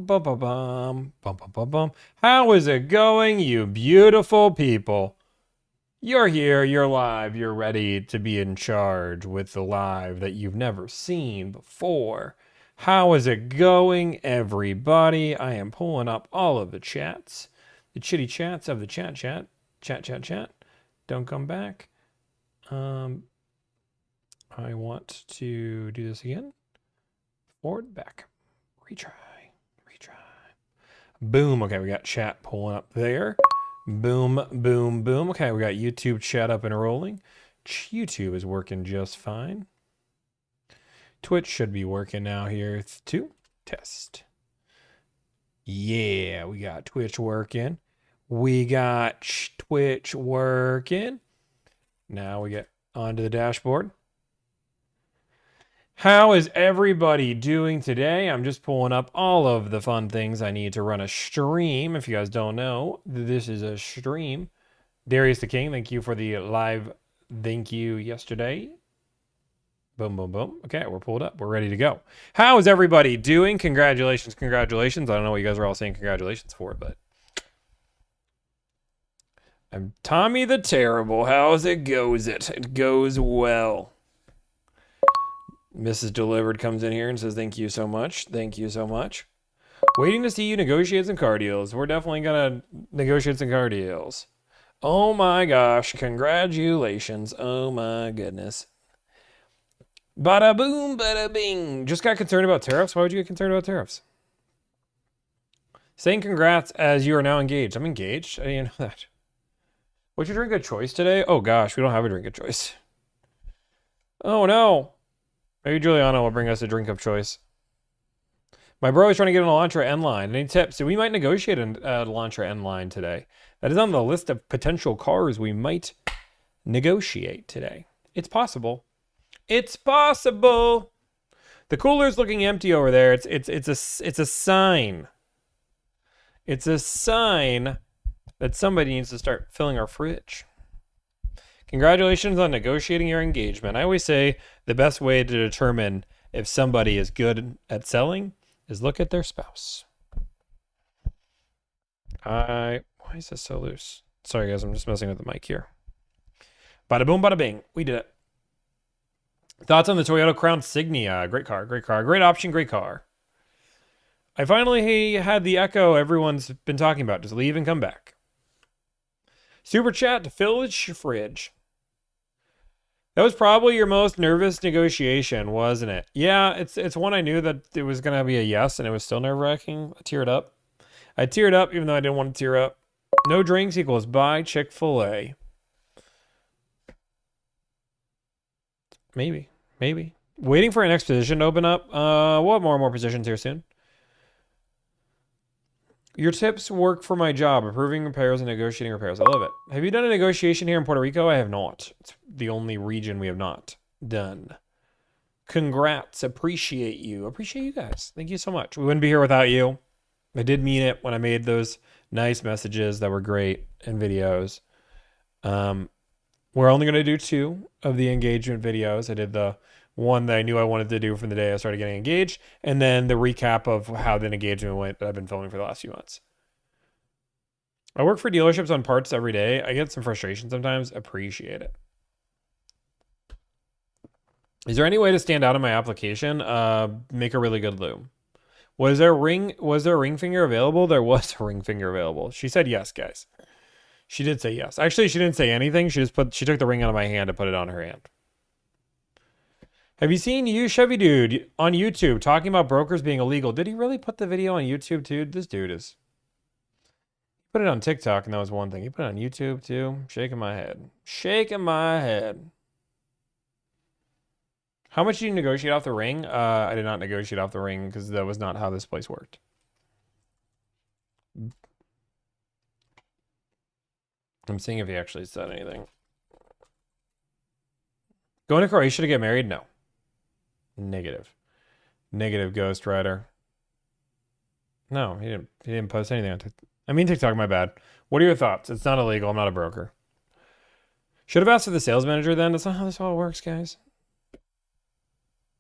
bum, bum, bum, bum, bum, bum, bum. How is it going, you beautiful people? You're here, you're live, you're ready to be in charge with the live that you've never seen before. How is it going, everybody? I am pulling up all of the chats, the chitty chats of the chat. Don't come back. I want to do this again. Forward, back, retry. Boom. Okay, we got chat pulling up there. Boom, boom, boom. Okay, we got YouTube chat up and rolling. YouTube is working just fine. Twitch should be working now here too. Test. Yeah, we got Twitch working. We got Twitch working. Now we get onto the dashboard. How is everybody doing today? I'm just pulling up all of the fun things I need to run a stream. If you guys don't know, this is a stream. Darius the King, thank you for the live thank you yesterday. Boom, boom, boom. Okay, we're pulled up. We're ready to go. How is everybody doing? Congratulations. I don't know what you guys are all saying congratulations for, but I'm Tommy the Terrible. How's it goes it? It goes well. Mrs. Delivrd comes in here and says, thank you so much. Thank you so much. Waiting to see you negotiate some car deals. We're definitely going to negotiate some car deals. Oh my gosh. Congratulations. Oh my goodness. Bada boom, bada bing. Just got concerned about tariffs. Why would you get concerned about tariffs? Saying congrats as you are now engaged. I'm engaged? I didn't know that. What's your drink of choice today? Oh gosh, we don't have a drink of choice. Oh no. Maybe Juliana will bring us a drink of choice. My bro is trying to get an Elantra N-Line. Any tips? So we might negotiate an Elantra N-Line today. That is on the list of potential cars we might negotiate today. It's possible. It's possible. The cooler's looking empty over there. It's a sign. It's a sign that somebody needs to start filling our fridge. Congratulations on negotiating your engagement. I always say the best way to determine if somebody is good at selling is look at their spouse. Why is this so loose? Sorry guys, I'm just messing with the mic here. Bada boom, bada bing. We did it. Thoughts on the Toyota Crown Signia? Great car, great car, great option, great car. I finally had the Echo everyone's been talking about. Just leave and come back. Super chat to fill the fridge. That was probably your most nervous negotiation, wasn't it? Yeah, it's one I knew that it was going to be a yes, and it was still nerve-wracking. I teared up. I teared up even though I didn't want to tear up. No drinks equals buy Chick-fil-A. Maybe. Waiting for an next position to open up. We'll have more and more positions here soon. Your tips work for my job, approving repairs and negotiating repairs. I love it. Have you done a negotiation here in Puerto Rico? I have not. It's the only region we have not done. Congrats. Appreciate you. Appreciate you guys. Thank you so much. We wouldn't be here without you. I did mean it when I made those nice messages that were great and videos. We're only going to do 2 of the engagement videos. I did the one that I knew I wanted to do from the day I started getting engaged, and then the recap of how the engagement went that I've been filming for the last few months. I work for dealerships on parts every day. I get some frustration sometimes. Appreciate it. Is there any way to stand out in my application? Make a really good loom. Was there a ring finger available? There was a ring finger available. She said yes, guys. She did say yes. Actually, she didn't say anything. She took the ring out of my hand and put it on her hand. Have you seen Chevy Dude on YouTube talking about brokers being illegal? Did he really put the video on YouTube too? This dude is. He put it on TikTok and that was one thing. He put it on YouTube too. Shaking my head. Shaking my head. How much did you negotiate off the ring? I did not negotiate off the ring because that was not how this place worked. I'm seeing if he actually said anything. Going to Croatia to get married? No. Negative. Negative, Ghost Rider. No, he didn't post anything on TikTok. I mean TikTok, my bad. What are your thoughts? It's not illegal. I'm not a broker. Should have asked for the sales manager then. That's not how this all works, guys.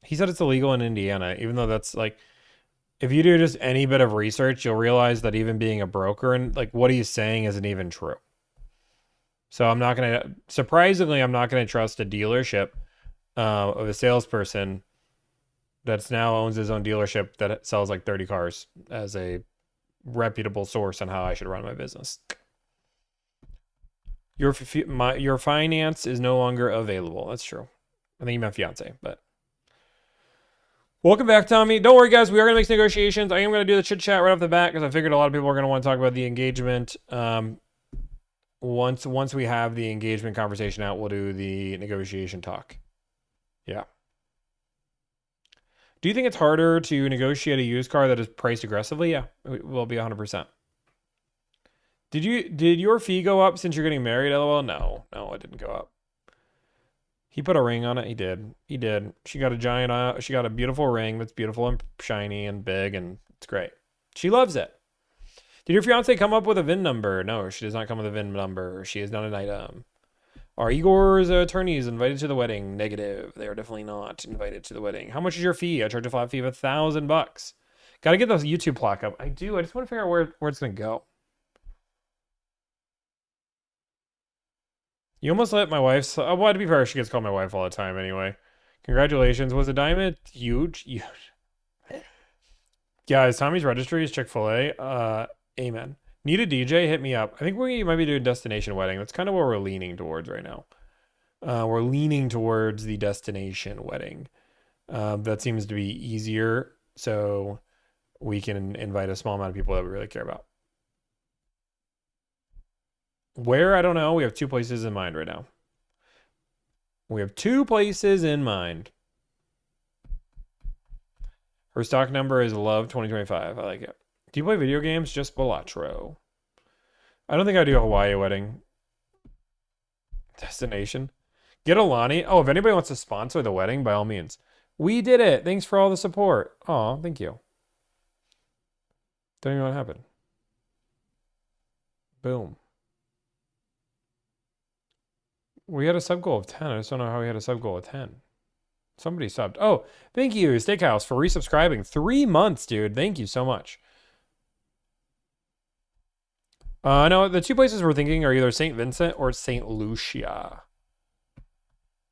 He said it's illegal in Indiana, even though that's like if you do just any bit of research, you'll realize that even being a broker and like what he's saying isn't even true. So I'm not gonna, surprisingly, I'm not gonna trust a dealership of a salesperson that's now owns his own dealership that sells like 30 cars as a reputable source on how I should run my business. Your finance is no longer available. That's true. I think you meant fiance, but welcome back, Tommy. Don't worry, guys. We are going to make negotiations. I am going to do the chit chat right off the bat because I figured a lot of people are going to want to talk about the engagement. Once we have the engagement conversation out, we'll do the negotiation talk. Yeah. Do you think it's harder to negotiate a used car that is priced aggressively? Yeah, it will be 100%. Did your fee go up since you're getting married? LOL. No, it didn't go up. He put a ring on it. He did. She got a beautiful ring that's beautiful and shiny and big, and it's great. She loves it. Did your fiance come up with a VIN number? No, she does not come with a VIN number. She is not an item. Are Igor's attorneys invited to the wedding? Negative. They are definitely not invited to the wedding. How much is your fee? I charge a flat fee of $1,000. Got to get those YouTube plaque up. I do. I just want to figure out where it's going to go. You almost let my wife's... well, to be fair, she gets called my wife all the time anyway. Congratulations. Was the diamond huge? Huge. Guys, Tommy's registry is Chick-fil-A. Amen. Need a DJ? Hit me up. I think we might be doing destination wedding. That's kind of what we're leaning towards right now. We're leaning towards the destination wedding. That seems to be easier, so we can invite a small amount of people that we really care about. Where? I don't know. We have 2 places in mind right now. We have 2 places in mind. Her stock number is Love 2025. I like it. Do you play video games? Just Balatro. I don't think I do a Hawaii wedding. Destination. Get Alani. Oh, if anybody wants to sponsor the wedding, by all means. We did it. Thanks for all the support. Oh, thank you. Don't even know what happened. Boom. We had a sub goal of 10. I just don't know how we had a sub goal of 10. Somebody subbed. Oh, thank you, Steakhouse, for resubscribing. 3 months, dude. Thank you so much. No, the 2 places we're thinking are either St. Vincent or St. Lucia.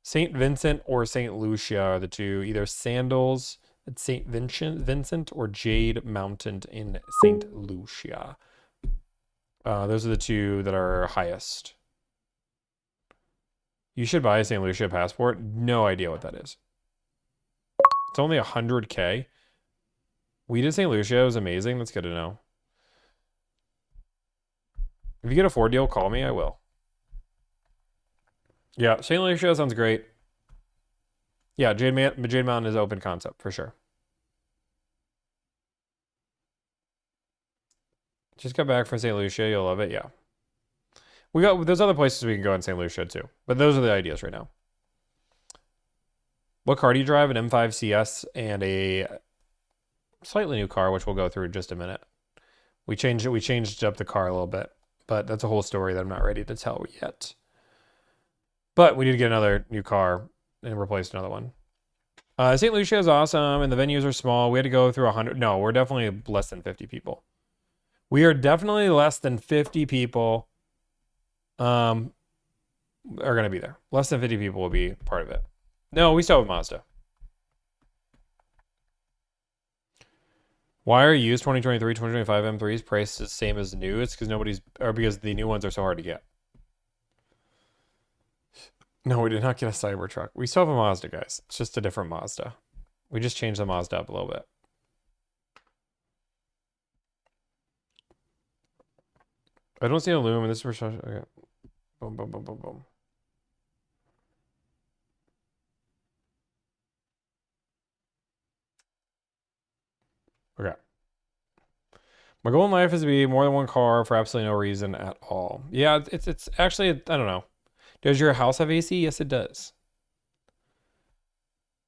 St. Vincent or St. Lucia are the 2. Either Sandals at St. Vincent or Jade Mountain in St. Lucia. Those are the 2 that are highest. You should buy a St. Lucia passport. No idea what that is. It's only 100K. We did St. Lucia. It was amazing. That's good to know. If you get a Ford deal, call me. I will. Yeah, St. Lucia sounds great. Yeah, Jade Mountain is open concept for sure. Just got back from St. Lucia. You'll love it. Yeah. There's other places we can go in St. Lucia too, but those are the ideas right now. What car do you drive? An M5 CS and a slightly new car, which we'll go through in just a minute. We changed up the car a little bit, but that's a whole story that I'm not ready to tell yet. But we need to get another new car and replace another one. St. Lucia is awesome, and the venues are small. We had to go through 100. No, we're definitely less than 50 people. We are definitely less than 50 people. Are going to be there. Less than 50 people will be part of it. No, we still have Mazda. Why are used 2023, 2025 M3s priced the same as new? It's because the new ones are so hard to get. No, we did not get a Cybertruck. We still have a Mazda, guys. It's just a different Mazda. We just changed the Mazda up a little bit. I don't see a loom, and this is okay. Boom, boom, boom, boom, boom. Okay. My goal in life is to be more than one car for absolutely no reason at all. Yeah, it's actually, I don't know. Does your house have AC? Yes, it does.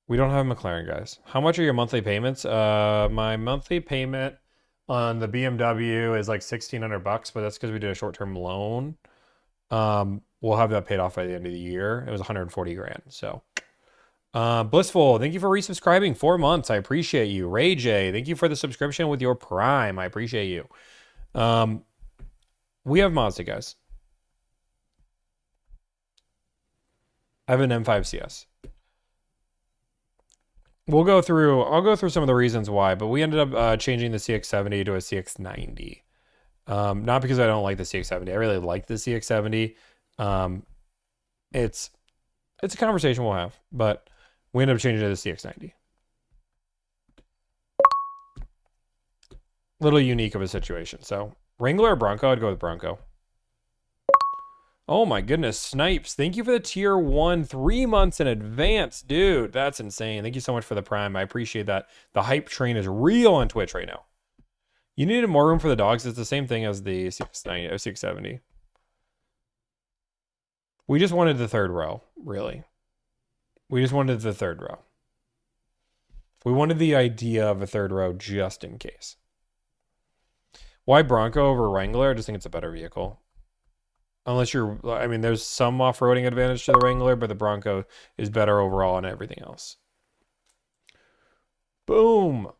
We don't have a McLaren, guys. How much are your monthly payments? My monthly payment on the BMW is like $1,600, but that's because we did a short-term loan. We'll have that paid off by the end of the year. It was 140 grand. So, Blissful, thank you for resubscribing 4 months. I appreciate you. Ray J, thank you for the subscription with your Prime. I appreciate you. We have Mazda, guys. I have an M5 CS. I'll go through some of the reasons why, but we ended up changing the CX-70 to a CX-90. Not because I don't like the CX-70. I really like the CX-70. It's a conversation we'll have, but we ended up changing it to the CX-90. Little unique of a situation. So Wrangler or Bronco? I'd go with Bronco. Oh my goodness, Snipes. Thank you for the tier 1 3 months in advance. Dude, that's insane. Thank you so much for the Prime. I appreciate that. The hype train is real on Twitch right now. You needed more room for the dogs. It's the same thing as the 670. We just wanted the third row, really. We just wanted the third row. We wanted the idea of a third row just in case. Why Bronco over Wrangler? I just think it's a better vehicle. Unless you're, I mean, there's some off-roading advantage to the Wrangler, but the Bronco is better overall on everything else. Boom.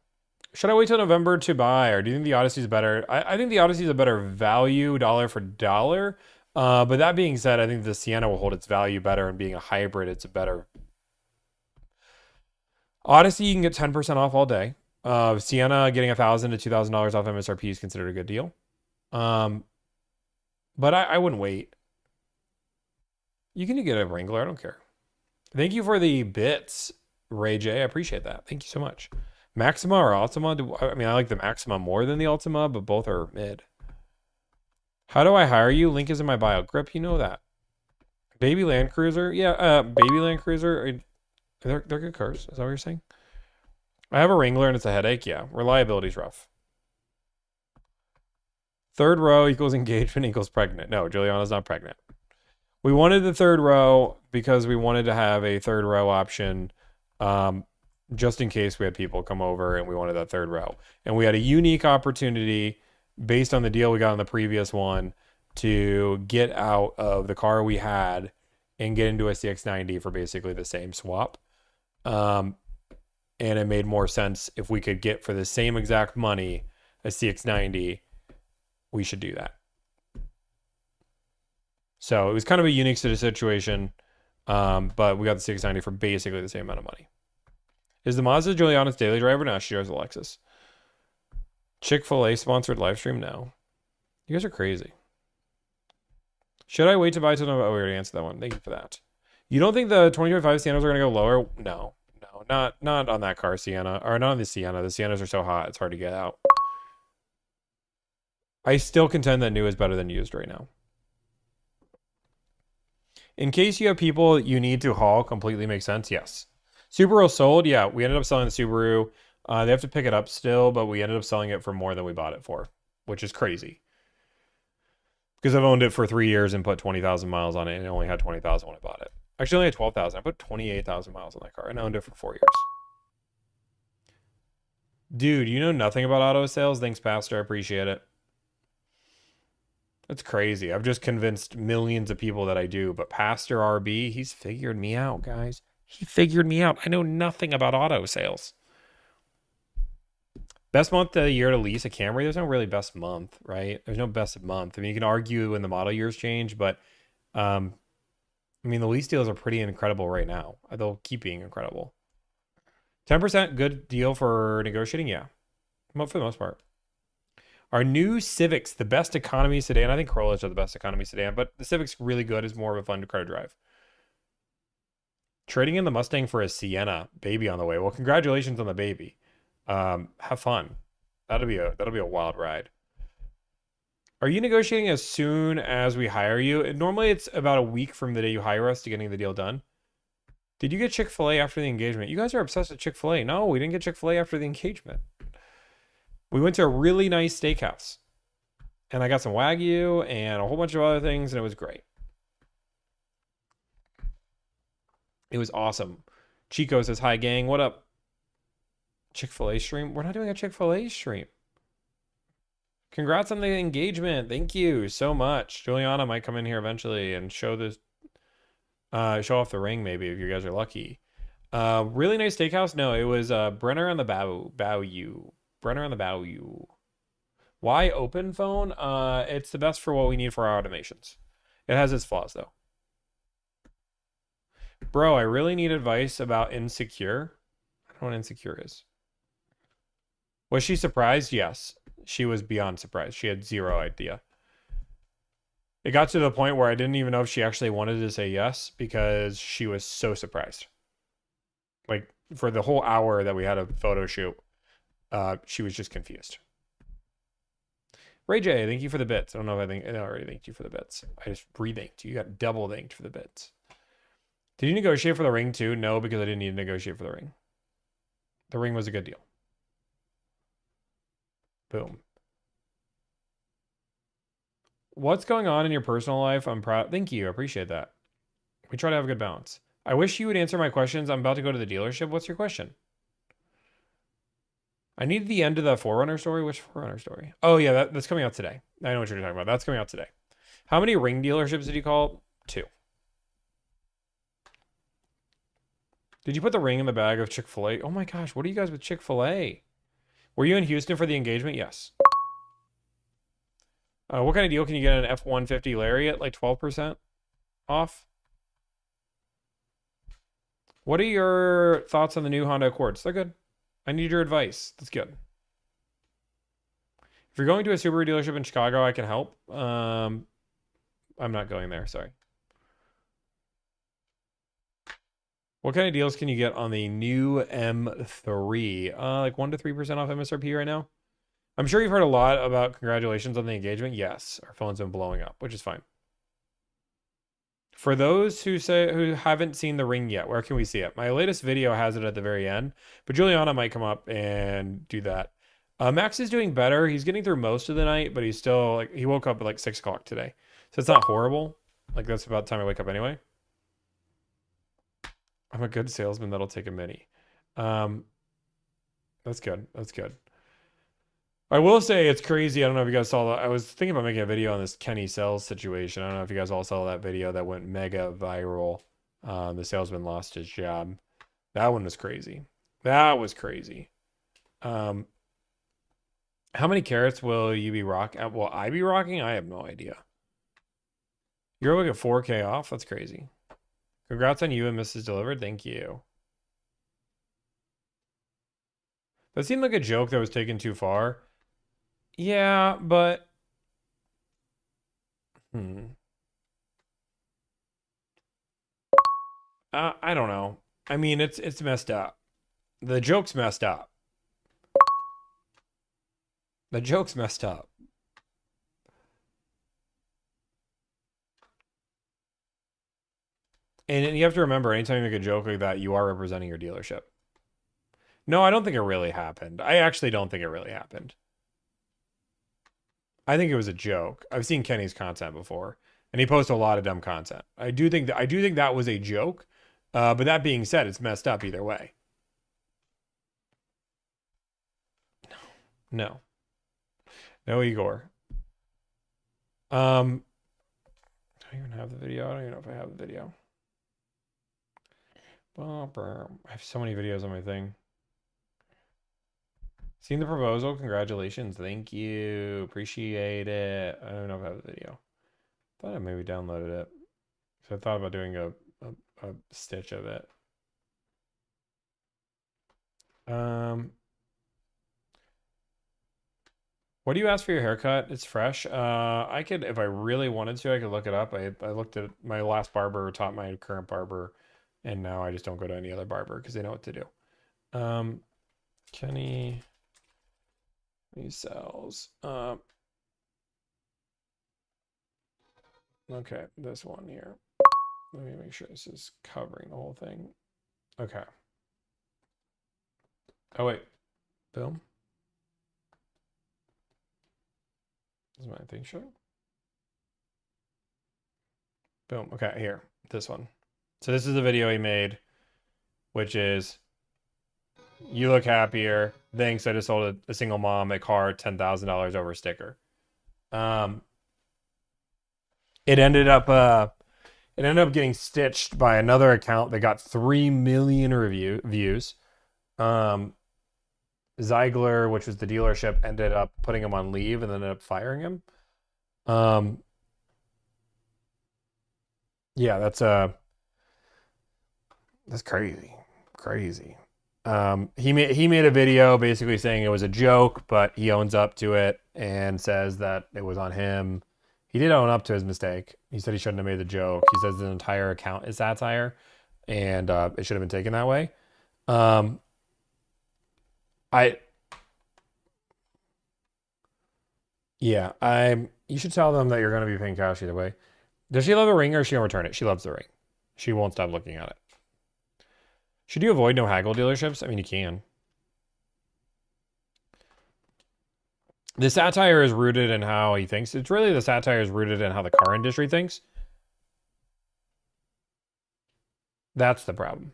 Should I wait till November to buy, or do you think the Odyssey is better? I think the Odyssey is a better value dollar for dollar. But that being said, I think the Sienna will hold its value better, and being a hybrid, it's a better. Odyssey, you can get 10% off all day. Sienna getting $1,000 to $2,000 off MSRP is considered a good deal. But I wouldn't wait. You can get a Wrangler. I don't care. Thank you for the bits, Ray J. I appreciate that. Thank you so much. Maxima or Ultima? I mean, I like the Maxima more than the Ultima, but both are mid. How do I hire you? Link is in my bio. Grip, you know that. Baby Land Cruiser? Yeah, Baby Land Cruiser. They're good cars. Is that what you're saying? I have a Wrangler and it's a headache. Yeah, reliability's rough. Third row equals engagement equals pregnant. No, Juliana's not pregnant. We wanted the third row because we wanted to have a third row option just in case we had people come over and we wanted that third row. And we had a unique opportunity based on the deal we got on the previous one to get out of the car we had and get into a CX-90 for basically the same swap. And it made more sense if we could get for the same exact money a CX-90, we should do that. So it was kind of a unique situation, but we got the CX-90 for basically the same amount of money. Is the Mazda Juliana's daily driver? No, she drives a Lexus. Chick-fil-A sponsored live stream? No. You guys are crazy. Should I wait to buy till November? Oh, we already answered that one. Thank you for that. You don't think the 2025 Siennas are going to go lower? No, not on that car, Sienna. Or not on the Sienna. The Siennas are so hot, it's hard to get out. I still contend that new is better than used right now. In case you have people you need to haul, completely makes sense, yes. Subaru sold, yeah. We ended up selling the Subaru. They have to pick it up still, but we ended up selling it for more than we bought it for, which is crazy. Because I've owned it for 3 years and put 20,000 miles on it, and it only had 20,000 when I bought it. Actually, only had 12,000. I put 28,000 miles on that car, and I owned it for 4 years. Dude, you know nothing about auto sales? Thanks, Pastor. I appreciate it. That's crazy. I've just convinced millions of people that I do, but Pastor RB, he's figured me out, guys. He figured me out. I know nothing about auto sales. Best month of the year to lease a Camry? There's no really best month, right? There's no best month. I mean, you can argue when the model years change, but I mean, the lease deals are pretty incredible right now. They'll keep being incredible. 10% good deal for negotiating? Yeah. For the most part. Our new Civics, the best economy sedan. I think Corollas are the best economy sedan, but the Civic's really good. It's more of a fun car to drive. Trading in the Mustang for a Sienna. Baby on the way. Well, congratulations on the baby. Have fun. That'll be a wild ride. Are you negotiating as soon as we hire you? Normally it's about a week from the day you hire us to getting the deal done. Did you get Chick-fil-A after the engagement? You guys are obsessed with Chick-fil-A. No, we didn't get Chick-fil-A after the engagement. We went to a really nice steakhouse. And I got some Wagyu and a whole bunch of other things, and it was great. It was awesome. Chico says, hi, gang. What up? Chick-fil-A stream? We're not doing a Chick-fil-A stream. Congrats on the engagement. Thank you so much. Juliana might come in here eventually and show off the ring, maybe, if you guys are lucky. Really nice steakhouse. No, it was Brenner on the Bayou. Brenner on the Bayou. Why open phone? It's the best for what we need for our automations. It has its flaws though. Bro, I really need advice about Insecure. I don't know what Insecure is. Was she surprised? Yes. She was beyond surprised. She had zero idea. It got to the point where I didn't even know if she actually wanted to say yes because she was so surprised. Like for the whole hour that we had a photo shoot, she was just confused. Ray J, thank you for the bits. I don't know if I already thanked you for the bits. I just re-thanked you. You got double thanked for the bits. Did you negotiate for the ring too? No, because I didn't need to negotiate for the ring. The ring was a good deal. Boom. What's going on in your personal life? I'm proud. Thank you. I appreciate that. We try to have a good balance. I wish you would answer my questions. I'm about to go to the dealership. What's your question? I need the end of the Forerunner story. Which Forerunner story? Oh, yeah, that's coming out today. I know what you're talking about. That's coming out today. How many ring dealerships did you call? 2. Did you put the ring in the bag of Chick-fil-A? Oh my gosh, what are you guys with Chick-fil-A? Were you in Houston for the engagement? Yes. What kind of deal can you get on an F-150 Lariat? Like 12% off? What are your thoughts on the new Honda Accords? They're good. I need your advice. That's good. If you're going to a Subaru dealership in Chicago, I can help. I'm not going there. Sorry. What kind of deals can you get on the new M3? Like 1 to 3% off MSRP right now. I'm sure you've heard a lot about congratulations on the engagement. Yes, our phone's been blowing up, which is fine. For those who haven't seen the ring yet, where can we see it? My latest video has it at the very end, but Juliana might come up and do that. Max is doing better. He's getting through most of the night, but he's still like, he woke up at like 6 o'clock today. So it's not horrible. Like that's about the time I wake up anyway. I'm a good salesman that'll take a mini. That's good. That's good. I will say it's crazy. I don't know if you guys saw that. I was thinking about making a video on this Kenny Sells situation. I don't know if you guys all saw that video that went mega viral. The salesman lost his job. That one was crazy. That was crazy. How many carats will you be rocking? Will I be rocking? I have no idea. You're looking at 4K off? That's crazy. Congrats on you and Mrs. Delivrd. Thank you. That seemed like a joke that was taken too far. Yeah, but I don't know. I mean, it's messed up. The joke's messed up. The joke's messed up. And you have to remember, anytime you make a joke like that, you are representing your dealership. No, I don't think it really happened. I actually don't think it really happened. I think it was a joke. I've seen Kenny's content before, and he posts a lot of dumb content. I do think that was a joke. But that being said, it's messed up either way. No. No, Igor. I don't even have the video. I don't even know if I have the video. I have so many videos on my thing. Seen the proposal? Congratulations. Thank you. Appreciate it. I don't know if I have the video. Thought I maybe downloaded it. So I thought about doing a stitch of it. What do you ask for your haircut? It's fresh. I could, if I really wanted to, I could look it up. I looked at my last barber, taught my current barber, and now I just don't go to any other barber because they know what to do. Kenny, he sells. Okay, this one here. Let me make sure this is covering the whole thing. Okay. Oh, wait. Boom. Is my thing showing? Boom. Okay, here. This one. So this is the video he made, which is, you look happier. Thanks, I just sold a single mom a car, $10,000 over a sticker. It ended up It ended up getting stitched by another account that got 3 million views. Ziegler, which was the dealership, ended up putting him on leave and then ended up firing him. Yeah, that's crazy. Crazy. He made a video basically saying it was a joke, but he owns up to it and says that it was on him. He did own up to his mistake. He said he shouldn't have made the joke. He says the entire account is satire, and it should have been taken that way. You should tell them that you're going to be paying cash either way. Does she love the ring or is she going to return it? She loves the ring. She won't stop looking at it. Should you avoid no haggle dealerships? I mean, you can. The satire is rooted in how he thinks. It's really the satire is rooted in how the car industry thinks. That's the problem,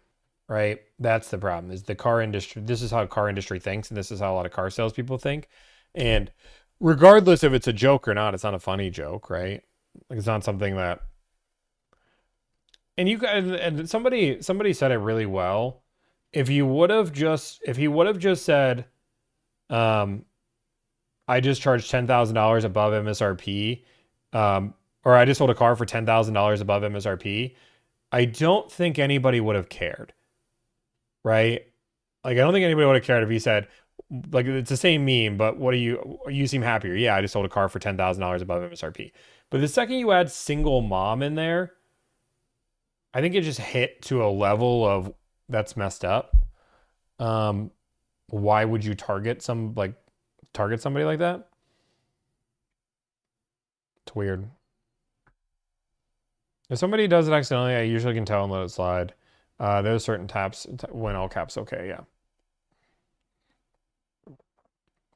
right? That's the problem is the car industry. This is how car industry thinks. And this is how a lot of car salespeople think. And regardless if it's a joke or not, it's not a funny joke, right? Like it's not something that. And you guys, and somebody said it really well. If he would have just said, I just charged $10,000 above MSRP, or I just sold a car for $10,000 above MSRP, I don't think anybody would have cared, right? Like I don't think anybody would have cared if he said, like it's the same meme, but you seem happier? Yeah, I just sold a car for $10,000 above MSRP. But the second you add single mom in there, I think it just hit to a level of that's messed up. Why would you target somebody like that? It's weird. If somebody does it accidentally, I usually can tell and let it slide. There's certain taps when all caps okay, yeah.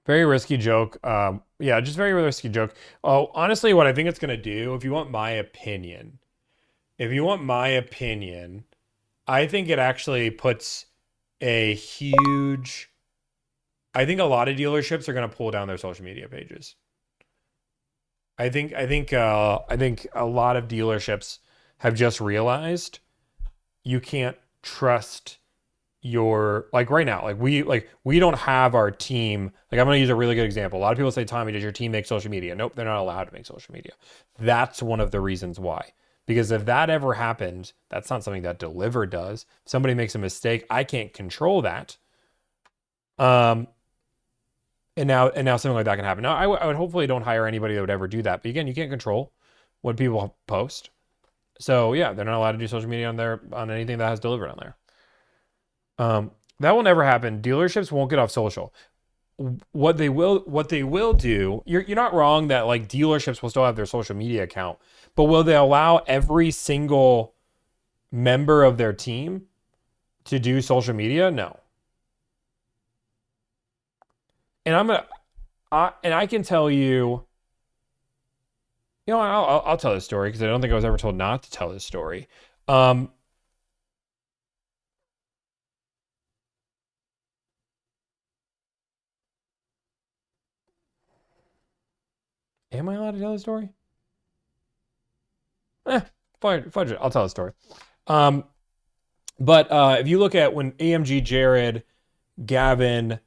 Very risky joke. Yeah, just very risky joke. Oh, honestly, what I think it's gonna do, if you want my opinion, I think it actually puts a huge. I think a lot of dealerships are going to pull down their social media pages. I think a lot of dealerships have just realized you can't trust your right now. We don't have our team. Like I'm going to use a really good example. A lot of people say, Tommy, does your team make social media? Nope, they're not allowed to make social media. That's one of the reasons why. Because if that ever happened, that's not something that Delivrd does. If somebody makes a mistake, I can't control that. And now something like that can happen. Now, I would hopefully don't hire anybody that would ever do that. But again, you can't control what people post. So yeah, they're not allowed to do social media on anything that has Delivrd on there. That will never happen. Dealerships won't get off social. What they will do, you're not wrong that like dealerships will still have their social media account, but will they allow every single member of their team to do social media? No. And I can tell you, I'll tell this story because I don't think I was ever told not to tell this story. Am I allowed to tell the story? Fudge it. I'll tell the story. But if you look at when AMG, Jared, Gavin,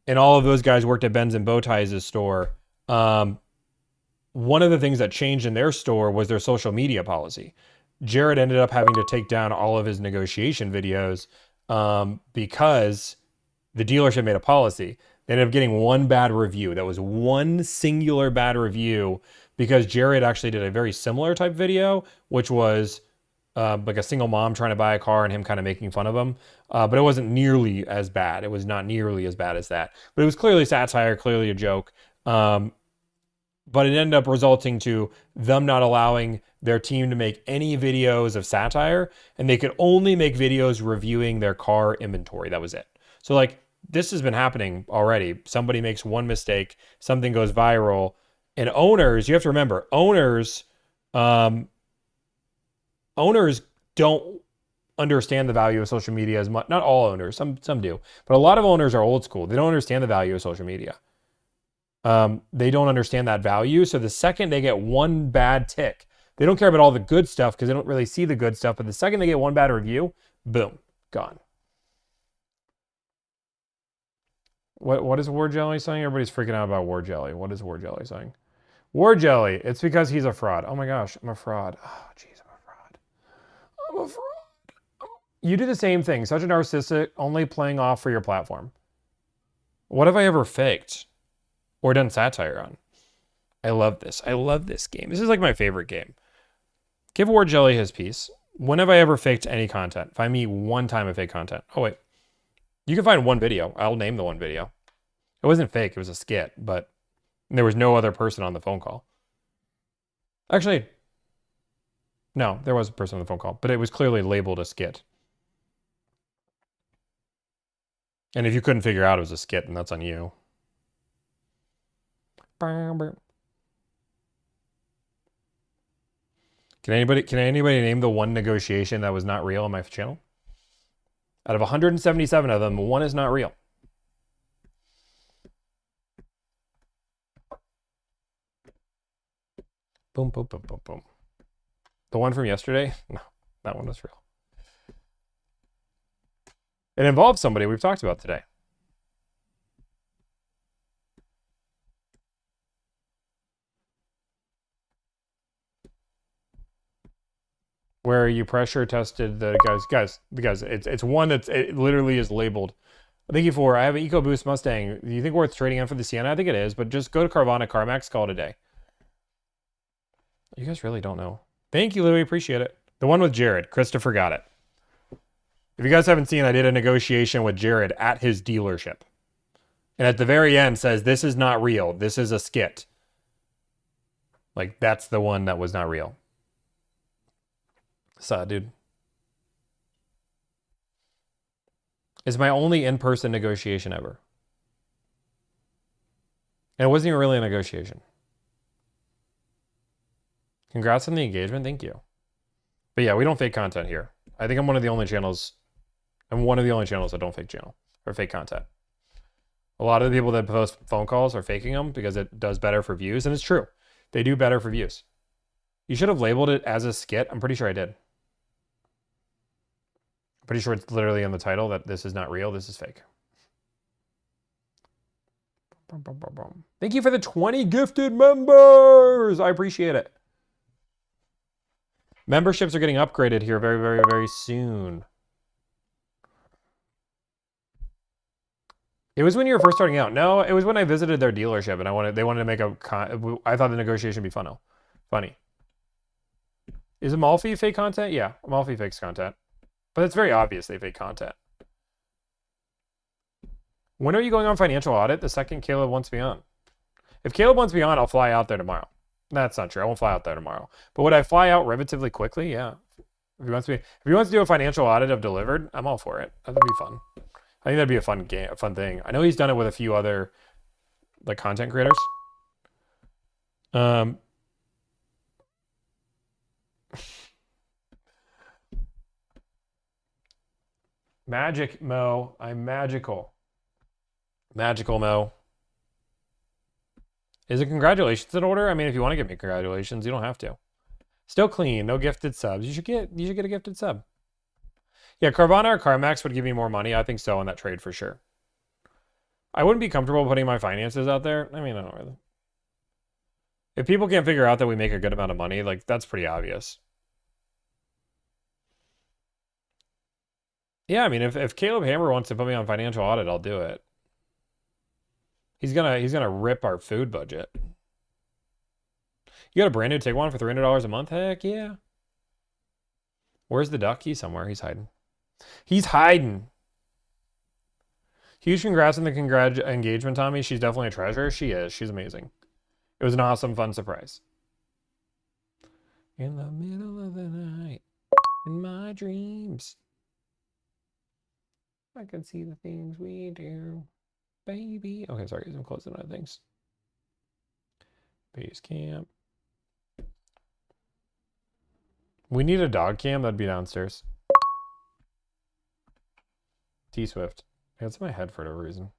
and all of those guys worked at Benz and Bowties' store, one of the things that changed in their store was their social media policy. Jared ended up having to take down all of his negotiation videos because the dealership made a policy. They ended up getting one bad review. That was one singular bad review because Jared actually did a very similar type video, which was like a single mom trying to buy a car and him kind of making fun of him. But it wasn't nearly as bad. It was not nearly as bad as that. But it was clearly satire, clearly a joke. But it ended up resulting to them not allowing their team to make any videos of satire. And they could only make videos reviewing their car inventory. That was it. So like, this has been happening already. Somebody makes one mistake, something goes viral, and owners, you have to remember, owners don't understand the value of social media as much. Not all owners, some do, but a lot of owners are old school. They don't understand the value of social media. They don't understand that value. So the second they get one bad tick, They don't care about all the good stuff because they don't really see the good stuff. But the second they get one bad review, boom, gone. What is War Jelly saying? Everybody's freaking out about War Jelly. What is War Jelly saying? War Jelly. It's because he's a fraud. Oh my gosh, I'm a fraud. Oh jeez, I'm a fraud. I'm a fraud. You do the same thing. Such a narcissistic, only playing off for your platform. What have I ever faked or done satire on? I love this. I love this game. This is like my favorite game. Give War Jelly his piece. When have I ever faked any content? Find me one time of fake content. Oh wait. You can find one video. I'll name the one video. It wasn't fake. It was a skit, but there was no other person on the phone call. Actually, no, there was a person on the phone call, but it was clearly labeled a skit. And if you couldn't figure out it was a skit, then that's on you. Can anybody name the one negotiation that was not real on my channel? Out of 177 of them, one is not real. Boom, boom, boom, boom, boom. The one from yesterday? No, that one was real. It involves somebody we've talked about today. Where you pressure tested the guys, it's one that's, it literally is labeled. Thank you for, I have an EcoBoost Mustang. Do you think worth trading in for the Sienna? I think it is, but just go to Carvana, CarMax, call it a day. You guys really don't know. Thank you, Louie, appreciate it. The one with Jared, Christopher got it. If you guys haven't seen, I did a negotiation with Jared at his dealership. And at the very end says, this is not real. This is a skit. Like, that's the one that was not real. Sad, dude. It's my only in-person negotiation ever. And it wasn't even really a negotiation. Congrats on the engagement. Thank you. But yeah, we don't fake content here. I think I'm one of the only channels. I'm one of the only channels that don't fake channel or fake content. A lot of the people that post phone calls are faking them because it does better for views. And it's true. They do better for views. You should have labeled it as a skit. I'm pretty sure I did. Pretty sure it's literally in the title that this is not real, this is fake. Thank you for the 20 gifted members. I appreciate it. Memberships are getting upgraded here very, very, very soon. It was when you were first starting out. No, it was when I visited their dealership and they wanted to make I thought the negotiation would be funny. Is Amalfi fake content? Yeah, Amalfi fakes content. But it's very obvious they fake content. When are you going on financial audit? The second Caleb wants me on. If Caleb wants me on, I'll fly out there tomorrow. That's not true. I won't fly out there tomorrow. But would I fly out relatively quickly? Yeah. If he wants to do a financial audit of Delivrd, I'm all for it. That'd be fun. I think that'd be a fun game, a fun thing. I know he's done it with a few other like content creators. Magic Mo, I'm magical. Magical Mo. Is it congratulations in order? I mean, if you want to give me congratulations, you don't have to. Still clean, no gifted subs. You should get a gifted sub. Yeah, Carvana or CarMax would give me more money. I think so on that trade for sure. I wouldn't be comfortable putting my finances out there. I mean, I don't really. If people can't figure out that we make a good amount of money, like that's pretty obvious. Yeah, I mean, if Caleb Hammer wants to put me on financial audit, I'll do it. He's gonna rip our food budget. You got a brand new Tiguan for $300 a month? Heck yeah. Where's the duck? He's somewhere. He's hiding. He's hiding. Huge congrats on the engagement, Tommy. She's definitely a treasure. She is. She's amazing. It was an awesome, fun surprise. In the middle of the night, in my dreams, I can see the things we do, baby. Okay, sorry, I'm closing other things. Base camp. We need a dog cam. That'd be downstairs. T-Swift. It's in my head for no reason.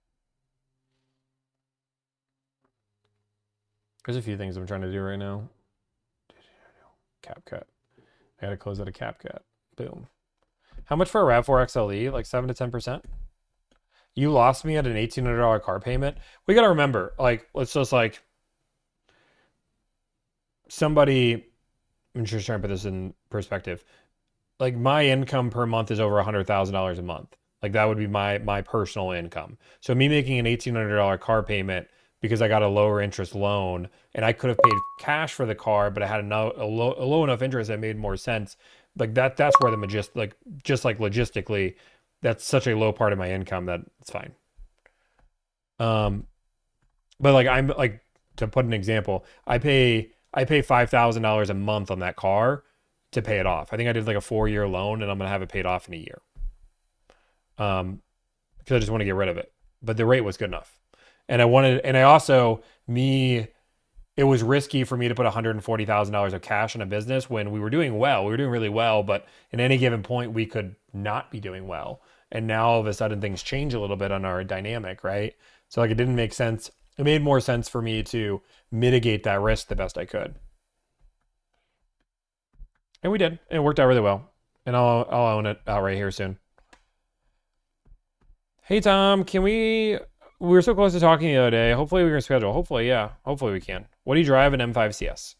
There's a few things I'm trying to do right now. CapCut. I gotta close out a CapCut. Boom. How much for a RAV4 XLE? Like 7 to 10%? You lost me at an $1,800 car payment. We gotta remember, like, let's just like somebody. I'm just trying to put this in perspective. Like my income per month is over $100,000 a month. Like that would be my personal income. So me making an $1,800 car payment because I got a lower interest loan and I could have paid cash for the car, but I had a low enough interest that made more sense. Like that's where just like logistically, that's such a low part of my income that it's fine. But like I'm like, to put an example, I pay $5,000 a month on that car to pay it off. I think I did like a 4-year loan and I'm gonna have it paid off in a year. Because I just want to get rid of it. But the rate was good enough. And it was risky for me to put $140,000 of cash in a business when we were doing well. We were doing really well, but in any given point we could not be doing well. And now all of a sudden things change a little bit on our dynamic, right? So like it didn't make sense. It made more sense for me to mitigate that risk the best I could. And we did. It worked out really well. And I'll own it out right here soon. Hey Tom, we were so close to talking the other day. Hopefully we can schedule. Hopefully, yeah. Hopefully we can. What do you drive an M5 CS?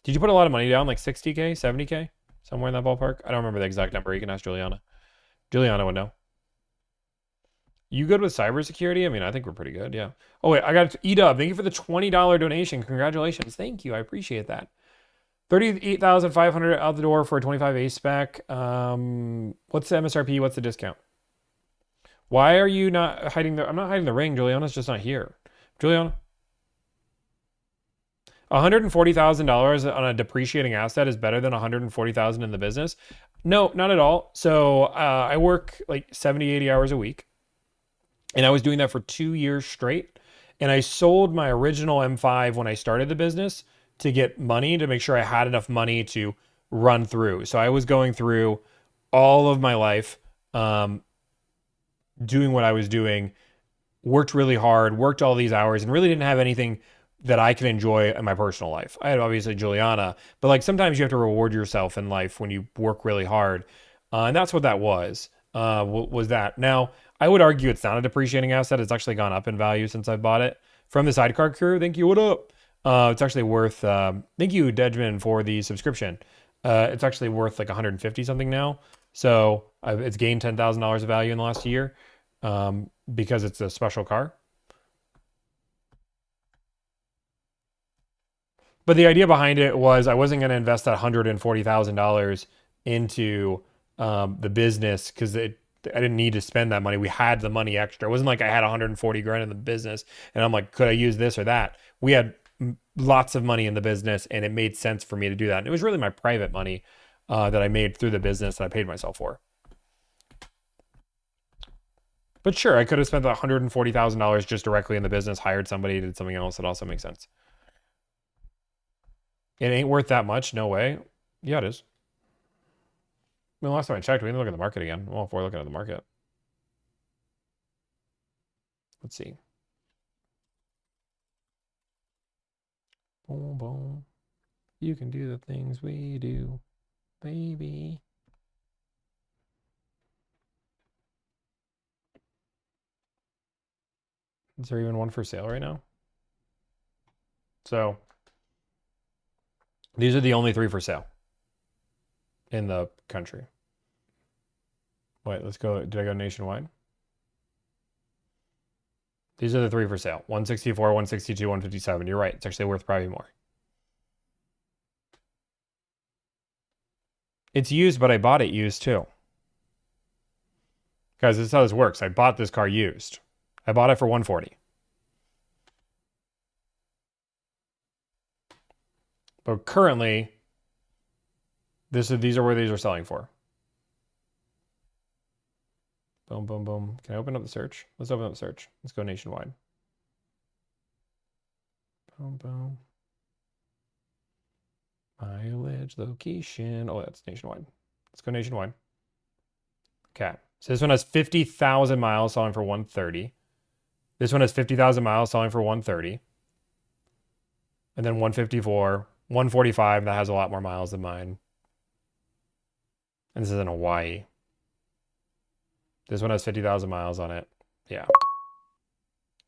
Did you put a lot of money down, like 60K, 70K? Somewhere in that ballpark? I don't remember the exact number. You can ask Juliana. Juliana would know. You good with cybersecurity? I mean, I think we're pretty good, yeah. Oh wait, I got E-Dub. Thank you for the $20 donation. Congratulations. Thank you. I appreciate that. 38,500 out the door for a 25 A spec. What's the MSRP? What's the discount? Why are you not hiding I'm not hiding the ring. Juliana's just not here. Juliana? $140,000 on a depreciating asset is better than $140,000 in the business. No, not at all. So I work like 70, 80 hours a week. And I was doing that for 2 years straight. And I sold my original M5 when I started the business to get money, to make sure I had enough money to run through. So I was going through all of my life, doing what I was doing, worked really hard, worked all these hours, and really didn't have anything that I could enjoy in my personal life. I had obviously Juliana, but like sometimes you have to reward yourself in life when you work really hard. And that's what that was that. Now, I would argue it's not a depreciating asset. It's actually gone up in value since I bought it. From the Sidecar crew, thank you, what up? It's actually worth, thank you, Dejman, for the subscription. It's actually worth like 150 something now. So it's gained $10,000 of value in the last year because it's a special car. But the idea behind it was I wasn't going to invest that $140,000 into the business because I didn't need to spend that money. We had the money extra. It wasn't like I had 140 grand in the business and I'm like, could I use this or that? We had lots of money in the business and it made sense for me to do that. And it was really my private money that I made through the business that I paid myself for. But sure, I could have spent the $140,000 just directly in the business, hired somebody, did something else. That also makes sense. It ain't worth that much. No way. Yeah, it is. I mean, last time I checked, we didn't look at the market again. Well, if we're looking at the market. Let's see. Boom, boom. You can do the things we do, baby. Is there even one for sale right now? So these are the only 3 for sale in the country. Wait, let's go. Did I go nationwide? These are the 3 for sale. 164, 162, 157. You're right. It's actually worth probably more. It's used, but I bought it used too. Guys, this is how this works. I bought this car used. I bought it for 140. But currently, these are where these are selling for. Boom, boom, boom. Can I open up the search? Let's open up the search. Let's go nationwide. Boom, boom. Mileage, location. Oh, that's nationwide. Let's go nationwide. Okay. So this one has 50,000 miles selling for 130. This one has 50,000 miles selling for 130. And then 154, 145, that has a lot more miles than mine. And this is in Hawaii. This one has 50,000 miles on it. Yeah.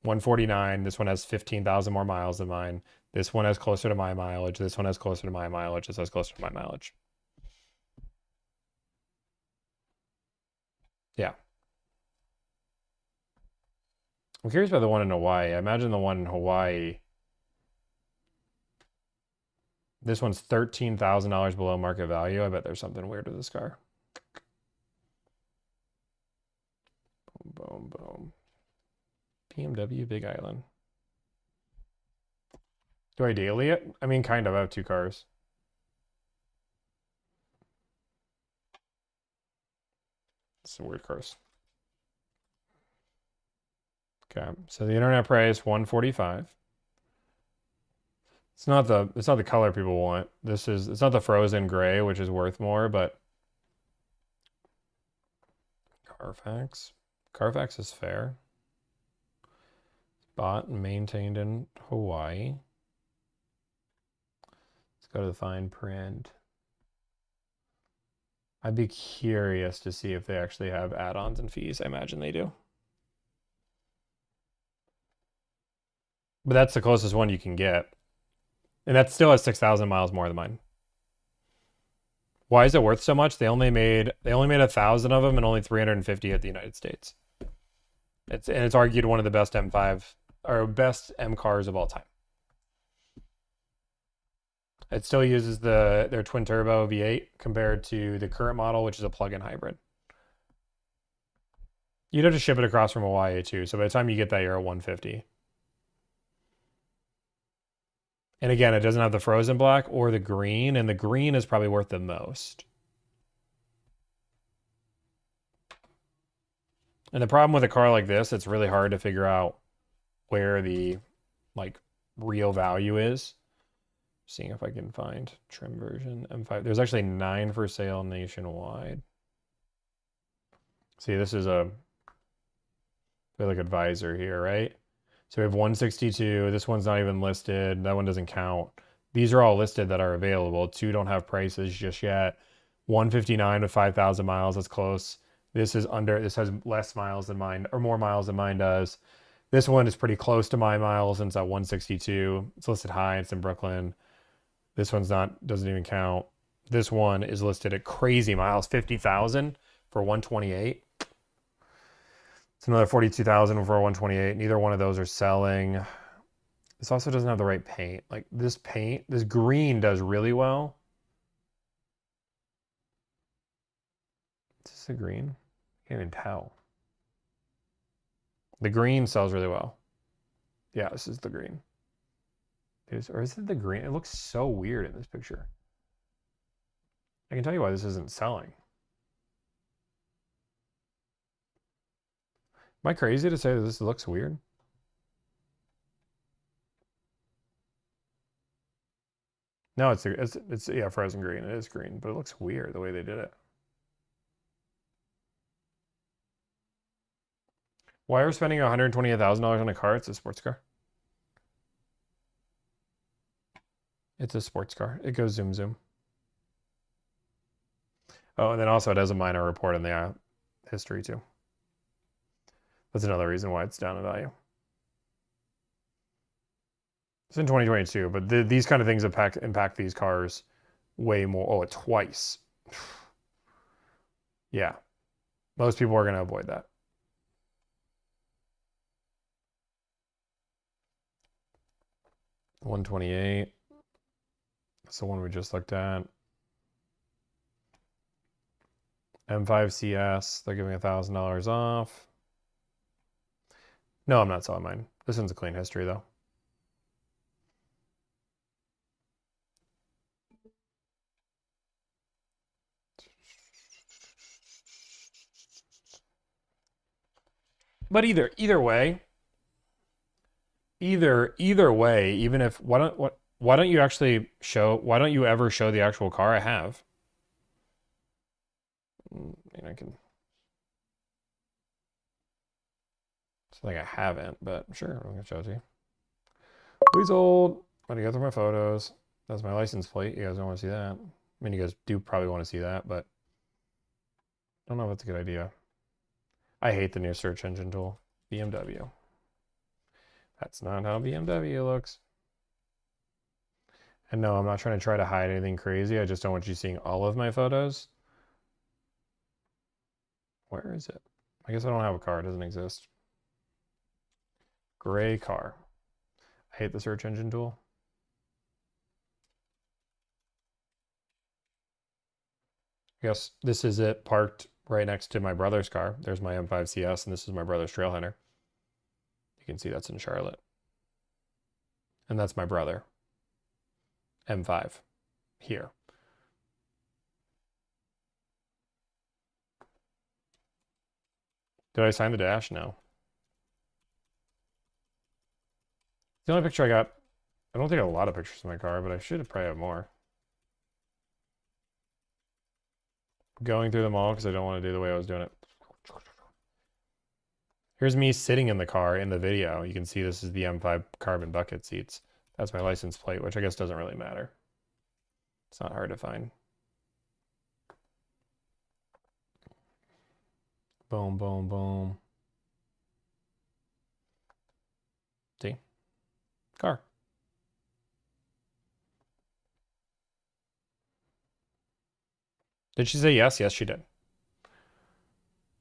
149, this one has 15,000 more miles than mine. This one has closer to my mileage. This one has closer to my mileage. This has closer to my mileage. Yeah. I'm curious about the one in Hawaii. I imagine the one in Hawaii. This one's $13,000 below market value. I bet there's something weird with this car. Boom, boom, boom. BMW Big Island. Do I daily it? I mean, kind of. I have two cars. Some weird cars. Okay, so the internet price 145. It's not the color people want. It's not the frozen gray, which is worth more, but Carfax. Carfax is fair. Bought and maintained in Hawaii. Let's go to the fine print. I'd be curious to see if they actually have add-ons and fees. I imagine they do. But that's the closest one you can get. And that still has 6,000 miles more than mine. Why is it worth so much? They only made 1,000 of them and only 350 at the United States. It's argued one of the best M5 or best M cars of all time. It still uses their twin turbo V8 compared to the current model, which is a plug-in hybrid. You'd have to ship it across from Hawaii too, so by the time you get that, you're at 150. And again, it doesn't have the frozen black or the green, and the green is probably worth the most. And the problem with a car like this, it's really hard to figure out where the real value is. Seeing if I can find trim version M5. There's actually 9 for sale nationwide. See, this is a advisor here, right? So we have 162. This one's not even listed. That one doesn't count. These are all listed that are available. 2 don't have prices just yet. 159 with 5,000 miles. That's close. This has less miles than mine, or more miles than mine does. This one is pretty close to my miles, and it's at 162. It's listed high. It's in Brooklyn. This one's doesn't even count. This one is listed at crazy miles, 50,000 for 128. It's another 42,000 for 128. Neither one of those are selling. This also doesn't have the right paint. Like this green does really well. Is this a green? I can't even tell. The green sells really well. Yeah, this is the green. Or is it the green? It looks so weird in this picture. I can tell you why this isn't selling. Am I crazy to say that this looks weird? No, it's yeah, frozen green. It is green, but it looks weird the way they did it. Why are we spending $128,000 on a car? It's a sports car. It's a sports car. It goes zoom zoom. Oh, and then also it has a minor report in the history too. That's another reason why it's down in value. It's in 2022, but these kind of things impact these cars way more. Oh, twice. Yeah. Most people are going to avoid that. $128. That's the one we just looked at. M5 CS, they're giving $1,000 off. No, I'm not selling mine. This one's a clean history though. But either way, even if why don't you ever show the actual car? I have. I can. It's like I haven't, but sure, I'm gonna show it to you. Please hold. I'm gonna go through my photos. That's my license plate. You guys don't want to see that. I mean, you guys do probably want to see that, but I don't know if that's a good idea. I hate the new search engine tool. BMW. That's not how BMW looks. And no, I'm not trying to hide anything crazy. I just don't want you seeing all of my photos. Where is it? I guess I don't have a car. It doesn't exist. Gray car. I hate the search engine tool. I guess this is it parked right next to my brother's car. There's my M5 CS, and this is my brother's Trailhunter. You can see that's in Charlotte. And that's my brother. M5. Here. Did I sign the dash? No. The only picture I got, I don't think I have a lot of pictures of my car, but I should probably have more. Going through them all because I don't want to do the way I was doing it. Here's me sitting in the car in the video. You can see this is the M5 carbon bucket seats. That's my license plate, which I guess doesn't really matter. It's not hard to find. Boom, boom, boom. See? Car. Did she say yes? Yes, she did.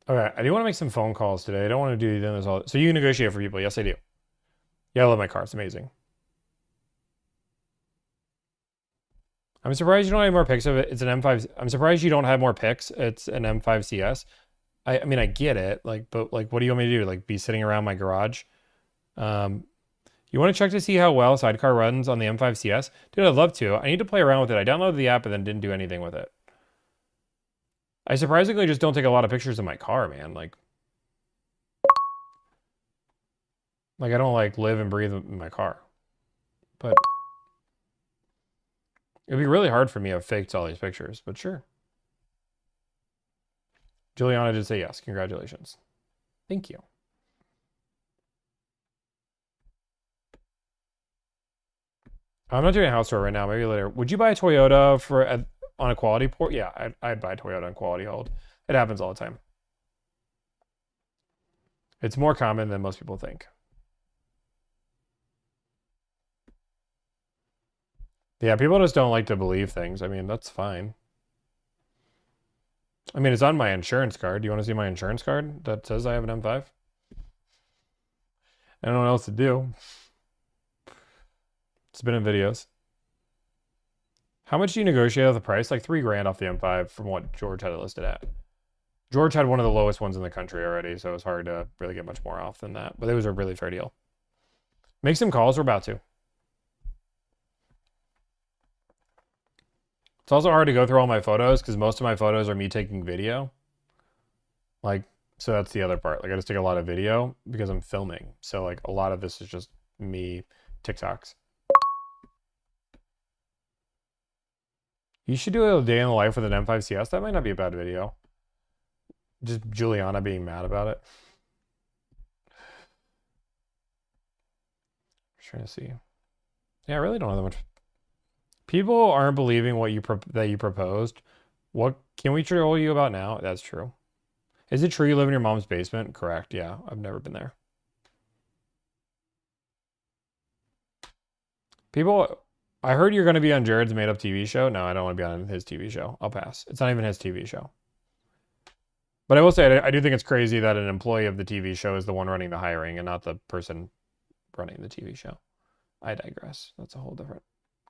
Okay, I do want to make some phone calls today. I don't want to do this all. So you negotiate for people? Yes, I do. Yeah, I love my car. It's amazing. I'm surprised you don't have more pics of it. It's an M5. I'm surprised you don't have more pics. It's an M5 CS. I mean, I get it. Like, but like, what do you want me to do? Like, be sitting around my garage? You want to check to see how well Sidecar runs on the M5 CS? Dude, I'd love to. I need to play around with it. I downloaded the app and then didn't do anything with it. I surprisingly just don't take a lot of pictures of my car, man. Like I don't like live and breathe in my car. But it'd be really hard for me to have faked all these pictures, but sure. Juliana did say yes. Congratulations. Thank you. I'm not doing a house tour right now. Maybe later. Would you buy a Toyota for on a quality port? Yeah, I'd buy a Toyota on quality hold. It happens all the time. It's more common than most people think. Yeah, people just don't like to believe things. I mean, that's fine. I mean, it's on my insurance card. Do you want to see my insurance card that says I have an M5? I don't know what else to do. It's been in videos. How much do you negotiate with the price? Like $3,000 off the M5 from what George had it listed at. George had one of the lowest ones in the country already, so it was hard to really get much more off than that. But it was a really fair deal. Make some calls. We're about to. It's also hard to go through all my photos because most of my photos are me taking video. Like, so that's the other part. Like, I just take a lot of video because I'm filming. So, like, a lot of this is just me TikToks. You should do a day in the life with an M5 CS. That might not be a bad video. Just Juliana being mad about it. I'm trying to see. Yeah, I really don't know that much. People aren't believing what that you proposed. What can we troll you about now? That's true. Is it true you live in your mom's basement? Correct. Yeah, I've never been there. People, I heard you're going to be on Jared's made-up TV show. No, I don't want to be on his TV show. I'll pass. It's not even his TV show. But I will say, I do think it's crazy that an employee of the TV show is the one running the hiring and not the person running the TV show. I digress. That's a whole different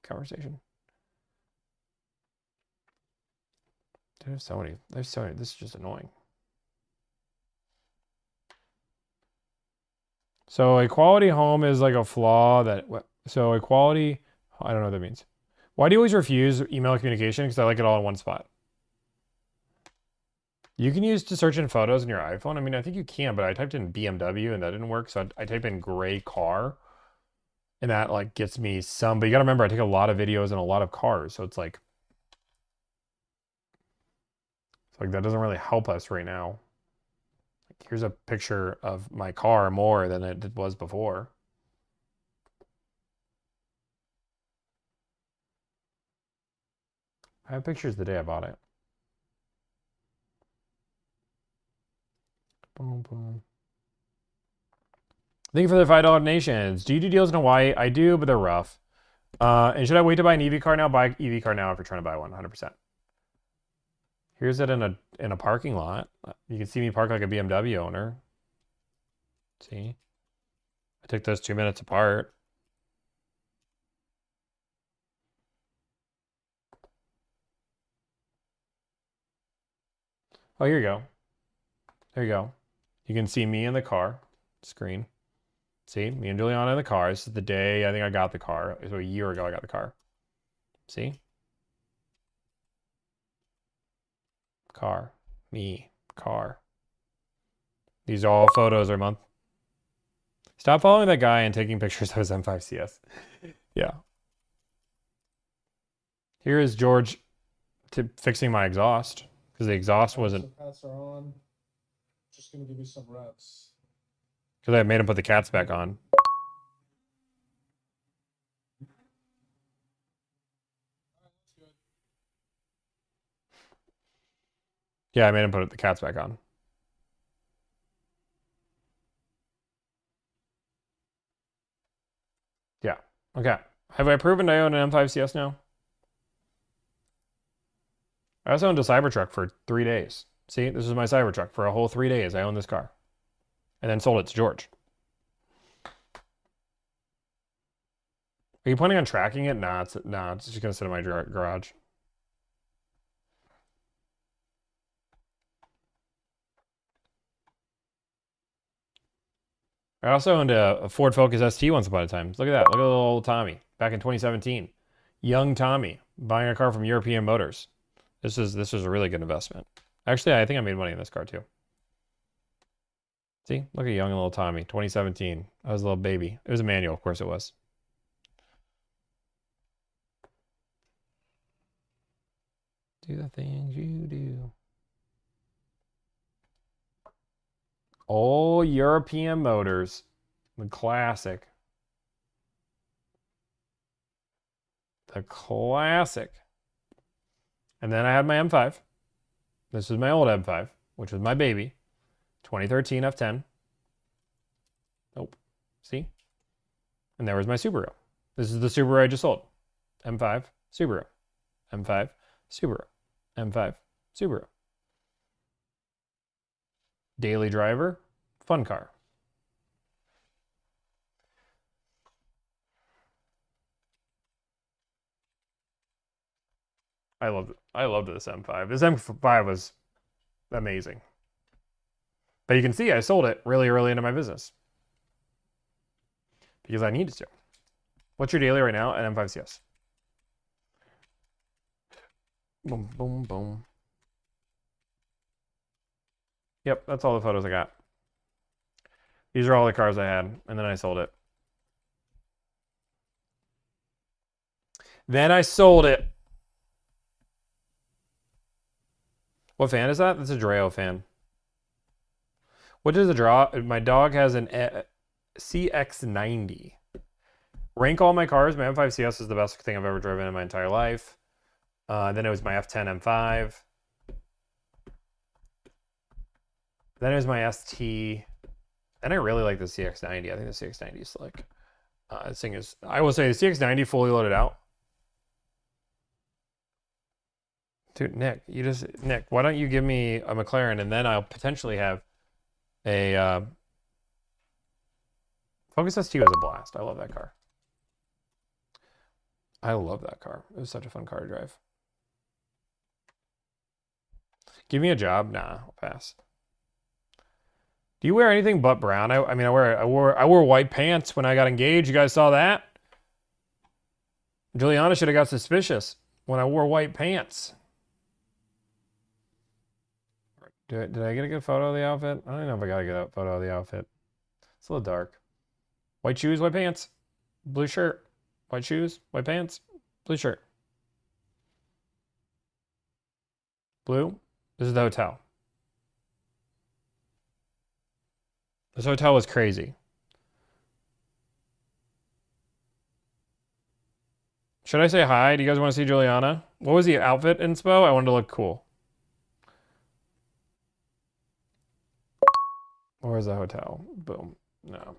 conversation. There's so many. This is just annoying. So a quality home is like a flaw that, so a quality, I don't know what that means. Why do you always refuse email communication? Because I like it all in one spot. You can use to search in photos in your iPhone. I mean, I think you can, but I typed in BMW and that didn't work. So I typed in gray car and that like gets me some, but you got to remember, I take a lot of videos and a lot of cars. So it's like that doesn't really help us right now. Here's a picture of my car more than it was before. I have pictures the day I bought it. Boom, boom. Thank you for the $5 donations. Do you do deals in Hawaii? I do, but they're rough. And should I wait to buy an EV car now? Buy an EV car now if you're trying to buy one, 100%. Here's it in a parking lot. You can see me park like a BMW owner. See? I took those 2 minutes apart. Oh, here you go. There you go. You can see me in the car screen. See? Me and Juliana in the car. This is the day I think I got the car. So a year ago I got the car. See? Car. Me. Car. These are all photos or month. Stop following that guy and taking pictures of his M5 CS. Yeah. Here is George fixing my exhaust because the exhaust wasn't. Cats are on. Just gonna give you some reps. Because I made him put the cats back on. Yeah, I made him put the cats back on. Yeah. Okay. Have I proven I own an M5 CS now? I also owned a Cybertruck for 3 days. See, this is my Cybertruck for a whole 3 days. I owned this car. And then sold it to George. Are you planning on tracking it? Nah, it's just gonna sit in my garage. I also owned a Ford Focus ST once upon a time. Look at that. Look at little old Tommy back in 2017. Young Tommy buying a car from European Motors. This was a really good investment. Actually, I think I made money in this car too. See, look at young little Tommy, 2017. I was a little baby. It was a manual, of course it was. Do the things you do. All European Motors, the classic. The classic. And then I had my M5. This is my old M5, which was my baby. 2013 F10. Nope. See? And there was my Subaru. This is the Subaru I just sold. M5, Subaru. M5, Subaru. M5, Subaru. Daily driver, fun car. I loved this M5. This M5 was amazing. But you can see I sold it really early into my business. Because I needed to. What's your daily right now at M5 CS? Boom, boom, boom. Yep, that's all the photos I got. These are all the cars I had, and then I sold it. Then I sold it. What fan is that? That's a Dreo fan. What does a draw? My dog has an CX90. Rank all my cars. My M5 CS is the best thing I've ever driven in my entire life. Then it was my F10 M5. Then it was my ST. And I really like the CX90. I think the CX90 is slick. This thing is, I will say, the CX90 fully loaded out. Dude, Nick, why don't you give me a McLaren and then I'll potentially have a Focus ST was a blast. I love that car. I love that car. It was such a fun car to drive. Give me a job? Nah, I'll pass. Do you wear anything but brown? I mean, I wore white pants when I got engaged. You guys saw that? Juliana should have got suspicious when I wore white pants. Did I get a good photo of the outfit? I don't know if I got a good photo of the outfit. It's a little dark. White shoes, white pants, blue shirt, white shoes, white pants, blue shirt. Blue. This is the hotel. This hotel was crazy. Should I say hi? Do you guys want to see Juliana? What was the outfit inspo? I wanted to look cool. Where's the hotel? Boom. No.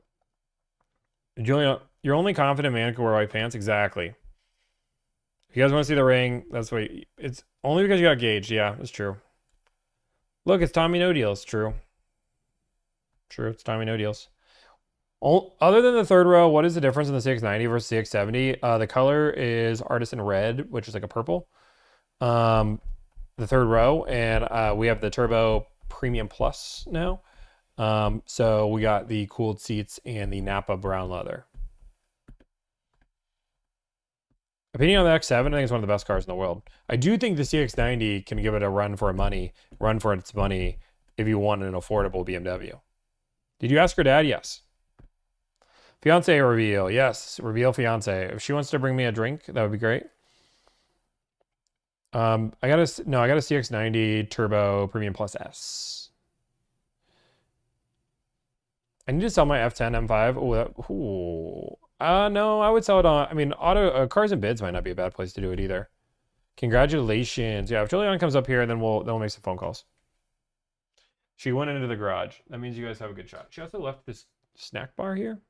Juliana, your only confident man can wear white pants? Exactly. If you guys want to see the ring, that's what it's only because you got gauged. Yeah, it's true. Look, it's Tomi No Deals. True. True, it's Tomi No Deals. Other than the third row, what is the difference in the CX90 versus CX70? The color is Artisan Red, which is like a purple. The third row, and we have the Turbo Premium Plus now. So we got the cooled seats and the Napa brown leather. Opinion on the X7, I think it's one of the best cars in the world. I do think the CX90 can give it a run for its money if you want an affordable BMW. Did you ask your dad? Yes. Fiancée reveal. Yes, reveal fiancée. If she wants to bring me a drink, that would be great. I got a CX90 Turbo Premium Plus S. I need to sell my F10 M5. No, I would sell it on. I mean, cars and bids might not be a bad place to do it either. Congratulations. Yeah, if Juliana comes up here, then we'll make some phone calls. She went into the garage. That means you guys have a good shot. She also left this snack bar here.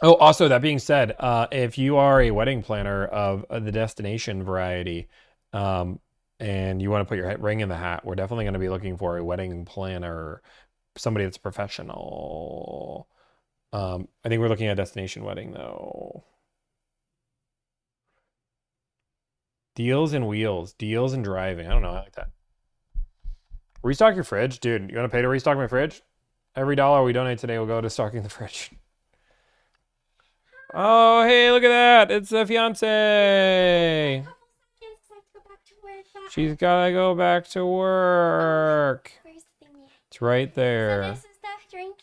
Oh, also, that being said, if you are a wedding planner of the destination variety, and you want to put your ring in the hat, we're definitely going to be looking for a wedding planner, somebody that's professional. I think we're looking at destination wedding, though. Deals and wheels. Deals and driving. I don't know. I like that. Restock your fridge? Dude, you want to pay to restock my fridge? Every dollar we donate today will go to stocking the fridge. Oh, hey, look at that. It's a fiance. She's got to go back to work. Where's the thingy? It's right there. So this is the drink.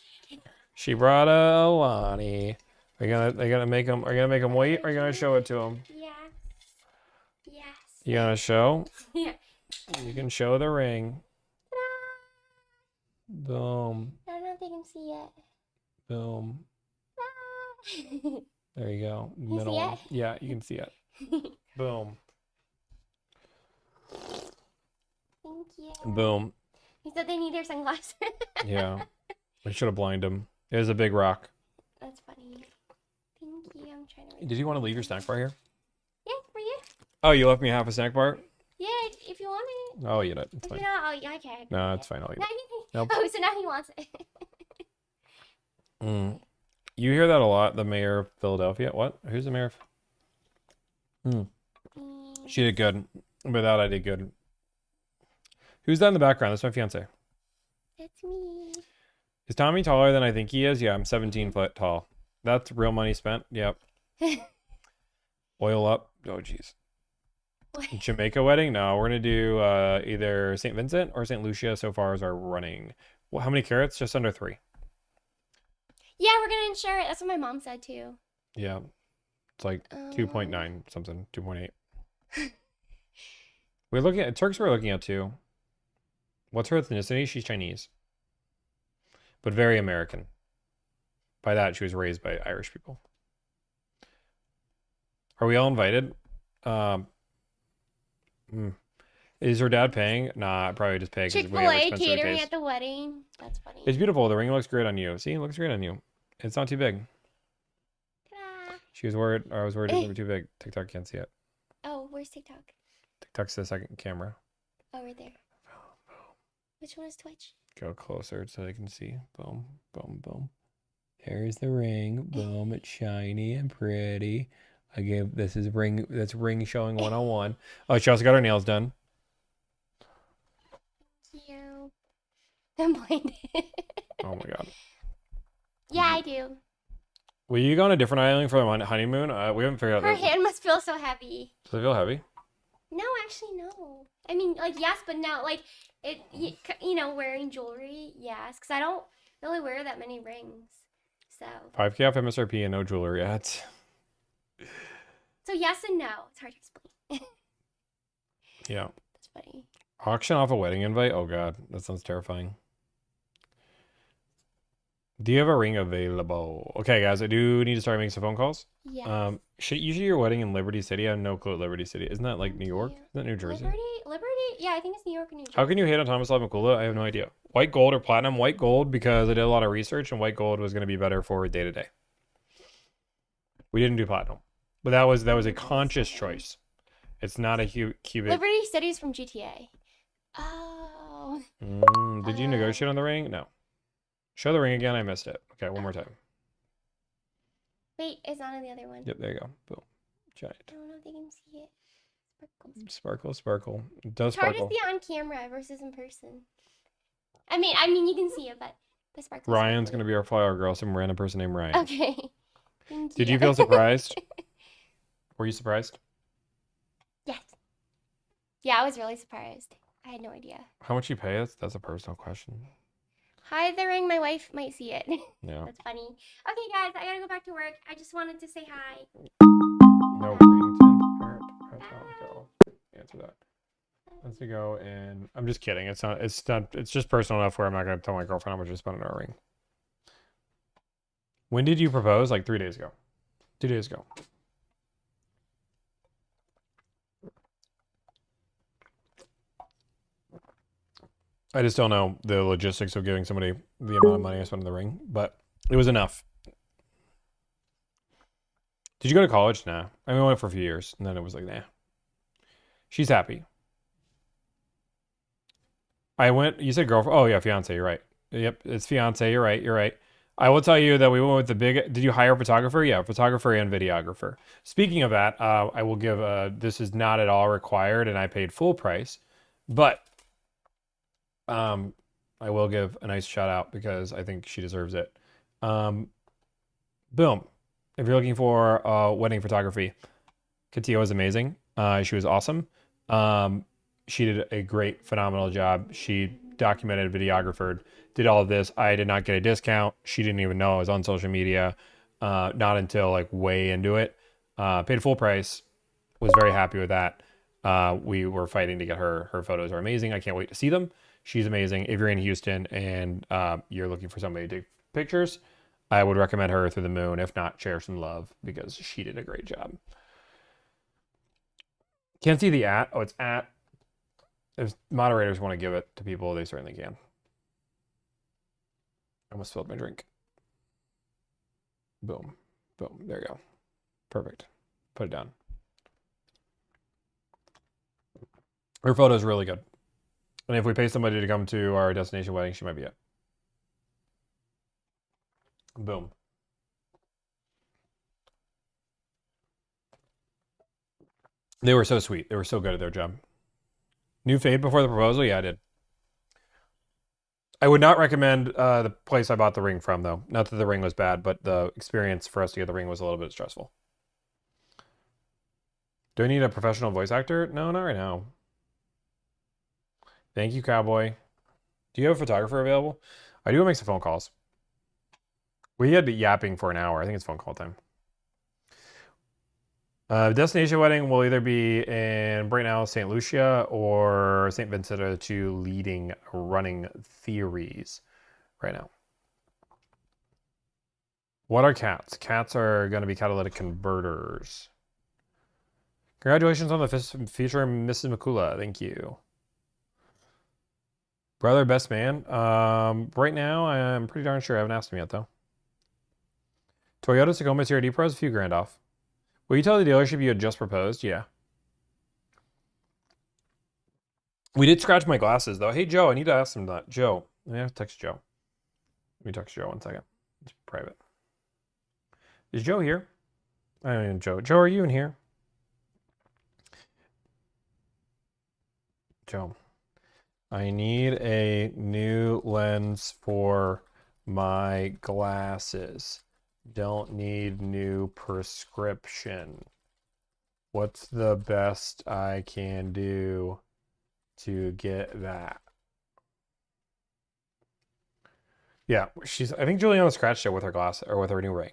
She brought a Lonnie. Are you gonna make him wait, or are you gonna show it to him? Yeah. Yes. You gonna show? Yeah. You can show the ring. Boom. I don't know if they can see it. Boom. Ah. There you go. You Middle see one. it? Yeah, you can see it. Boom. Thank you. Boom. He said they need their sunglasses. Yeah. I should have blinded him. It was a big rock. That's funny. Thank you. I'm trying to. Did you want to leave your snack bar here? Yeah, for you. Oh, you left me half a snack bar? Yeah, if you want it. Oh, you did. It's If fine. you're not, oh, yeah, okay. No, it's fine. I'll eat it. Nope. Oh, so now he wants it. You hear that a lot, the mayor of Philadelphia. What? Who's the mayor of... She did good. By that, I did good. Who's that in the background? That's my fiance. It's me. Is Tomi taller than I think he is? Yeah, I'm 17 foot tall. That's real money spent. Yep. Oil up. Oh, jeez. Jamaica wedding? No, we're going to do either St. Vincent or St. Lucia so far as our running. Well, how many carats? Just under 3. Yeah, we're gonna insure it. That's what my mom said too. Yeah. It's like 2.9 something, 2.8. We're looking at Turks we're looking at too. What's her ethnicity? She's Chinese. But very American. By that, she was raised by Irish people. Are we all invited? Is her dad paying? Nah, I'd probably just pay because we have Chick-fil-A expensive catering taste. at the wedding. That's funny. It's beautiful. The ring looks great on you. See, it looks great on you. It's not too big. Ta-da. She was worried, or I was worried it was too big. TikTok can't see it. Oh, where's TikTok? TikTok's the second camera. Oh, right there. Which one is Twitch? Go closer so they can see. Boom, boom, boom. There's the ring. Boom, it's shiny and pretty. That's ring showing 101. Oh, she also got her nails done. You. I'm blinded. Oh my god. Yeah, I do. Will you go on a different island for the honeymoon? We haven't figured out Her that. hand must feel so heavy. Does it feel heavy? No, actually, no. I mean, like, yes, but no. Like, you know, wearing jewelry, yes. Because I don't really wear that many rings. So. 5K off MSRP and no jewelry ads. So, yes and no. It's hard to explain. Yeah. That's funny. Auction off a wedding invite? Oh god, that sounds terrifying. Do you have a ring available? Okay, guys, I do need to start making some phone calls. Yeah. Usually your wedding in Liberty City. I have no clue what Liberty City. Isn't that like Thank New York? you. Isn't that New Jersey? Liberty. Yeah, I think it's New York or New Jersey. How can you hate on Thomas Makula? I have no idea. White gold or platinum? White gold because I did a lot of research and white gold was going to be better for day to day. We didn't do platinum, but that was a conscious choice. It's not a cubic. Liberty City's from GTA. Oh. Did you negotiate on the ring? No. Show the ring again. I missed it. Okay, one more time. Wait, it's not on the other one. Yep, there you go. Boom. Giant. I don't know if they can see it. Sparkle, sparkle. It does It's hard to sparkle. see on camera versus in person. I mean, you can see it, but the sparkle. Ryan's going to be our flower girl. Some random person named Ryan. Okay. Thank Did you feel surprised? Were you surprised? Yes. Yeah, I was really surprised. I had no idea. How much you pay? That's a personal question. Hide the ring. My wife might see it. Yeah. That's funny. Okay, guys, I gotta go back to work. I just wanted to say hi. No Remington. Go. Answer that. Let's go and I'm just kidding. It's not. It's just personal enough where I'm not gonna tell my girlfriend how much I spent on our ring. When did you propose? Like 3 days ago. 2 days ago. I just don't know the logistics of giving somebody the amount of money I spent on the ring, but it was enough. Did you go to college? Nah. I mean, I went for a few years, and then it was like, nah. She's happy. I went, you said girlfriend. Oh, yeah, fiance, you're right. Yep, it's fiance, you're right. I will tell you that we went with the big, did you hire a photographer? Yeah, photographer and videographer. Speaking of that, I will give, this is not at all required, and I paid full price, but I will give a nice shout out because I think she deserves it. Boom. If you're looking for wedding photography, Katia was amazing. She was awesome. She did a great, phenomenal job. She documented, videographed, did all of this. I did not get a discount. She didn't even know I was on social media. Not until like way into it. Paid full price. Was very happy with that. We were fighting to get her. Her photos are amazing. I can't wait to see them. She's amazing. If you're in Houston and you're looking for somebody to take pictures, I would recommend her through the moon. If not, share some love because she did a great job. Can't see the at. Oh, it's at. If moderators want to give it to people, they certainly can. I almost spilled my drink. Boom. Boom. There you go. Perfect. Put it down. Her photo is really good. And if we pay somebody to come to our destination wedding, she might be it. Boom. They were so sweet. They were so good at their job. New fade before the proposal? Yeah, I did. I would not recommend the place I bought the ring from, though. Not that the ring was bad, but the experience for us to get the ring was a little bit stressful. Do I need a professional voice actor? No, not right now. Thank you, Cowboy. Do you have a photographer available? I do make some phone calls. We had been yapping for an hour. I think it's phone call time. Destination wedding will either be in right now St. Lucia or St. Vincent are the two leading running theories right now. What are cats? Cats are going to be catalytic converters. Congratulations on the feature, Mrs. Makula. Thank you. Brother, best man. Right now, I'm pretty darn sure. I haven't asked him yet, though. Toyota Tacoma CRD Pro is a few grand off. Will you tell the dealership you had just proposed? Yeah. We did scratch my glasses, though. Hey, Joe, I need to ask him that. Joe. I have to text Joe. Let me text Joe 1 second. It's private. Is Joe here? I don't know, Joe. Joe, are you in here? Joe. I need a new lens for my glasses. Don't need new prescription. What's the best I can do to get that? Yeah, I think Juliana scratched it with her glass or with her new ring.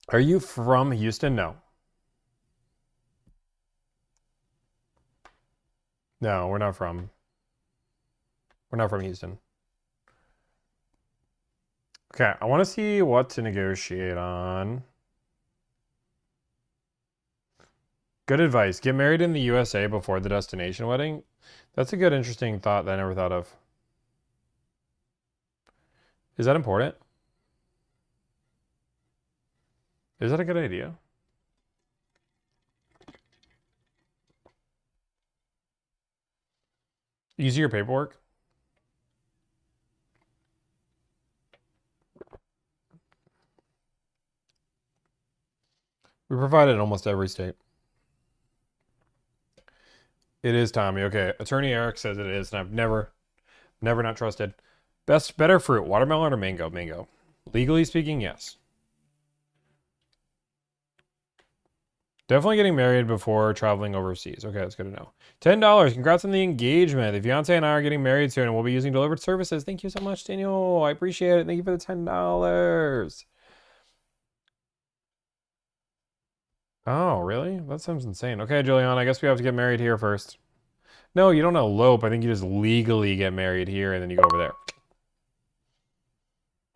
Are you from Houston? No. No, we're not from. We're not from Houston. Okay, I want to see what to negotiate on. Good advice. Get married in the USA before the destination wedding. That's a good, interesting thought that I never thought of. Is that important? Is that a good idea? You see your paperwork? We provide it in almost every state. It is Tommy. Okay. Attorney Eric says it is, and I've never not trusted. Better fruit, watermelon or mango? Mango. Legally speaking, yes. Definitely getting married before traveling overseas. Okay, that's good to know. $10. Congrats on the engagement. The fiance and I are getting married soon, and we'll be using Delivrd services. Thank you so much, Daniel. I appreciate it. Thank you for the $10. Oh, really? That sounds insane. Okay, Julian, I guess we have to get married here first. No, you don't elope. I think you just legally get married here, and then you go over there.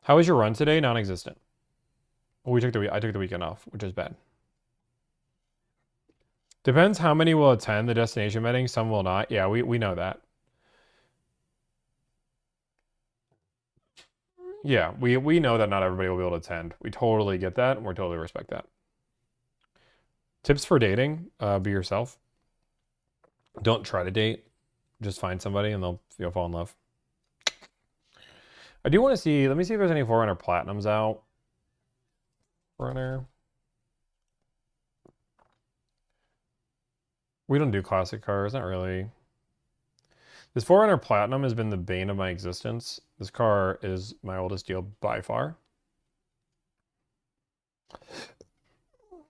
How was your run today? Non-existent. Well, I took the weekend off, which is bad. Depends how many will attend the destination wedding. Some will not. Yeah, we know that. Yeah, we know that not everybody will be able to attend. We totally get that, and we totally respect that. Tips for dating: be yourself. Don't try to date. Just find somebody, and you'll fall in love. I do want to see. Let me see if there's any 4Runner Platinums out. 4Runner. We don't do classic cars, not really. This 4Runner Platinum has been the bane of my existence. This car is my oldest deal by far.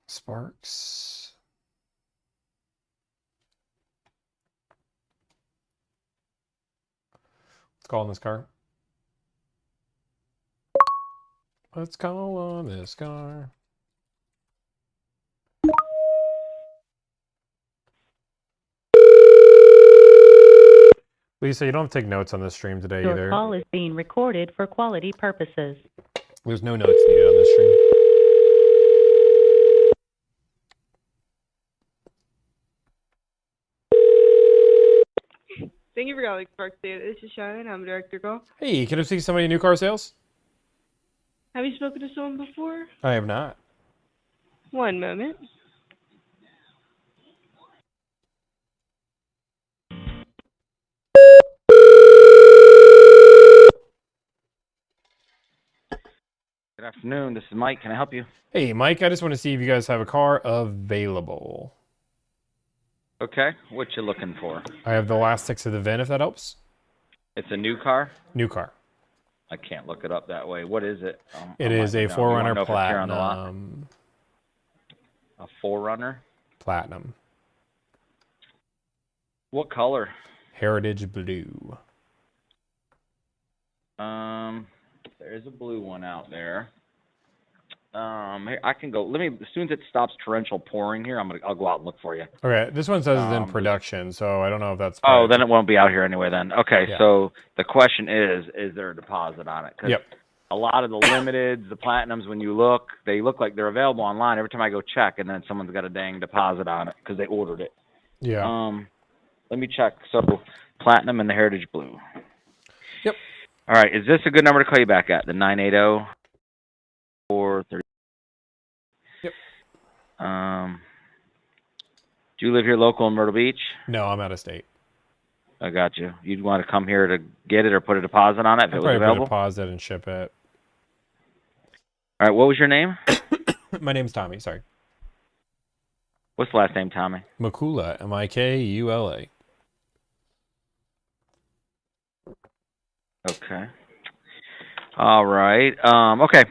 Sparks. Let's call on this car. Let's call on this car. Lisa, you don't have to take notes on this stream today either. Your call is being recorded for quality purposes. There's no notes needed on this stream. Thank you for calling Spark Theater. This is Shannon. I'm Director Call. Hey, can I see somebody in new car sales? Have you spoken to someone before? I have not. One moment. Good afternoon. This is Mike. Can I help you? Hey, Mike, I just want to see if you guys have a car available. Okay. What you looking for? I have the last 6 of the VIN, if that helps. It's a new car? New car. I can't look it up that way. What is it? It is a 4Runner Platinum. A 4Runner? Platinum. What color? Heritage Blue. There is a blue one out there. Here, I can go. As soon as it stops torrential pouring here, I'll go out and look for you. Okay, this one says it's in production, so I don't know if that's. Oh, then it won't be out here anyway. Then okay. Yeah. So the question is there a deposit on it? 'Cause Yep. a lot of the limiteds, the platinums, when you look, they look like they're available online. Every time I go check, and then someone's got a dang deposit on it because they ordered it. Yeah. Let me check. So platinum and the heritage blue. Yep. All right. Is this a good number to call you back at? The 980-430. Yep. Do you live here local in Myrtle Beach? No, I'm out of state. I got you. You'd want to come here to get it or put a deposit on it if it was available? Put a deposit and ship it. All right. What was your name? My name's Tommy, sorry. What's the last name, Tommy? Mikula, Mikula. Okay. All right. Okay.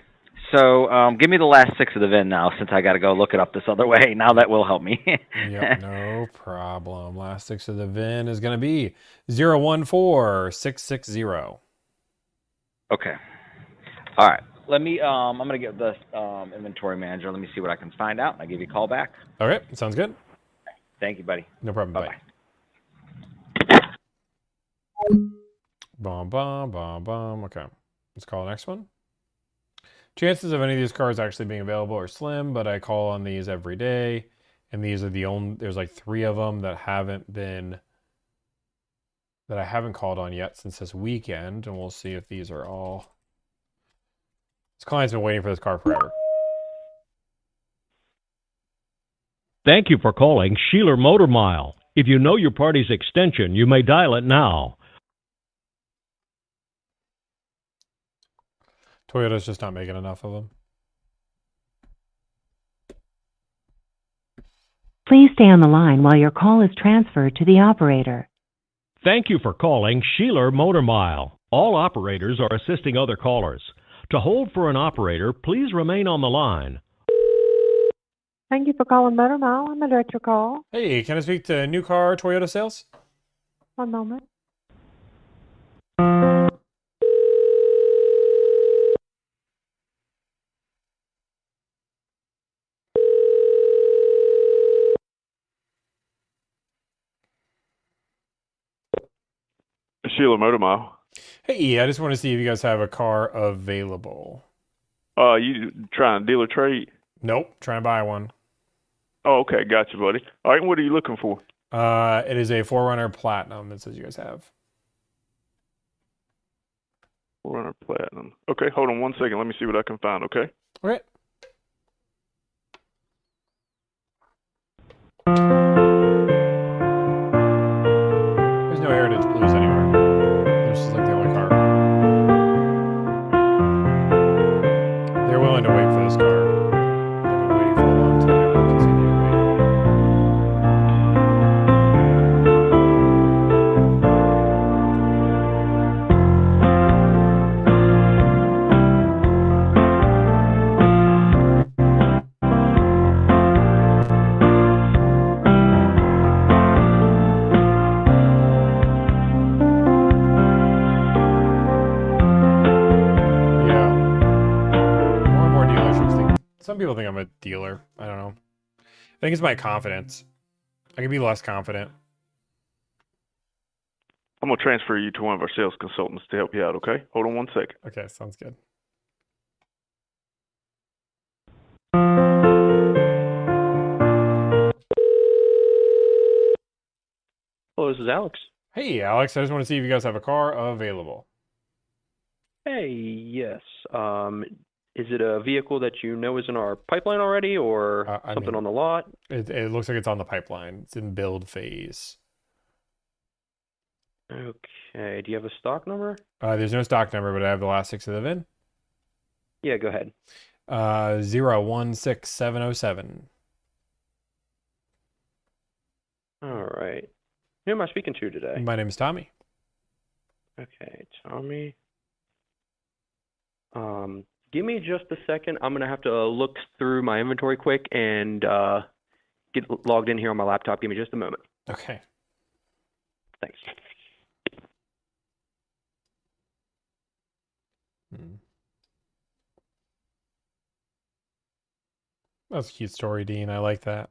So give me the last 6 of the VIN now, since I got to go look it up this other way. Now that will help me. Yep, no problem. Last 6 of the VIN is going to be 014660. Okay. All right. Let me. I'm going to get the inventory manager. Let me see what I can find out. I'll give you a call back. All right, sounds good. Thank you, buddy. No problem. Bye-bye. Bye. Bum, bum, bum, bum. Okay. Let's call the next one. Chances of any of these cars actually being available are slim, but I call on these every day. And these are the only, there's like 3 of them that I haven't called on yet since this weekend. And we'll see if these are all. This client's been waiting for this car forever. Thank you for calling Sheeler Motor Mile. If you know your party's extension, you may dial it now. Toyota's just not making enough of them. Please stay on the line while your call is transferred to the operator. Thank you for calling Sheeler Motor Mile. All operators are assisting other callers. To hold for an operator, please remain on the line. Thank you for calling Motor Mile. I'm going to direct your call. Hey, can I speak to new car Toyota sales? One moment. Sheila Motor Mile. Hey, I just want to see if you guys have a car available. You trying to deal or trade? Nope, trying to buy one. Oh, okay, gotcha, buddy. All right, what are you looking for? It is a 4Runner Platinum. It says you guys have. 4Runner Platinum. Okay, hold on 1 second. Let me see what I can find, okay? Okay. There's no Heritage Blues anywhere. This is like the only car. They're willing to wait for this car. They've been waiting for a long time. We'll continue to wait. Yeah. More and more dealerships think. Some people think I'm a dealer. I don't know. I think it's my confidence. I can be less confident. I'm going to transfer you to one of our sales consultants to help you out, okay? Hold on 1 second. Okay, sounds good. Hello, this is Alex. Hey, Alex. I just want to see if you guys have a car available. Hey, yes. Is it a vehicle that you know is in our pipeline already, or something on the lot? It looks like it's on the pipeline. It's in build phase. Okay. Do you have a stock number? There's no stock number, but I have the last 6 of the VIN. Yeah, go ahead. 016707. All right. Who am I speaking to today? My name is Tommy. Okay, Tommy. Give me just a second. I'm gonna have to look through my inventory quick and get logged in here on my laptop. Give me just a moment. Okay. Thanks. That's a cute story, Dean. I like that.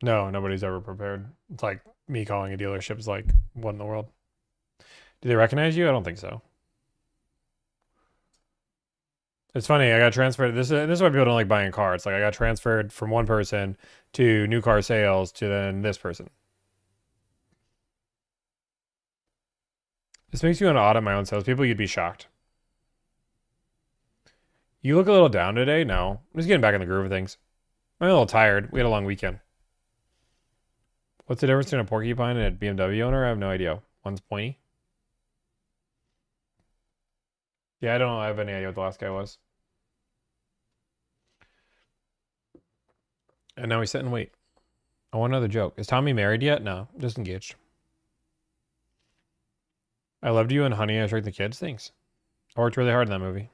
No, nobody's ever prepared. It's like me calling a dealership is like, what in the world? Do they recognize you? I don't think so. It's funny. I got transferred. This is why people don't like buying cars. Like I got transferred from one person to new car sales to then this person. This makes me want to audit my own salespeople. You'd be shocked. You look a little down today? No. I'm just getting back in the groove of things. I'm a little tired. We had a long weekend. What's the difference between a porcupine and a BMW owner? I have no idea. One's pointy. Yeah, I don't have any idea what the last guy was. And now we sit and wait. I want another joke. Is Tommy married yet? No, just engaged. I loved you and Honey, I Shrunk the Kids. Thanks. I worked really hard in that movie.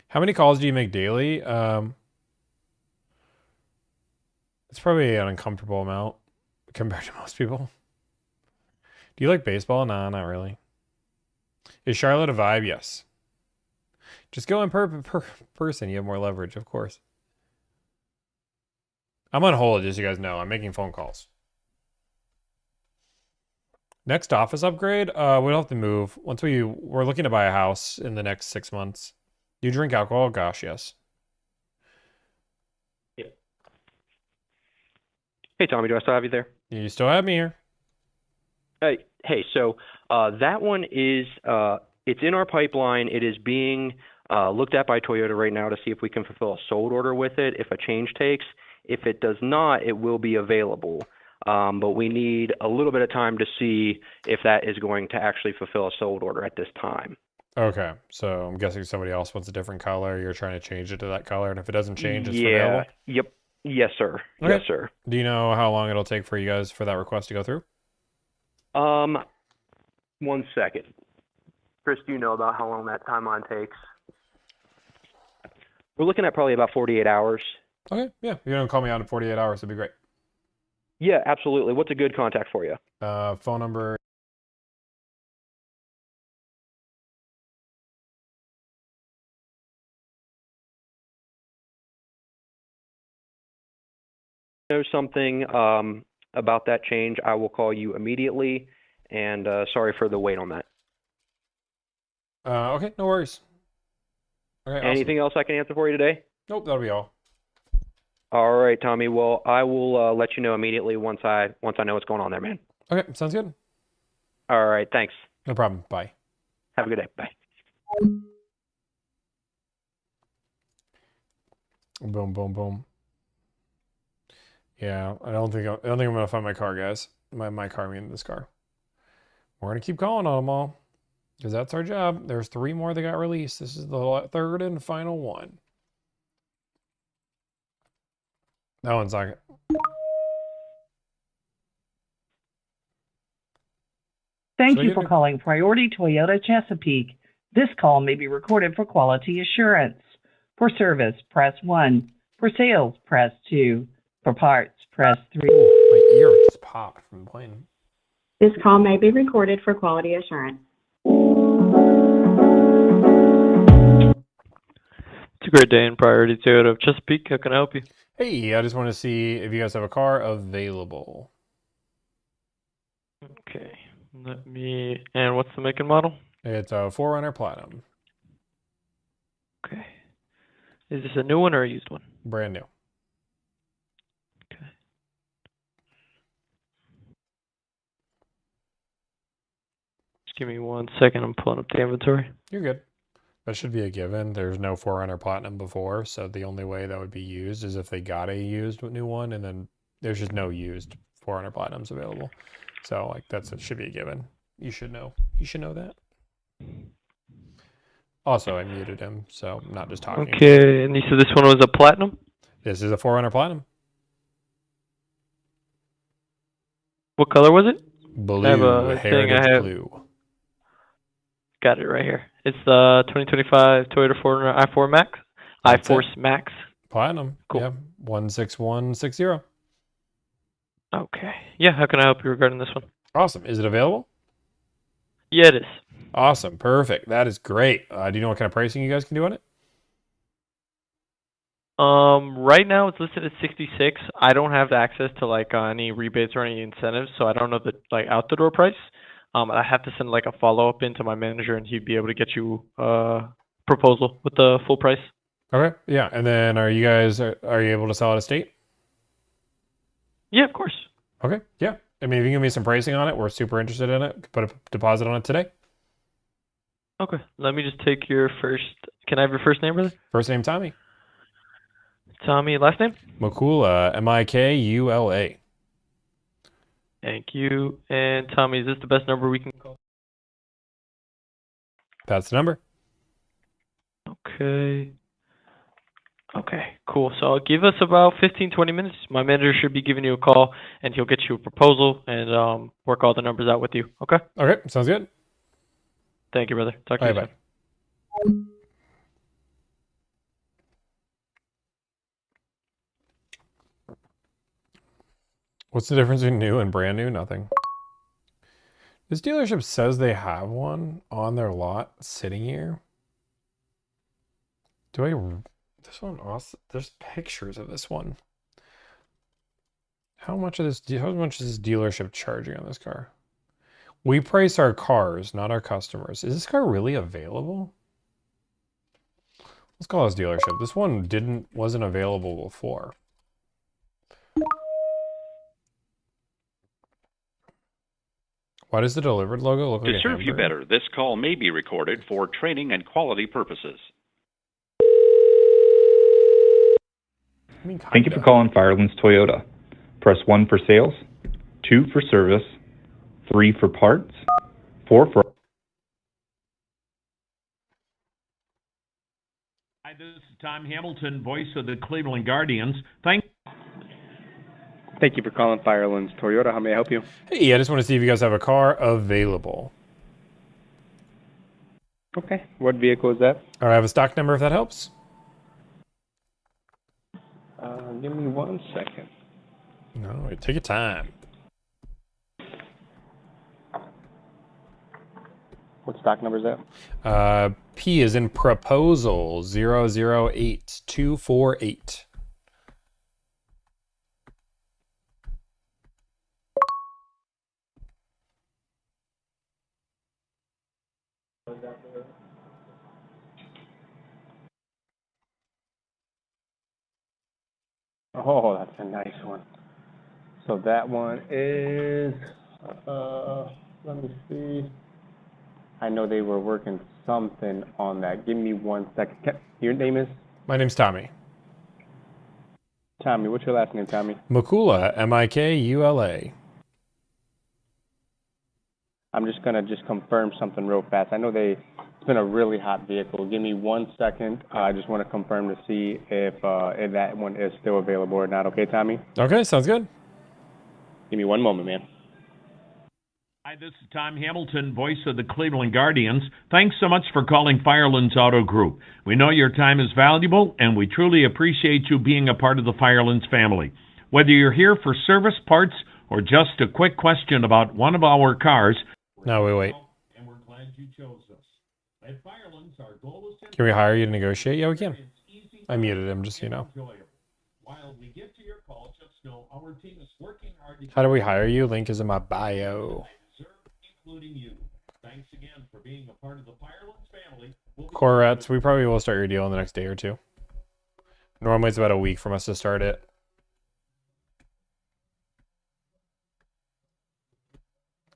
How many calls do you make daily? It's probably an uncomfortable amount compared to most people. Do you like baseball? Nah, not really. Is Charlotte a vibe? Yes. Just go in per person. You have more leverage, of course. I'm on hold, just so you guys know. I'm making phone calls. Next office upgrade, we'll have to move. We're looking to buy a house in the next 6 months. Do you drink alcohol? Gosh, yes. Yeah. Hey, Tommy, do I still have you there? You still have me here. Hey, so that one is it's in our pipeline. It is being looked at by Toyota right now to see if we can fulfill a sold order with it, if a change takes. If it does not, it will be available. But we need a little bit of time to see if that is going to actually fulfill a sold order at this time. Okay, so I'm guessing somebody else wants a different color. You're trying to change it to that color, and if it doesn't change, it's available? Yep. Yes, sir. Okay. Yes, sir. Do you know how long it'll take for you guys for that request to go through? 1 second. Chris, do you know about how long that timeline takes? We're looking at probably about 48 hours. Okay, yeah. If you don't call me out in 48 hours, it'd be great. Yeah, absolutely. What's a good contact for you? Phone number. Know something about that change, I will call you immediately. And sorry for the wait on that. Okay, no worries. Okay, Anything else I can answer for you today? Nope, that'll be all. All right, Tommy. Well, I will let you know immediately once I know what's going on there, man. Okay, sounds good. All right, thanks. No problem. Bye. Have a good day. Bye. Boom, boom, boom. Yeah, I don't think I'm gonna find my car, guys. My car, I mean this car. We're gonna keep calling on them all, because that's our job. There's 3 more that got released. This is the third and final one. That one's not. Thank you for calling Priority Toyota Chesapeake. This call may be recorded for quality assurance. For service, press 1. For sales, press 2. For parts, press 3. Ooh, my ear just popped from playing. This call may be recorded for quality assurance. It's a great day in Priority Toyota of Chesapeake. How can I help you? Hey, I just want to see if you guys have a car available. Okay. And what's the make and model? It's a 4Runner Platinum. Okay. Is this a new one or a used one? Brand new. Okay. Just give me 1 second. I'm pulling up the inventory. You're good. That should be a given. There's no 4Runner Platinum before, so the only way that would be used is if they got a used new one, and then there's just no used 4Runner Platinums available. So like it should be a given. You should know. You should know that. Also, I muted him, so I'm not just talking. Okay, and you said this one was a Platinum? This is a 4Runner Platinum. What color was it? Blue. I have a thing I have. Blue. Got it right here. It's the 2025 Toyota 4Runner i4 Max. iForce Max. Platinum. Cool. Yeah. 16160. Okay. Yeah, how can I help you regarding this one? Awesome. Is it available? Yeah, it is. Awesome. Perfect. That is great. Do you know what kind of pricing you guys can do on it? Right now it's listed at 66. I don't have access to like any rebates or any incentives, so I don't know the out the door price. I have to send like a follow up into my manager, and he'd be able to get you a proposal with the full price. Okay. Yeah. And then are you able to sell at a state? Yeah, of course. Okay. Yeah. I mean, if you can give me some pricing on it, we're super interested in it. Put a deposit on it today. Okay. Let me just take your first. Can I have your first name, brother? First name, Tommy. Tommy, last name? Mikula, Mikula. Thank you. And Tommy, is this the best number we can call? That's the number. Okay. Okay, cool. So give us about 15-20 minutes. My manager should be giving you a call, and he'll get you a proposal and work all the numbers out with you. Okay? Okay, sounds good. Thank you, brother. Talk to you soon. Bye. What's the difference between new and brand new? Nothing. This dealership says they have one on their lot sitting here. This one also, there's pictures of this one. How much is this dealership charging on this car? We price our cars, not our customers. Is this car really available? Let's call this dealership. This one wasn't available before. Why does the Delivrd logo look like To a serve you hamburger? better, this call may be recorded for training and quality purposes. I mean, Thank you for calling Firelands Toyota. Press 1 for sales, 2 for service, 3 for parts, 4 for... Hi, this is Tom Hamilton, voice of the Cleveland Guardians. Thank you for calling Firelands Toyota. How may I help you? Hey, I just want to see if you guys have a car available. Okay. What vehicle is that? All right, I have a stock number if that helps. Give me 1 second. No, take your time. What stock number is that? P is in proposal 008248. Oh, that's a nice one. So that one is, let me see. I know they were working something on that. Give me 1 second. Your name is? My name's Tommy. Tommy. What's your last name, Tommy? Mikula, Mikula. I'm just going to confirm something real fast. I know it's been a really hot vehicle. Give me 1 second. I just want to confirm to see if that one is still available or not. Okay, Tommy? Okay, sounds good. Give me 1 moment, man. Hi, this is Tom Hamilton, voice of the Cleveland Guardians. Thanks so much for calling Firelands Auto Group. We know your time is valuable, and we truly appreciate you being a part of the Firelands family. Whether you're here for service, parts, or just a quick question about one of our cars... No, wait. And we're glad you chose us. At Firelands, our goal is to... Can we hire you to negotiate? Yeah, we can. I muted him, just so you know. While we get to your call, just know our team is working hard to... How do we hire you? Link is in my bio. Including you. Thanks again for being a part of the Firelands family. Corettes, we probably will start your deal in the next day or two. Normally it's about a week from us to start it.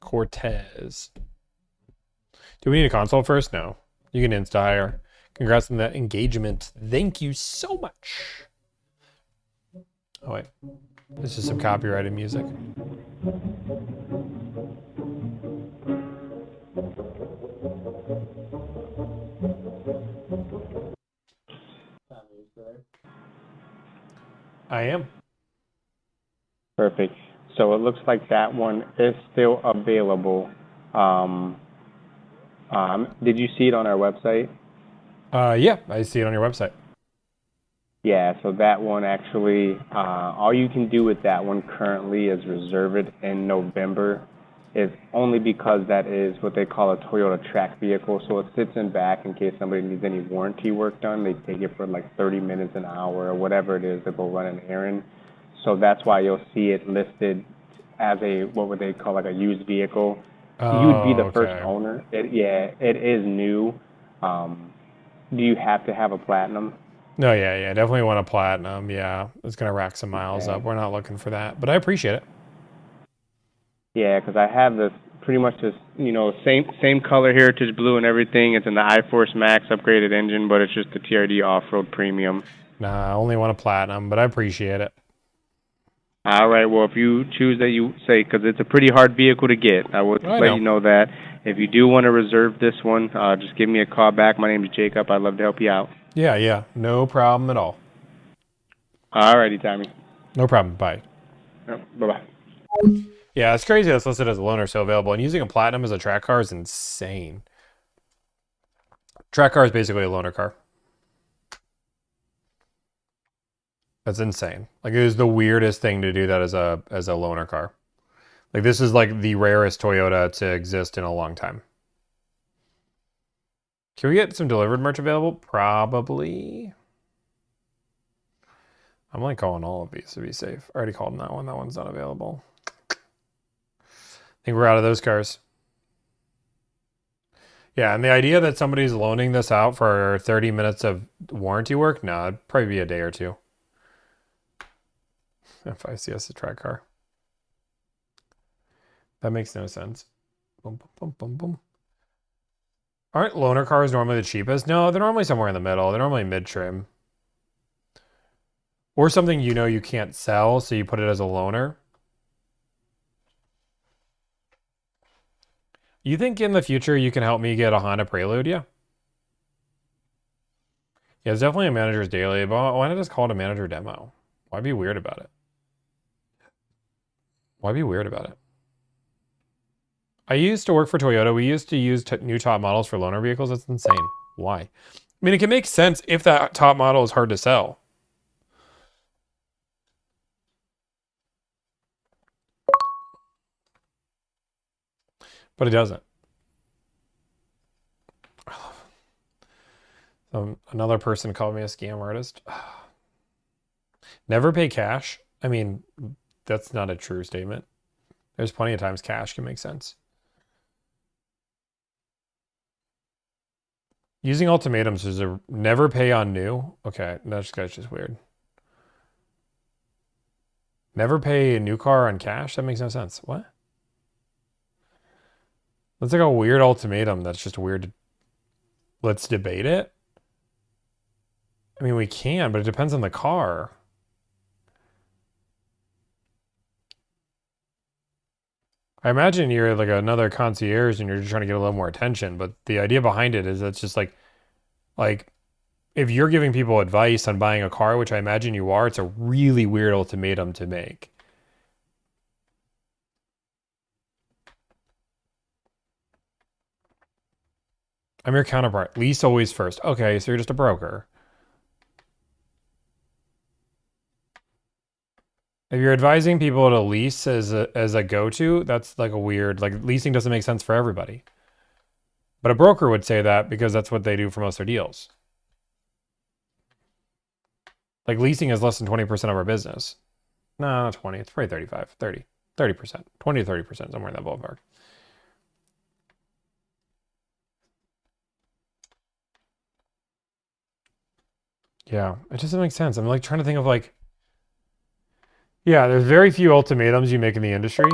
Cortez. Do we need a console first? No. You can insta-hire. Congrats on that engagement. Thank you so much. Oh, wait. This is some copyrighted music. I am. Perfect. So it looks like that one is still available. Did you see it on our website? Yeah, I see it on your website. Yeah, so that one actually, all you can do with that one currently is reserve it in November. It's only because that is what they call a Toyota track vehicle, so it sits in back in case somebody needs any warranty work done. They take it for like 30 minutes, an hour, or whatever it is to go run an errand. So that's why you'll see it listed as a, what would they call, like a used vehicle. You would be the first owner. It is new. Do you have to have a platinum? No, yeah, definitely want a platinum. Yeah, it's gonna rack some miles up. We're not looking for that, but I appreciate it. Yeah, because I have this pretty much this, same color heritage blue and everything. It's in the iForce Max upgraded engine, but it's just the TRD off-road premium. Nah, I only want a platinum, but I appreciate it. All right, well, if you choose that, you say, because it's a pretty hard vehicle to get. I will let you know that. If you do want to reserve this one, just give me a call back. My name is Jacob. I'd love to help you out. Yeah, no problem at all. All righty, Tommy. No problem, bye. Bye-bye. Yeah, it's crazy that's listed as a loaner so available, and using a platinum as a track car is insane. Track car is basically a loaner car. That's insane. Like, it is the weirdest thing to do that as a loaner car. Like, this is like the rarest Toyota to exist in a long time. Can we get some Delivrd merch available? Probably. I'm like calling all of these to be safe. I already called on that one. That one's not available. I think we're out of those cars. Yeah, and the idea that somebody's loaning this out for 30 minutes of warranty work, no, it'd probably be a day or two. F5CS a track car. That makes no sense. Boom, boom, boom, boom, boom. Aren't loaner cars normally the cheapest? No, they're normally somewhere in the middle. They're normally mid-trim. Or something you know you can't sell, so you put it as a loaner. You think in the future you can help me get a Honda Prelude? Yeah. Yeah, it's definitely a manager's daily, but why not just call it a manager demo? Why be weird about it? Why be weird about it? I used to work for Toyota. We used to use new top models for loaner vehicles. That's insane. Why? I mean, it can make sense if that top model is hard to sell. But it doesn't. Another person called me a scam artist. Never pay cash. I mean, that's not a true statement. There's plenty of times cash can make sense. Using ultimatums is a never pay on new. Okay, that guy's just weird. Never pay a new car on cash? That makes no sense. What? That's like a weird ultimatum. That's just weird. Let's debate it. I mean, we can, but it depends on the car. I imagine you're like another concierge and you're just trying to get a little more attention, but the idea behind it is it's just like if you're giving people advice on buying a car, which I imagine you are, it's a really weird ultimatum to make. I'm your counterpart. Lease always first. Okay, so you're just a broker. If you're advising people to lease as a go-to, that's like a weird, like leasing doesn't make sense for everybody. But a broker would say that because that's what they do for most of their deals. Like leasing is less than 20% of our business. No, not 20. It's probably 35, 30, 30%, 20 to 30%, somewhere in that ballpark. Yeah, it doesn't make sense. I'm like trying to think of like, yeah, there's very few ultimatums you make in the industry.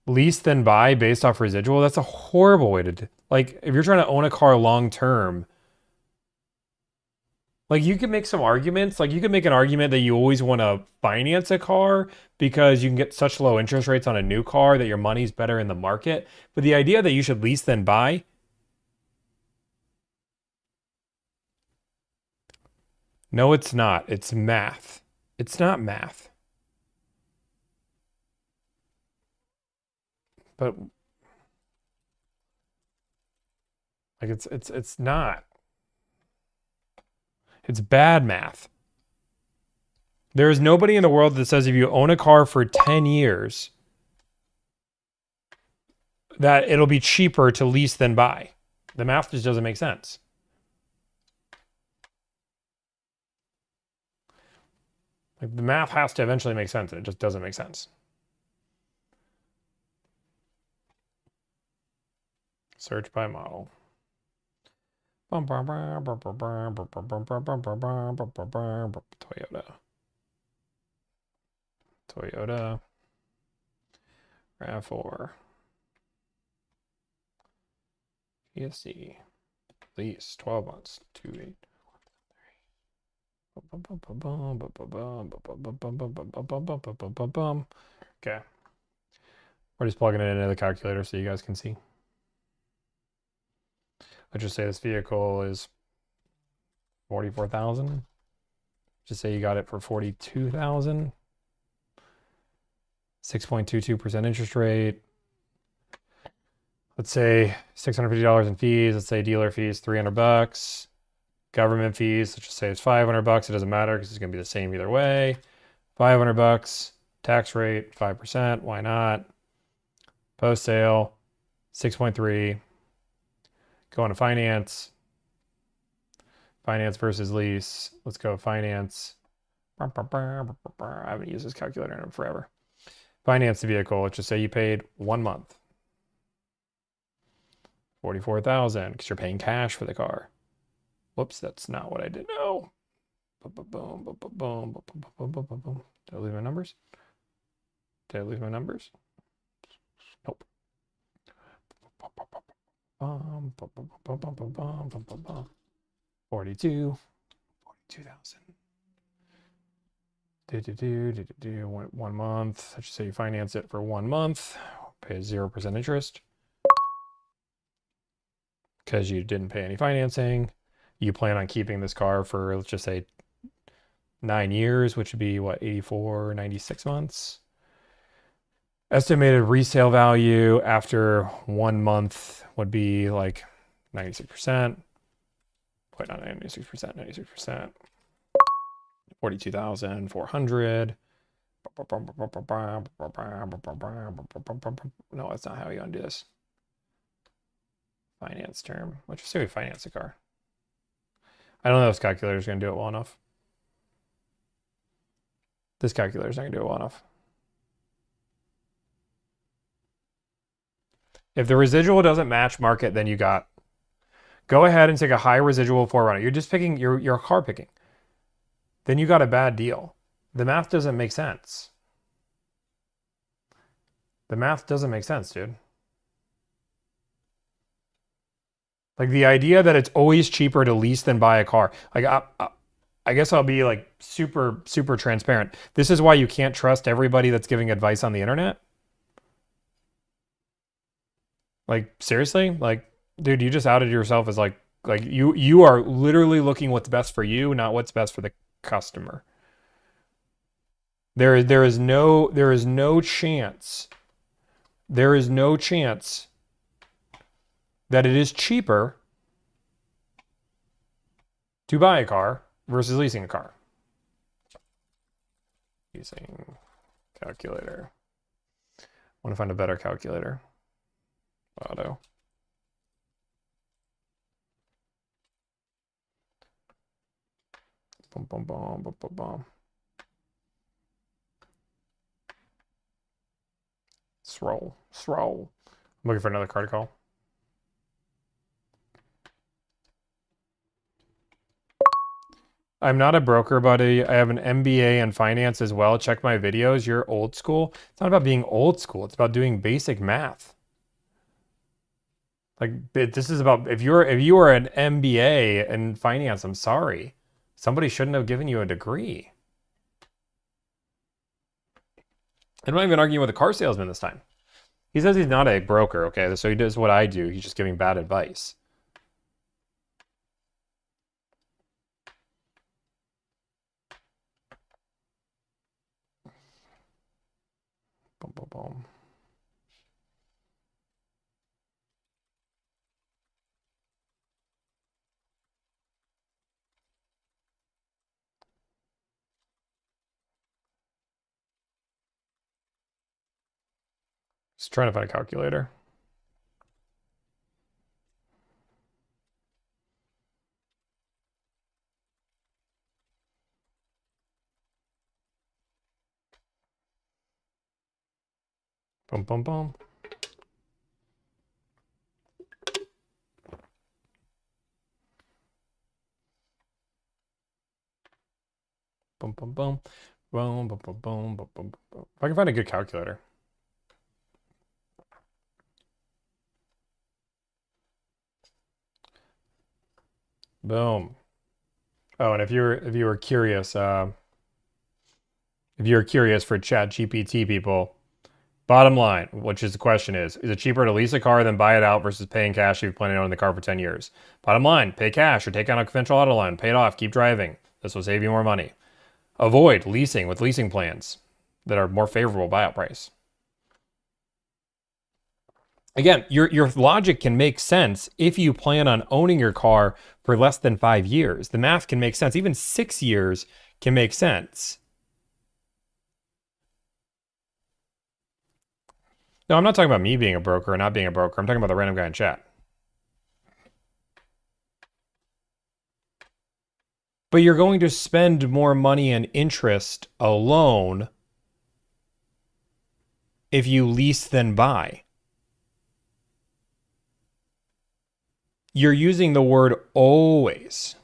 Lease then buy based off residual. That's a horrible way to do. Like if you're trying to own a car long term, like you can make some arguments. Like you can make an argument that you always want to finance a car because you can get such low interest rates on a new car that your money's better in the market. But the idea that you should lease then buy, no, it's not. It's math. It's not math. But like it's not. It's bad math. There is nobody in the world that says if you own a car for 10 years that it'll be cheaper to lease than buy. The math just doesn't make sense. Like the math has to eventually make sense, and it just doesn't make sense. Search by model. Toyota. RAV4. Fiancée. Lease 12 months. 28. Okay. We're just plugging it into the calculator so you guys can see. Let's just say this vehicle is 44,000. Just say you got it for 42,000. 6.22% interest rate. Let's say $650 in fees. Let's say dealer fees $300. Government fees, let's just say it's $500. It doesn't matter because it's going to be the same either way. $500. Tax rate 5%. Why not? Post sale 6.3. Go into finance. Finance versus lease. Let's go finance. I haven't used this calculator in forever. Finance the vehicle. Let's just say you paid 1 month. $44,000 because you're paying cash for the car. Whoops, that's not what I did. No. Boom, boom, boom, boom, boom, boom, boom, boom, boom, boom. Did I lose my numbers? Did I lose my numbers? Nope. 42,000. One month. I should say you finance it for 1 month. Pay 0% interest because you didn't pay any financing. You plan on keeping this car for, let's just say, 9 years, which would be what, 84, 96 months. Estimated resale value after 1 month would be like 96%. Wait, not 96%, 96%. 42,400. No, that's not how you undo this. Finance term. Let's just say we finance the car. I don't know if this calculator is going to do it well enough. This calculator is not going to do it well enough. If the residual doesn't match market, then you got, go ahead and take a high residual 4Runner. You're just picking, you're car picking. Then you got a bad deal. The math doesn't make sense. The math doesn't make sense, dude. Like the idea that it's always cheaper to lease than buy a car. Like I guess I'll be like super transparent. This is why you can't trust everybody that's giving advice on the internet. Like seriously? Like dude, you just outed yourself as like you are literally looking what's best for you, not what's best for the customer. There is no chance that it is cheaper to buy a car versus leasing a car. Leasing calculator. I want to find a better calculator. Auto. Boom, boom, boom, boom, boom, boom. Scroll. I'm looking for another card to call. I'm not a broker, buddy. I have an MBA in finance as well. Check my videos. You're old school. It's not about being old school. It's about doing basic math. Like this is about if you are an MBA in finance, I'm sorry. Somebody shouldn't have given you a degree. I'm not even arguing with a car salesman this time. He says he's not a broker, okay? So he does what I do. He's just giving bad advice. Boom, boom, boom. Just trying to find a calculator. Boom, boom, boom. Boom, boom, boom. Boom, boom, boom, boom, boom, boom, boom. If I can find a good calculator. Boom. Oh, and if you were curious, for Chat GPT people, bottom line, which is the question is it cheaper to lease a car than buy it out versus paying cash if you're planning on owning the car for 10 years? Bottom line, pay cash or take out a conventional auto loan, pay it off, keep driving. This will save you more money. Avoid leasing with leasing plans that are more favorable buyout price. Again, your logic can make sense if you plan on owning your car for less than 5 years. The math can make sense. Even 6 years can make sense. No, I'm not talking about me being a broker or not being a broker. I'm talking about the random guy in chat. But you're going to spend more money and interest alone if you lease than buy. You're using the word always.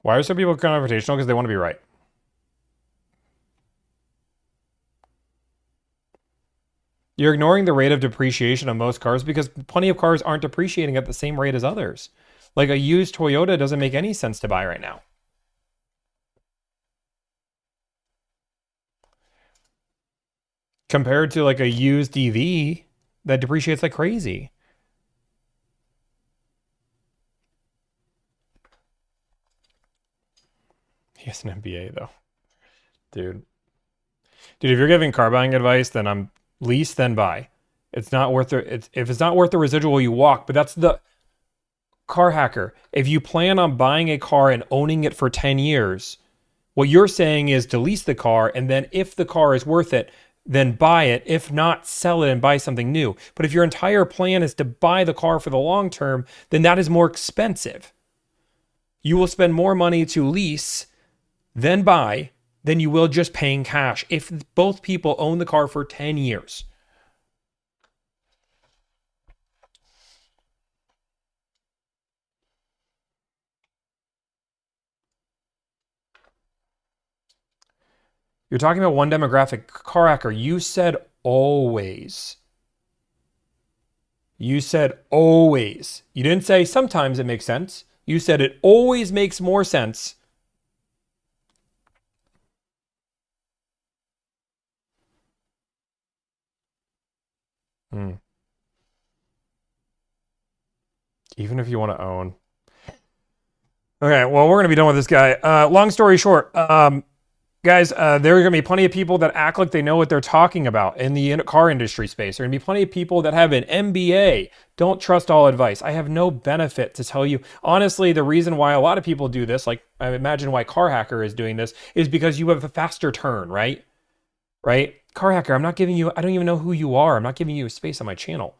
Why are some people confrontational? Because they want to be right. You're ignoring the rate of depreciation of most cars because plenty of cars aren't depreciating at the same rate as others. Like a used Toyota doesn't make any sense to buy right now. Compared to like a used EV that depreciates like crazy. He has an MBA though. Dude, if you're giving car buying advice, then I'm lease, then buy. It's not worth it. If it's not worth the residual, you walk. But that's the car hacker. If you plan on buying a car and owning it for 10 years, what you're saying is to lease the car, and then if the car is worth it, then buy it. If not, sell it and buy something new. But if your entire plan is to buy the car for the long term, then that is more expensive. You will spend more money to lease than buy than you will just paying cash if both people own the car for 10 years. You're talking about one demographic. Car hacker, you said always. You said always. You didn't say sometimes it makes sense. You said it always makes more sense. Even if you want to own. Okay, well, we're going to be done with this guy. Long story short, guys, there are going to be plenty of people that act like they know what they're talking about in the car industry space. There are going to be plenty of people that have an MBA. Don't trust all advice. I have no benefit to tell you. Honestly, the reason why a lot of people do this, like I imagine why Car Hacker is doing this, is because you have a faster turn, right? Right? Car Hacker, I'm not giving you, I don't even know who you are. I'm not giving you space on my channel.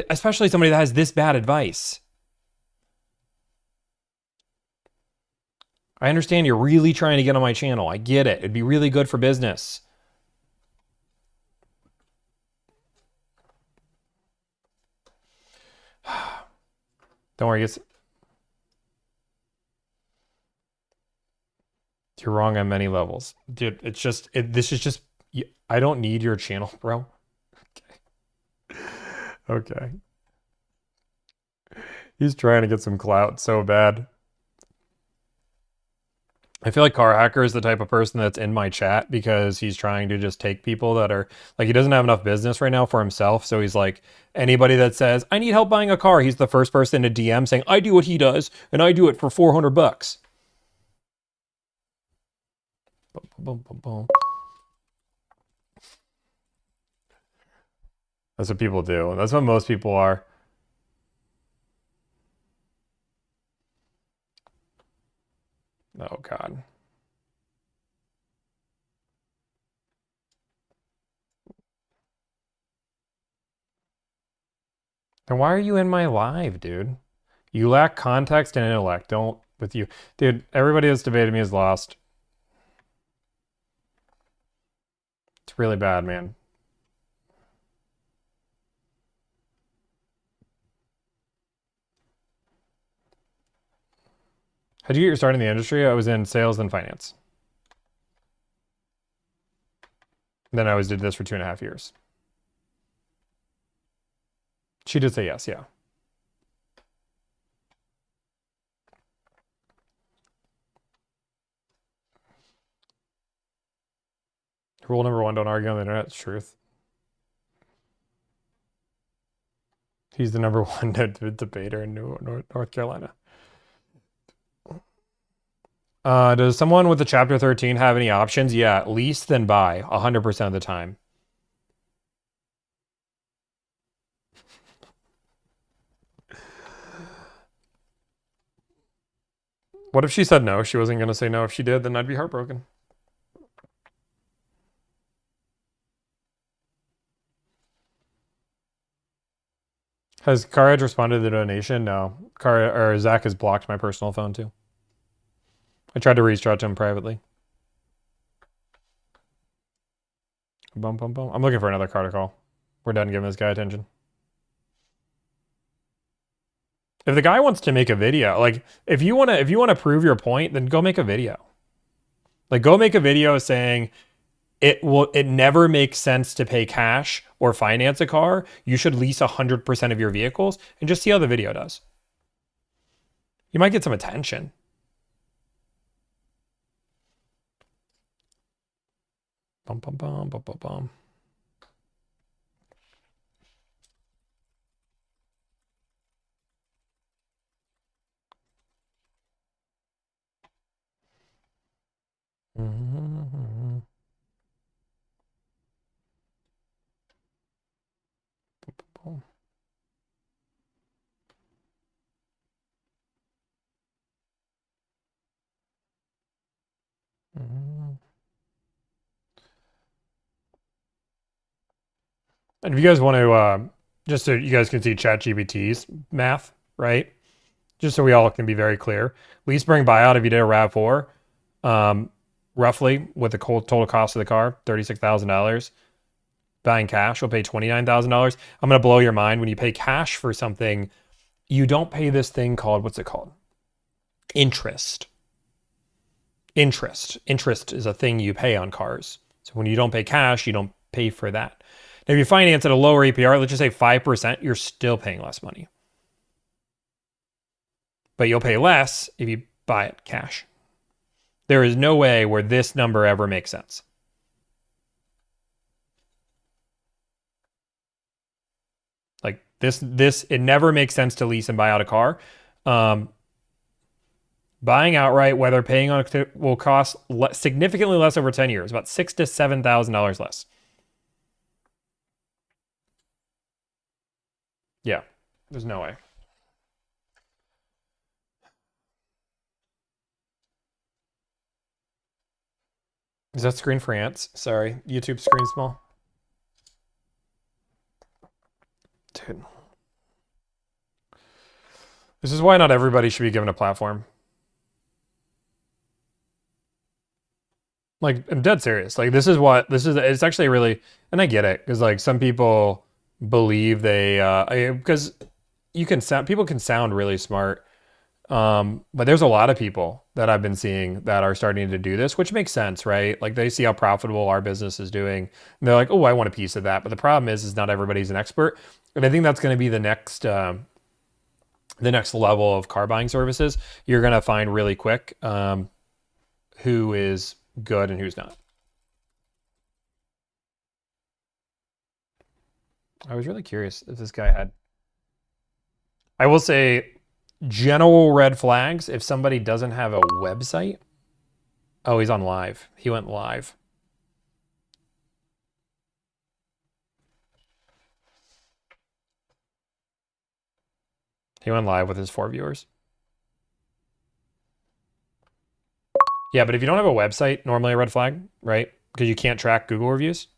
Especially somebody that has this bad advice. I understand you're really trying to get on my channel. I get it. It'd be really good for business. Don't worry. You're wrong on many levels. Dude, it's just, this is just, I don't need your channel, bro. Okay. He's trying to get some clout so bad. I feel like Car Hacker is the type of person that's in my chat because he's trying to just take people that are, like, he doesn't have enough business right now for himself. So he's like, anybody that says, I need help buying a car, he's the first person to DM saying, I do what he does, and I do it for 400 bucks. Boom, boom, boom. That's what people do. That's what most people are. Oh, God. Then why are you in my live, dude? You lack context and intellect. Don't with you. Dude, everybody that's debated me is lost. It's really bad, man. How'd you get your start in the industry? I was in sales and finance. Then I did this for 2.5 years. She did say yes, yeah. Rule number 1, don't argue on the internet. It's truth. He's the number 1 debater in North Carolina. Does someone with a Chapter 13 have any options? Yeah, lease then buy 100% of the time. What if she said no? She wasn't going to say no. If she did, then I'd be heartbroken. Has CarEdge responded to the donation? No. Zach has blocked my personal phone too. I tried to reach out to him privately. Bum, bum, bum. I'm looking for another car to call. We're done giving this guy attention. If the guy wants to make a video, like if you want to prove your point, then go make a video. Like go make a video saying it never makes sense to pay cash or finance a car. You should lease 100% of your vehicles and just see how the video does. You might get some attention. Bum, bum, bum, bum, bum, bum. Mm-hmm. Mm-hmm. And if you guys want to, just so you guys can see ChatGPT's math, right? Just so we all can be very clear. Lease bring buyout, if you did a RAV4, roughly with the total cost of the car, $36,000. Buying cash, you'll pay $29,000. I'm going to blow your mind. When you pay cash for something, you don't pay this thing called, what's it called? Interest. Interest is a thing you pay on cars. So when you don't pay cash, you don't pay for that. Now, if you finance at a lower APR, let's just say 5%, you're still paying less money. But you'll pay less if you buy it cash. There is no way where this number ever makes sense. Like this, it never makes sense to lease and buy out a car. Buying outright, whether paying on it, will cost significantly less over 10 years, about $6,000 to $7,000 less. Yeah, there's no way. Is that screen for ants? Sorry, YouTube screen small. Dude. This is why not everybody should be given a platform. Like, I'm dead serious. Like, it's actually really, and I get it, because like some people believe because people can sound really smart. But there's a lot of people that I've been seeing that are starting to do this, which makes sense, right? Like they see how profitable our business is doing. And they're like, oh, I want a piece of that. But the problem is not everybody's an expert. And I think that's going to be the next level of car buying services. You're going to find really quick who is good and who's not. I was really curious if this guy had. I will say, general red flags, if somebody doesn't have a website. Oh, he's on live. He went live. He went live with his 4 viewers. Yeah, but if you don't have a website, normally a red flag, right? Because you can't track Google reviews.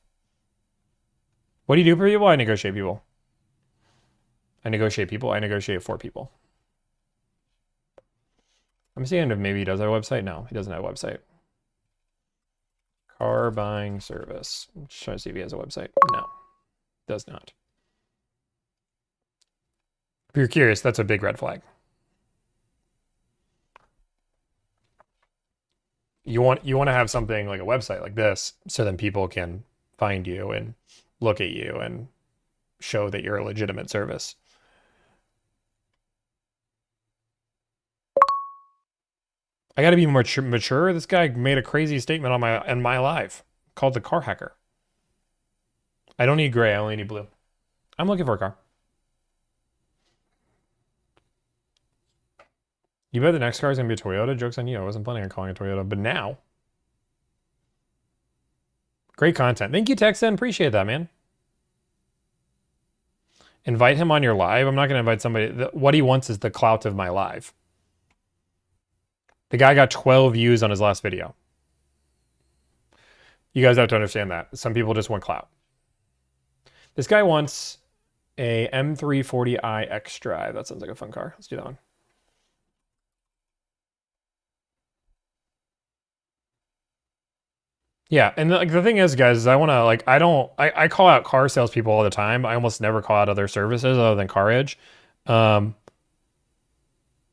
What do you do for people? I negotiate people. I negotiate for people. I'm seeing if maybe he does have a website. No, he doesn't have a website. Car buying service. I'm just trying to see if he has a website. No, does not. If you're curious, that's a big red flag. You want to have something like a website like this, so then people can find you and look at you and show that you're a legitimate service. I got to be more mature. This guy made a crazy statement on my live called the car hacker. I don't need gray. I only need blue. I'm looking for a car. You bet the next car is going to be a Toyota? Joke's on you. I wasn't planning on calling it a Toyota, but now. Great content. Thank you, Texan. Appreciate that, man. Invite him on your live. I'm not going to invite somebody. What he wants is the clout of my live. The guy got 12 views on his last video. You guys have to understand that. Some people just want clout. This guy wants a M340i X Drive. That sounds like a fun car. Let's do that one. Yeah, and like the thing is, guys, is I want to like I call out car salespeople all the time. I almost never call out other services other than Car Edge,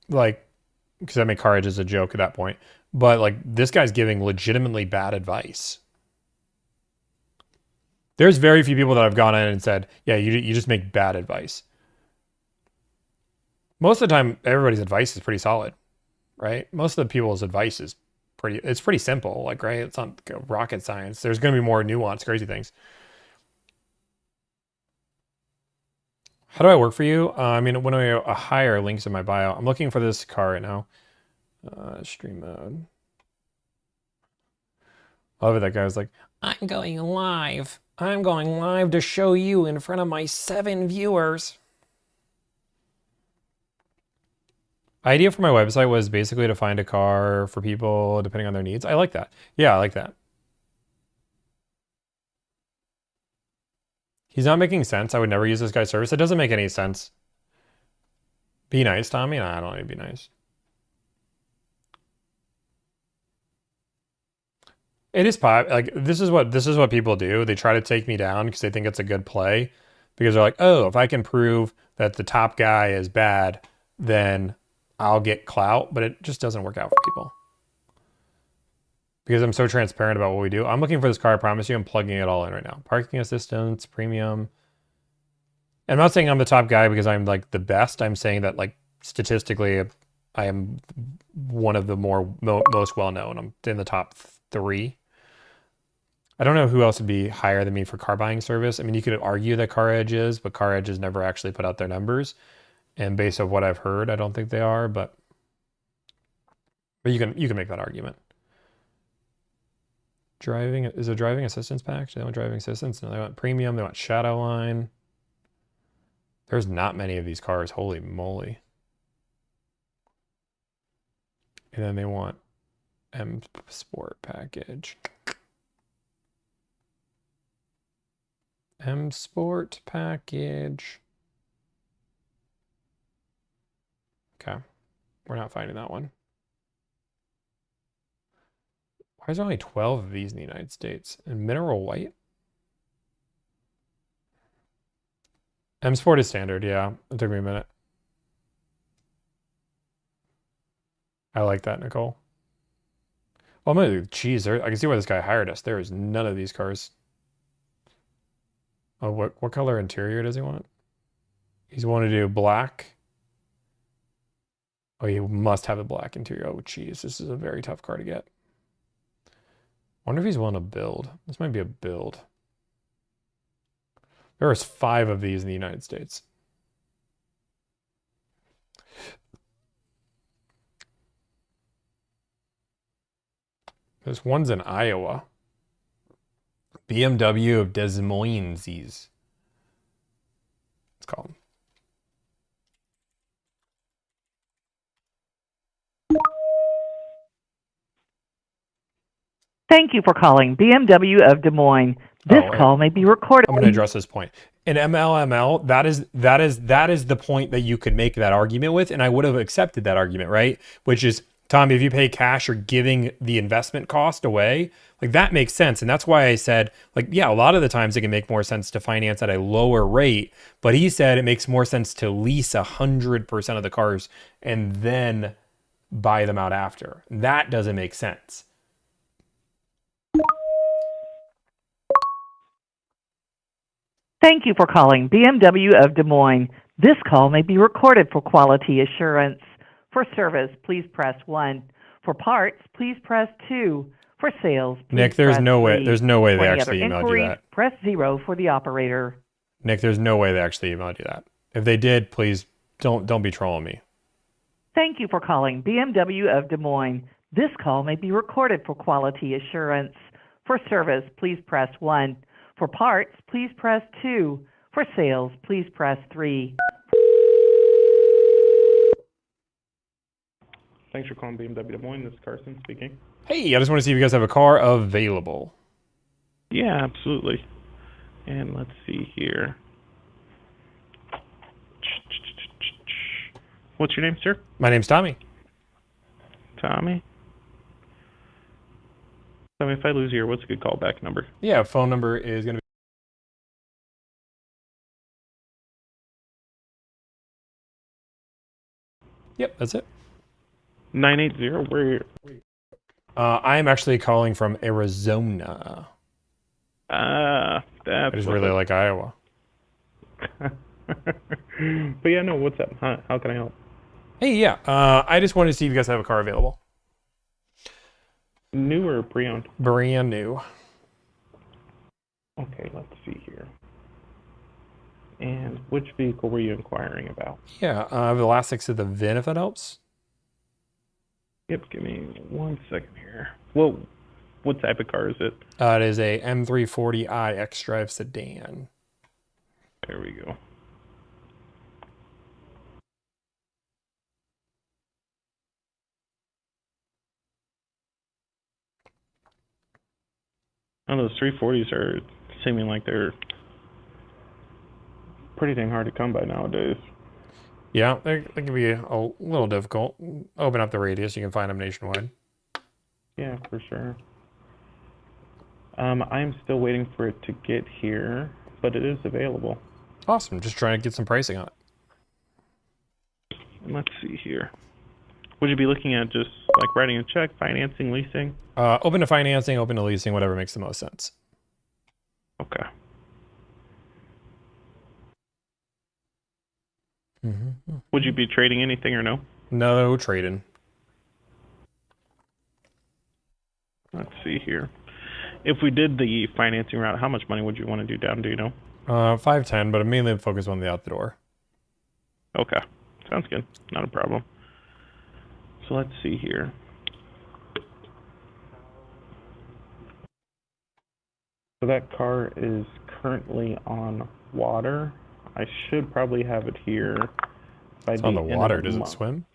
like because I make Car Edge as a joke at that point. But like this guy's giving legitimately bad advice. There's very few people that have gone in and said, "Yeah, you just make bad advice." Most of the time, everybody's advice is pretty solid, right? Most of the people's advice is it's pretty simple, like, right? It's not rocket science. There's going to be more nuanced, crazy things. How do I work for you? I mean, when I hire, links in my bio. I'm looking for this car right now. Stream mode. I love it. That guy was like, I'm going live. I'm going live to show you in front of my 7 viewers. Idea for my website was basically to find a car for people depending on their needs. I like that. Yeah, I like that. He's not making sense. I would never use this guy's service. It doesn't make any sense. Be nice, Tommy. No, I don't need to be nice. It is pop. Like this is what people do. They try to take me down because they think it's a good play. Because they're like, oh, if I can prove that the top guy is bad, then I'll get clout, but it just doesn't work out for people. Because I'm so transparent about what we do. I'm looking for this car, I promise you. I'm plugging it all in right now. Parking assistance, premium. And I'm not saying I'm the top guy because I'm like the best. I'm saying that like statistically, I am one of the most well-known. I'm in the top 3. I don't know who else would be higher than me for car buying service. I mean, you could argue that Car Edge is, but Car Edge has never actually put out their numbers. And based on what I've heard, I don't think they are, but you can make that argument. Driving is a driving assistance pack. They want driving assistance. No, they want premium. They want shadow line. There's not many of these cars. Holy moly! And then they want M Sport package. M Sport package. Okay, we're not finding that one. Why is there only 12 of these in the United States? And mineral white? M Sport is standard, yeah. It took me a minute. I like that, Nicole. Well, I'm gonna do cheese. I can see why this guy hired us. There is none of these cars. Oh, what color interior does he want? He's want to do black. Oh, he must have a black interior. Oh, geez, this is a very tough car to get. Wonder if he's willing to build. This might be a build. There is 5 of these in the United States. There's one's in Iowa. BMW of Des Moines. It's called. Thank you for calling BMW of Des Moines. This call may be recorded. I'm going to address this point. In MLML, that is the point that you could make that argument with, and I would have accepted that argument, right? Which is, Tommy, if you pay cash, you're giving the investment cost away. Like that makes sense, and that's why I said, like, yeah, a lot of the times it can make more sense to finance at a lower rate. But he said it makes more sense to lease 100% of the cars and then buy them out after. That doesn't make sense. Thank you for calling BMW of Des Moines. This call may be recorded for quality assurance. For service, please press 1. For parts, please press 2. For sales, please Nick, there's press no 3. way. There's no way For they any actually other emailed you inquiries, that. press 0 for the operator. Nick, there's no way they actually emailed you that. If they did, please don't be trolling me. Thank you for calling BMW of Des Moines. This call may be recorded for quality assurance. For service, please press 1. For parts, please press 2. For sales, please press 3. Thanks for calling BMW Des Moines. This is Carson speaking. Hey, I just want to see if you guys have a car available. Yeah, absolutely. And let's see here. What's your name, sir? My name's Tommy. Tommy? Tell me if I lose you, what's a good callback number? Yeah, phone number is going to be. Yep, that's it. 980, where? I am actually calling from Arizona. That's I just really like Iowa. But yeah, no, what's up? How can I help? Hey, yeah. I just wanted to see if you guys have a car available. New or pre-owned? Brand new. Okay, let's see here. And which vehicle were you inquiring about? Yeah, the last 6 of the VIN, if that helps. Yep, give me 1 second here. Well, what type of car is it? It is a M340i X-Drive sedan. There we go. Oh, those 340s are seeming like they're pretty dang hard to come by nowadays. Yeah, they can be a little difficult. Open up the radius, you can find them nationwide. Yeah, for sure. I'm still waiting for it to get here, but it is available. Awesome, just trying to get some pricing on it. And let's see here. Would you be looking at just like writing a check, financing, leasing? Open to financing, open to leasing, whatever makes the most sense. Okay. Would you be trading anything or no? No trading. Let's see here. If we did the financing route, how much money would you want to do down, do you know? 510, but I'm mainly focused on the out the door. Okay. Sounds good. Not a problem. So let's see here. So that car is currently on water. I should probably have it here by It's on the end of water. Does it month. swim?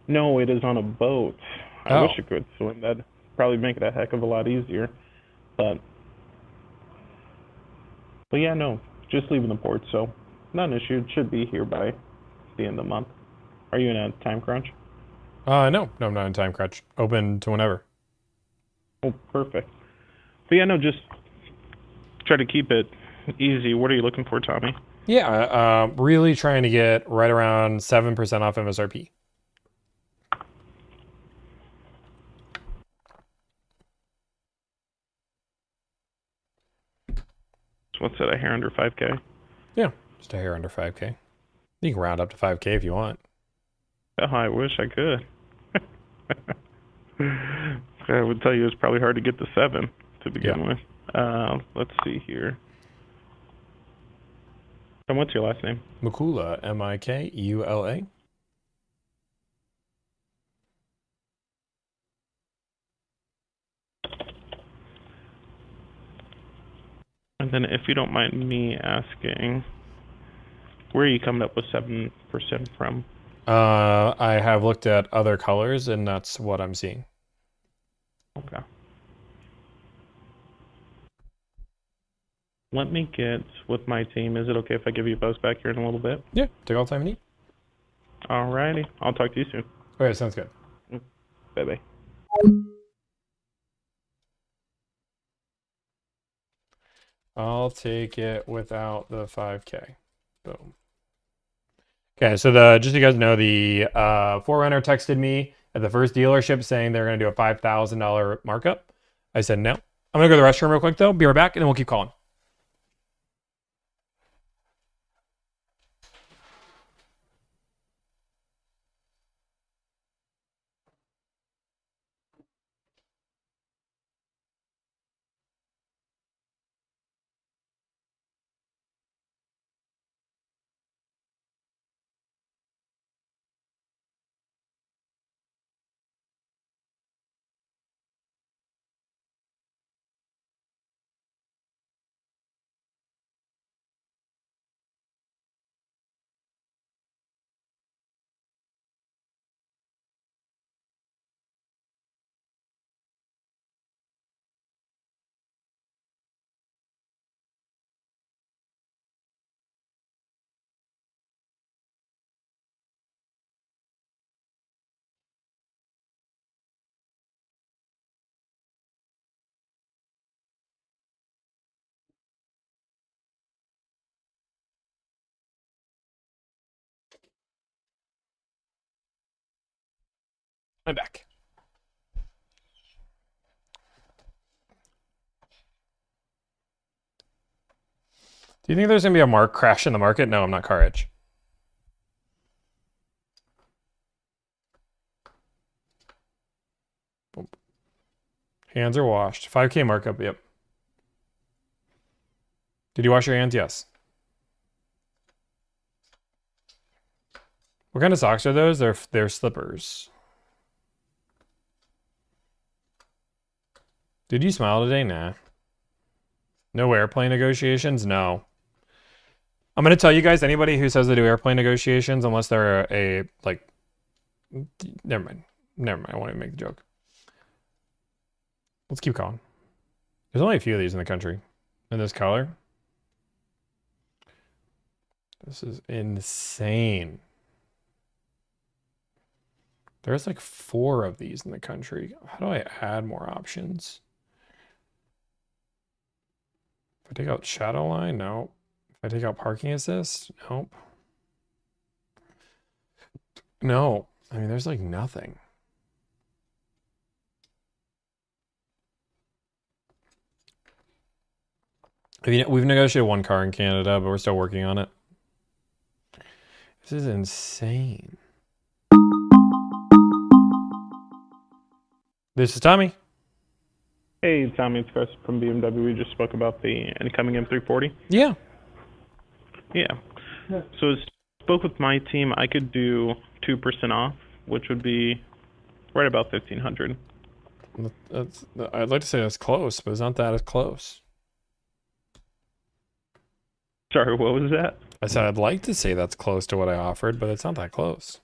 No, it is on a boat. I Oh. wish it could swim. That'd probably make it a heck of a lot easier. But yeah, no, just leaving the port, so not an issue. It should be here by the end of the month. Are you in a time crunch? No, I'm not in time crunch. Open to whenever. Oh, perfect. But yeah, no, just try to keep it easy. What are you looking for, Tommy? Yeah, really trying to get right around 7% off MSRP. So what's that, a hair under 5K? Yeah, just a hair under 5K. You can round up to 5K if you want. Oh, I wish I could. I would tell you it's probably hard to get to 7 to begin with. Let's see here. And what's your last name? Mikula, Mikula. And then if you don't mind me asking, where are you coming up with 7% from? I have looked at other colors, and that's what I'm seeing. Okay. Let me get with my team. Is it okay if I give you a buzz back here in a little bit? Yeah, take all the time you need. Alrighty. I'll talk to you soon. Okay, sounds good. Bye-bye. I'll take it without the 5K. Boom. Okay, so just so you guys know, the Forerunner texted me at the first dealership saying they're going to do a $5,000 markup. I said no. I'm going to go to the restroom real quick, though. Be right back, and then we'll keep calling. I'm back. Do you think there's gonna be a crash in the market? No, I'm not car edge. Boom. Hands are washed. 5K markup. Yep. Did you wash your hands? Yes. What kind of socks are those? They're slippers. Did you smile today? Nah. No airplane negotiations? No. I'm going to tell you guys, anybody who says they do airplane negotiations, unless they're never mind. Never mind. I won't even make the joke. Let's keep going. There's only a few of these in the country. In this color. This is insane. There's like 4 of these in the country. How do I add more options? If I take out shadow line, no. If I take out parking assist, nope. No. I mean, there's like nothing. I mean, we've negotiated 1 car in Canada, but we're still working on it. This is insane. This is Tommy. Hey, Tommy, it's Chris from BMW. We just spoke about the incoming M340. Yeah. Yeah. So I spoke with my team. I could do 2% off, which would be right about $1,500. I'd like to say that's close, but it's not that close. Sorry, what was that? I said I'd like to say that's close to what I offered, but it's not that close.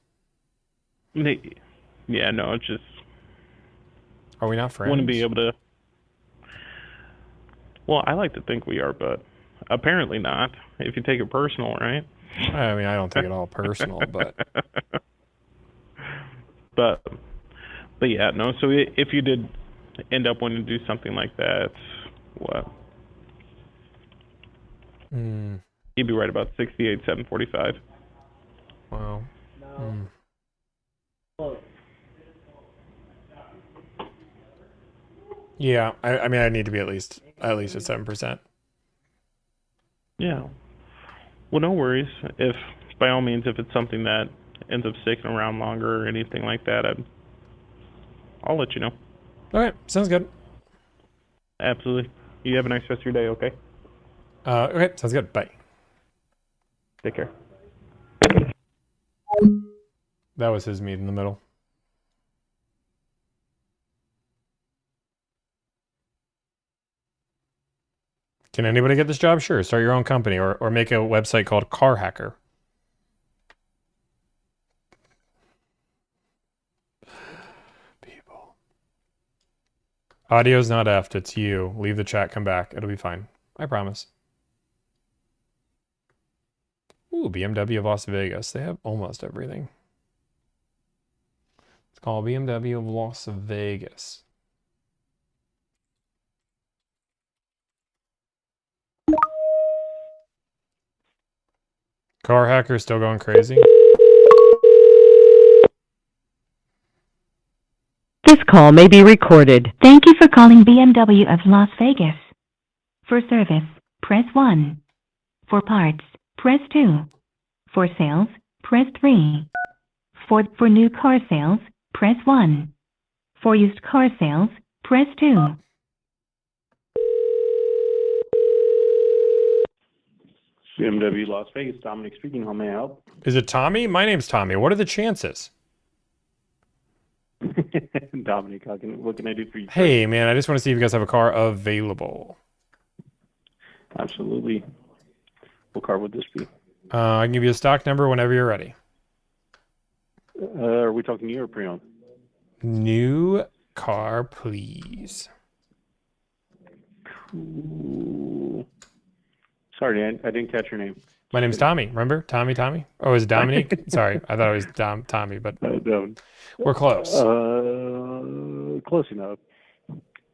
Yeah, no, it's just... Are we not friends? Wouldn't be able to... Well, I like to think we are, but apparently not. If you take it personal, right? I mean, I don't take it all personal, but... But yeah, no, so if you did end up wanting to do something like that, what? You'd be right about 68,745. Wow. Yeah, I mean, I need to be at least at 7%. Yeah. Well, no worries. If by all means, if it's something that ends up sticking around longer or anything like that, I'll let you know. Okay, sounds good. Absolutely. You have a nice rest of your day. Okay. Okay, sounds good. Bye. Take care. That was his meet in the middle. Can anybody get this job? Sure. Start your own company or make a website called Car Hacker. People. Audio's not effed. It's you. Leave the chat. Come back. It'll be fine. I promise. Ooh, BMW of Las Vegas. They have almost everything. It's called BMW of Las Vegas. Car Hacker still going crazy. This call may be recorded. Thank you for calling BMW of Las Vegas. For service, press 1. For parts, press 2. For sales, press 3. For new car sales, press 1. For used car sales, press 2. BMW Las Vegas, Dominic speaking. How may I help? Is it Tommy? My name's Tommy. What are the chances? Dominic, what can I do for you? Hey, man, I just want to see if you guys have a car available. Absolutely. What car would this be? I can give you a stock number whenever you're ready. Are we talking new or pre-owned? New car, please. Cool. Sorry, I didn't catch your name. My name's Tommy. Remember? Tommy? Oh, is it Dominique? Sorry, I thought it was Tommy, but we're close. Close enough.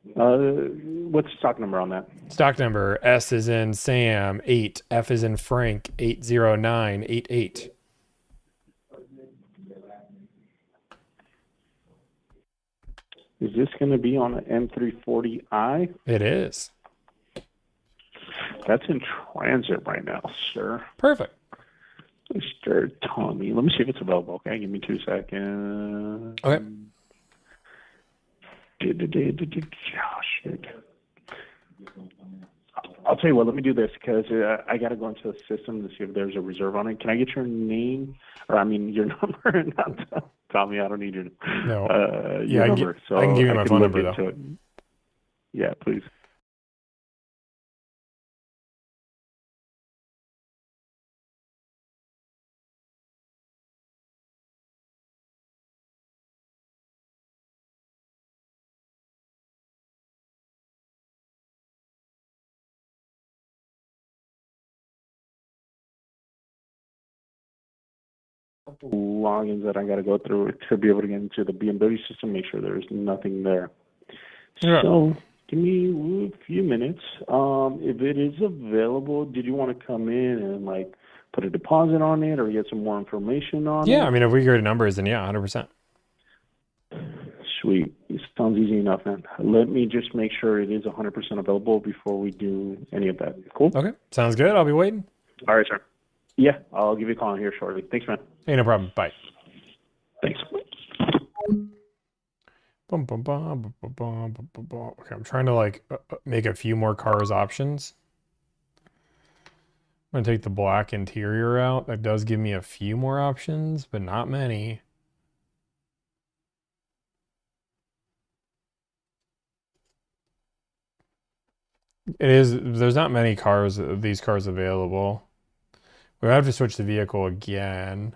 What's the stock number on that? Stock number S is in Sam 8, F is in Frank 80988. Is this going to be on an M340i? It is. That's in transit right now, sir. Perfect. Mr. Tomi. Let me see if it's available. Okay, give me 2 seconds. Okay. Oh, shit. I'll tell you what, let me do this because I got to go into the system to see if there's a reserve on it. Can I get your name? Or, I mean, your number? Not Tommy, I don't need your No. your number. I can give you my phone look number, into though. it. Yeah, please. Logins that I got to go through to be able to get into the BMW system, make sure there's nothing there. Yeah. So give me a few minutes. If it is available, did you want to come in and like put a deposit on it or get some more information on it? Yeah, I mean, if we get numbers, then yeah, 100%. Sweet. It sounds easy enough, man. Let me just make sure it is 100% available before we do any of that. Cool? Okay, sounds good. I'll be waiting. All right, sir. Yeah, I'll give you a call in here shortly. Thanks, man. Hey, no problem. Bye. Thanks. Bum, bum, bum, bum, bum, bum, bum, bum. Okay, I'm trying to like make a few more cars options. I'm gonna take the black interior out. That does give me a few more options, but not many. It is, there's not many cars, these cars available. We have to switch the vehicle again.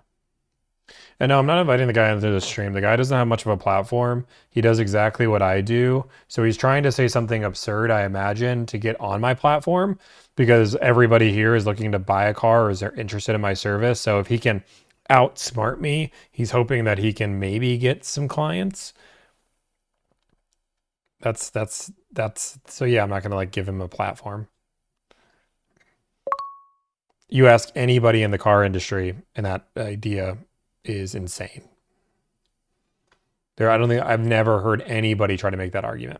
And no, I'm not inviting the guy into the stream. The guy doesn't have much of a platform. He does exactly what I do. So he's trying to say something absurd, I imagine, to get on my platform because everybody here is looking to buy a car or is they're interested in my service. So if he can outsmart me, he's hoping that he can maybe get some clients. That's so yeah, I'm not gonna like give him a platform. You ask anybody in the car industry and that idea is insane. I don't think I've never heard anybody try to make that argument.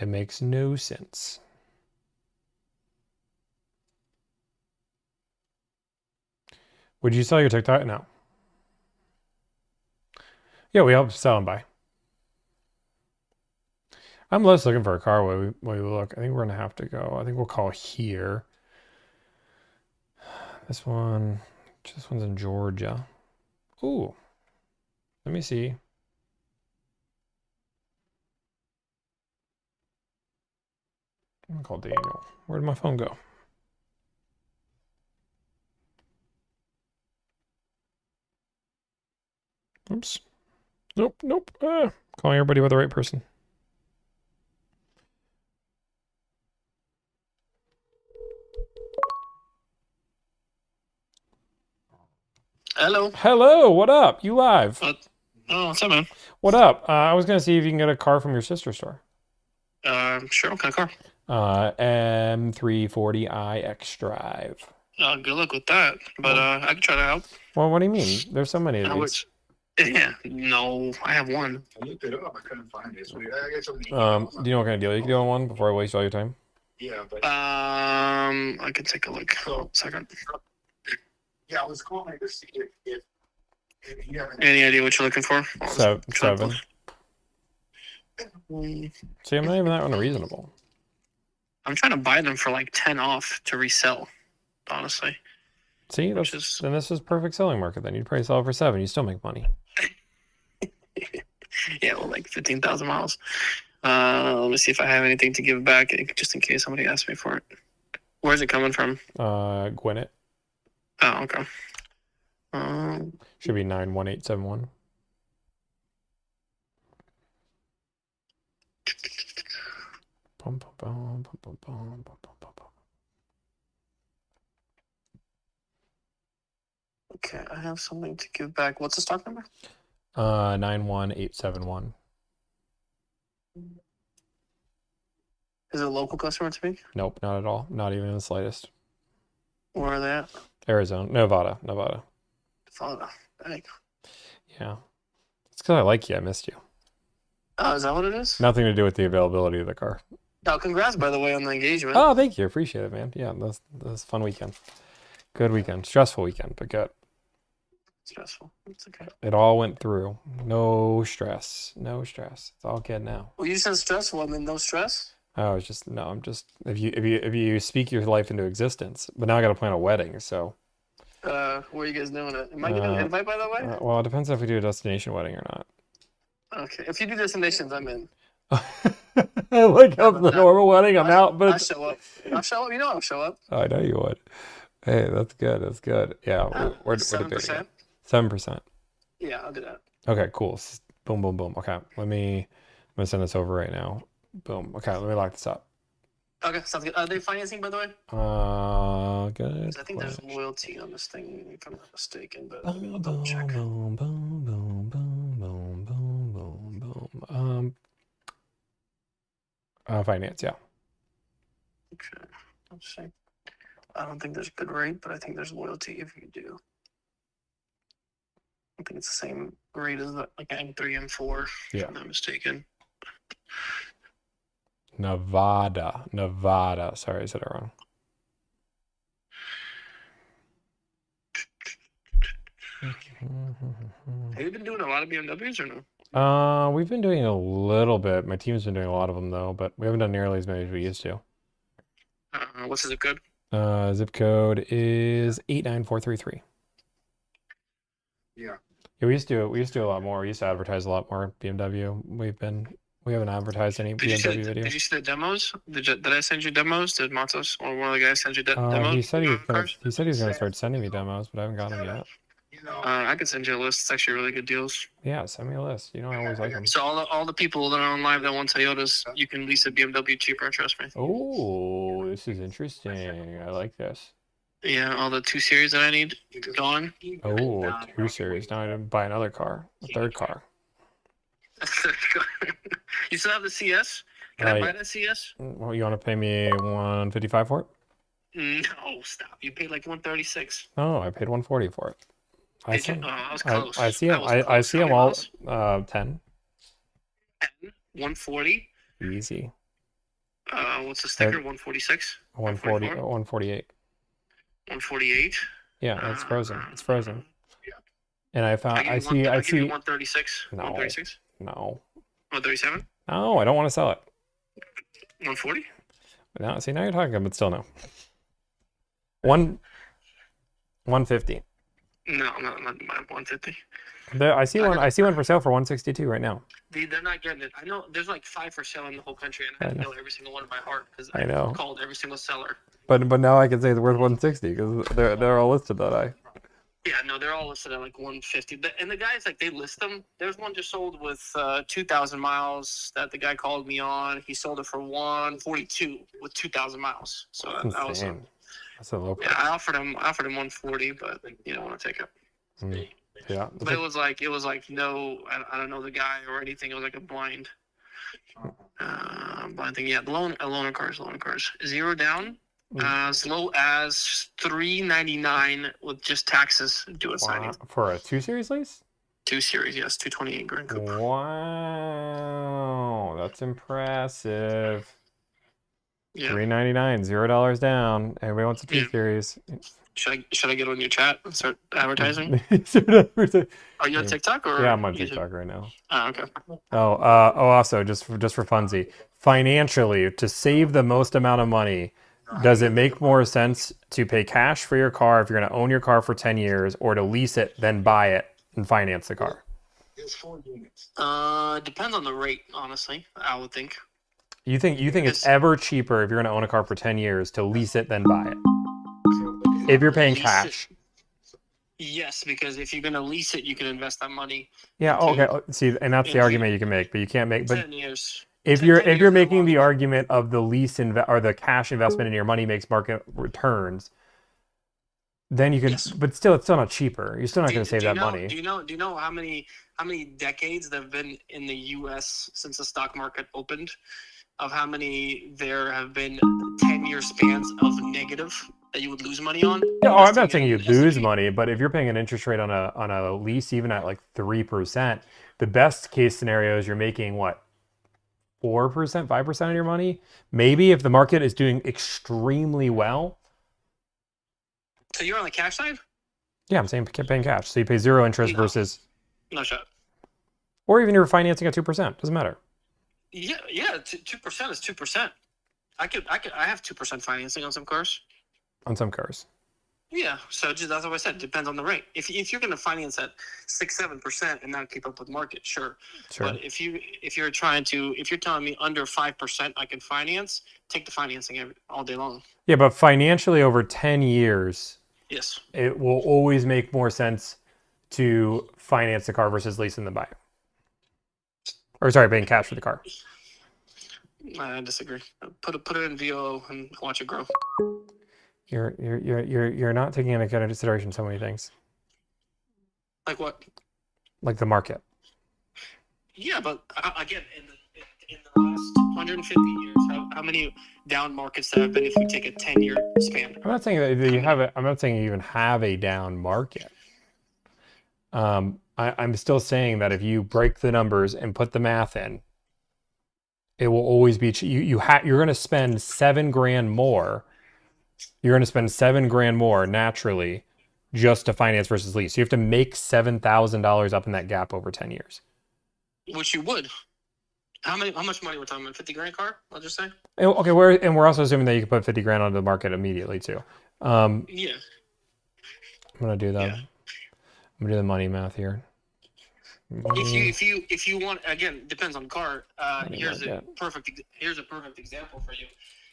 It makes no sense. Would you sell your TikTok? No. Yeah, we help sell and buy. I'm less looking for a car while we look. I think we're gonna have to go. I think we'll call here. This one's in Georgia. Ooh. Let me see. I'm gonna call Daniel. Where did my phone go? Oops. Nope. Calling everybody with the right person. Hello, what up? You live. Oh, what's up, man? What up? I was gonna see if you can get a car from your sister store. Sure, what kind of car? M340i X Drive. Good luck with that, but I can try to help. Well, what do you mean? There's so many of these. Yeah, no, I have one. I looked it up. I couldn't find it. So I got something. Do you know what kind of deal you can do on one before I waste all your time? Yeah, but I can take a look. Hold on a second. yeah, I was calling to see if you have Any idea what you're looking for? Seven. See, I'm not even that unreasonable. I'm trying to buy them for like 10 off to resell, honestly. See, then this is perfect selling market. Then you'd probably sell it for 7. You still make money. Yeah, well, like 15,000 miles. Let me see if I have anything to give back, just in case somebody asks me for it. Where's it coming from? Gwinnett. Oh, okay. Should be 91871. Okay, I have something to give back. What's the stock number? 91871. Is it a local customer to me? Nope, not at all. Not even in the slightest. Where are they at? Arizona, Nevada. Florida. Dang. Yeah. It's because I like you. I missed you. Oh, is that what it is? Nothing to do with the availability of the car. Oh, congrats, by the way, on the engagement. Oh, thank you. Appreciate it, man. Yeah, that's a fun weekend. Good weekend. Stressful weekend, but good. Stressful. It's okay. It all went through. No stress. No stress. It's all good now. Well, you said stressful, and then no stress? I'm just if you speak your life into existence. But now I got to plan a wedding, so. Where are you guys doing it? Am I getting an invite, by the way? Well, it depends if we do a destination wedding or not. Okay. If you do destinations, I'm in. Like how the normal wedding, I'm out, but I'll show up. I'll show up. You know I'll show up. I know you would. Hey, that's good. That's good. Yeah, we're 7%? 7%. Yeah, I'll do that. Okay, cool. Boom, boom, boom. Okay, I'm gonna send this over right now. Boom. Okay, let me lock this up. Okay, sounds good. Are they financing, by the way? Good. 'Cause I think there's loyalty on this thing, if I'm not mistaken, but let me Boom, double check. boom, boom, boom, boom, boom, boom, boom, boom. Finance, yeah. Okay, let's see. I don't think there's a good rate, but I think there's loyalty if you do. I think it's the same rate as like an M3, M4, Yeah. if I'm not mistaken. Nevada. Sorry, I said it wrong. Have you been doing a lot of BMWs or no? We've been doing a little bit. My team's been doing a lot of them though, but we haven't done nearly as many as we used to. What's the zip code? Zip code is 89433. Yeah. Yeah, we used to do a lot more. We used to advertise a lot more BMW. We haven't advertised any BMW videos. Did you see the demos? Did I send you demos? Did Matos or one of the guys send you demos? He said he was gonna start sending me demos, but I haven't gotten them yet. I can send you a list. It's actually really good deals. Yeah, send me a list. You know, I always like them. So all the people that are on live that want Toyotas, you can lease a BMW cheaper. Trust me. Oh, this is interesting. I like this. Yeah, all the 2 Series that I need gone. Oh, 2 Series. Now I didn't buy another car, a third car. You still have the CS? Can I buy that CS? Well, you want to pay me $155 for it? No, stop. You paid like 136. No, I paid $140 for it. I was close. I see them. I see them all. 10. 140. Easy. What's the sticker? 146. 140. 148. 148. Yeah, it's frozen. It's frozen. And I found. I see. 136. No. 136. No. 137. No, I don't want to sell it. 140. No, see now you're talking, but still no. 150. No, not 150. I see one. I see one for sale for 162 right now. They're not getting it. I know there's like 5 for sale in the whole country, and I have to know every single one by heart because I know. called every single seller. But now I can say it's worth 160 because they're all listed that high. Yeah, no, they're all listed at like 150. And the guys, like, they list them. There's one just sold with 2,000 miles that the guy called me on. He sold it for 142 with 2,000 miles. So that was that's a low price. Yeah, I offered him 140, but he didn't want to take it. Yeah. But it was like no, I don't know the guy or anything. It was like a blind thing. Yeah, loaner cars. 0 down. As low as $399 with just taxes due at signing. For a 2 Series lease? 2 Series, yes, 228 Grand Coupe. Wow, that's impressive. Yeah. $399, $0 down. Everybody wants a 2 Series. Should I get on your chat and start advertising? Are you on TikTok or? Yeah, I'm on TikTok right now. Oh, okay. Also, just for funsy, financially, to save the most amount of money, does it make more sense to pay cash for your car if you're going to own your car for 10 years, or to lease it, then buy it and finance the car? Depends on the rate, honestly. I would think. You think it's ever cheaper if you're going to own a car for 10 years to lease it than buy it? If you're paying cash. Yes, because if you're going to lease it, you can invest that money. Yeah. Okay. See, and that's the argument you can make, but you can't make. But 10 years. if you're making the argument of the lease or the cash investment in your money makes market returns, then you could. But still, it's still not cheaper. You're still not going to save that money. Do you know how many decades they've been in the U.S. since the stock market opened? of how many there have been 10-year spans of negative that you would lose money on. Yeah, oh, I'm not saying you lose money, but if you're paying an interest rate on a lease, even at like 3%, the best case scenario is you're making what, 4%, 5% of your money? Maybe if the market is doing extremely well. So you're on the cash side? Yeah, I'm saying paying cash. So you pay 0 interest versus, No shot. or even you're financing at 2%. Doesn't matter. Yeah, 2% is 2%. I have 2% financing on some cars. On some cars. Yeah, so that's what I said. Depends on the rate. If you're going to finance at 6-7% and not keep up with market, sure. But if you're telling me under 5% I can finance, take the financing all day long. Yeah, but financially over 10 years, yes, it will always make more sense to finance the car versus leasing the buy. Or sorry, paying cash for the car. I disagree. Put it in VO and watch it grow. You're not taking into consideration so many things. Like what? Like the market. Yeah, but again, in the last 150 years, how many down markets there have been if we take a 10-year span? I'm not saying that you have it. I'm not saying you even have a down market. I'm still saying that if you break the numbers and put the math in, it will always be you're going to spend $7,000 more. You're going to spend $7,000 more naturally just to finance versus lease. You have to make $7,000 up in that gap over 10 years. Which you would. How much money we're talking about? $50,000 car? I'll just say. Okay, we're also assuming that you can put $50,000 onto the market immediately too. Yeah. I'm gonna do that. I'm gonna do the money math here. If you want, again, depends on car. Here's a perfect example for you.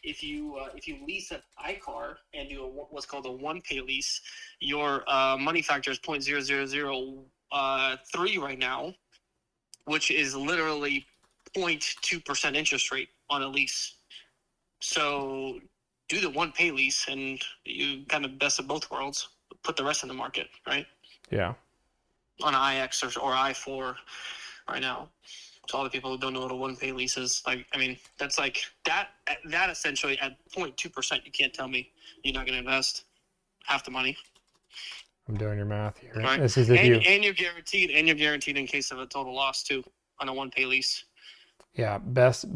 If you lease an iCar and do what's called a one-pay lease, your money factor is 0.0003 right now, which is literally 0.2% interest rate on a lease. So do the one-pay lease, and you kind of best of both worlds. Put the rest in the market, right? Yeah. On an iX or I4 right now. To all the people who don't know what a one-pay lease is, that's like that essentially at 0.2%. You can't tell me you're not going to invest half the money. I'm doing your math here. Right? This is and you're guaranteed in case of a total loss too on a one-pay lease. Yeah, best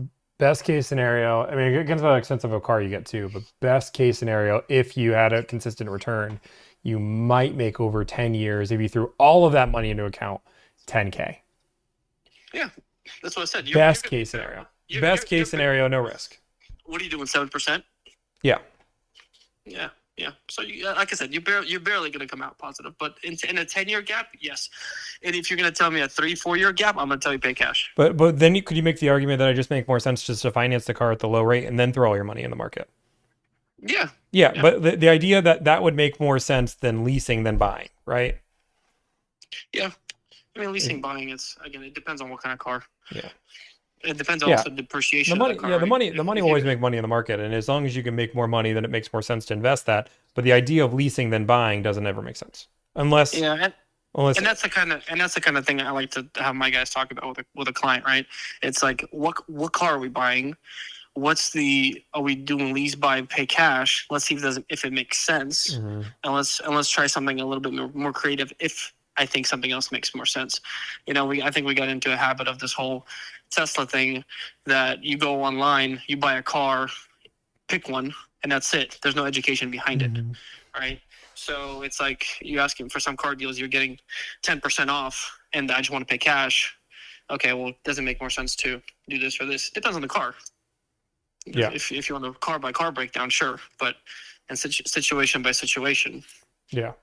case scenario. I mean, it depends on how expensive a car you get too, but best case scenario, if you had a consistent return, you might make over 10 years if you threw all of that money into account, $10K. Yeah, that's what I said. Best case scenario. Best case scenario, no risk. What are you doing? 7%? Yeah. Yeah. So, like I said, you're barely going to come out positive. But in a 10-year gap, yes. And if you're going to tell me a 3-4 year gap, I'm going to tell you pay cash. But then could you make the argument that it just make more sense just to finance the car at the low rate and then throw all your money in the market? Yeah. Yeah, but the idea that would make more sense than leasing than buying, right? Yeah. I mean, leasing, buying, it depends on what kind of car. Yeah. It depends also depreciation the money, of the car. Yeah, the money will always make money in the market, and as long as you can make more money, then it makes more sense to invest that. But the idea of leasing than buying doesn't ever make sense. Unless and that's the kind of thing I like to have my guys talk about with a client, right? It's like what car are we buying? Are we doing lease, buy, pay cash? Let's see if it makes sense. Mm-hmm. And let's try something a little bit more creative if I think something else makes more sense. I think we got into a habit of this whole Tesla thing that you go online, you buy a car, pick one, and that's it. There's no education behind it, right? So it's like you asking for some car deals, you're getting 10% off, and I just want to pay cash. Okay, well, it doesn't make more sense to do this or this. It depends on the car. Yeah. If you want a car by car breakdown, sure, but in situation by situation. Yeah,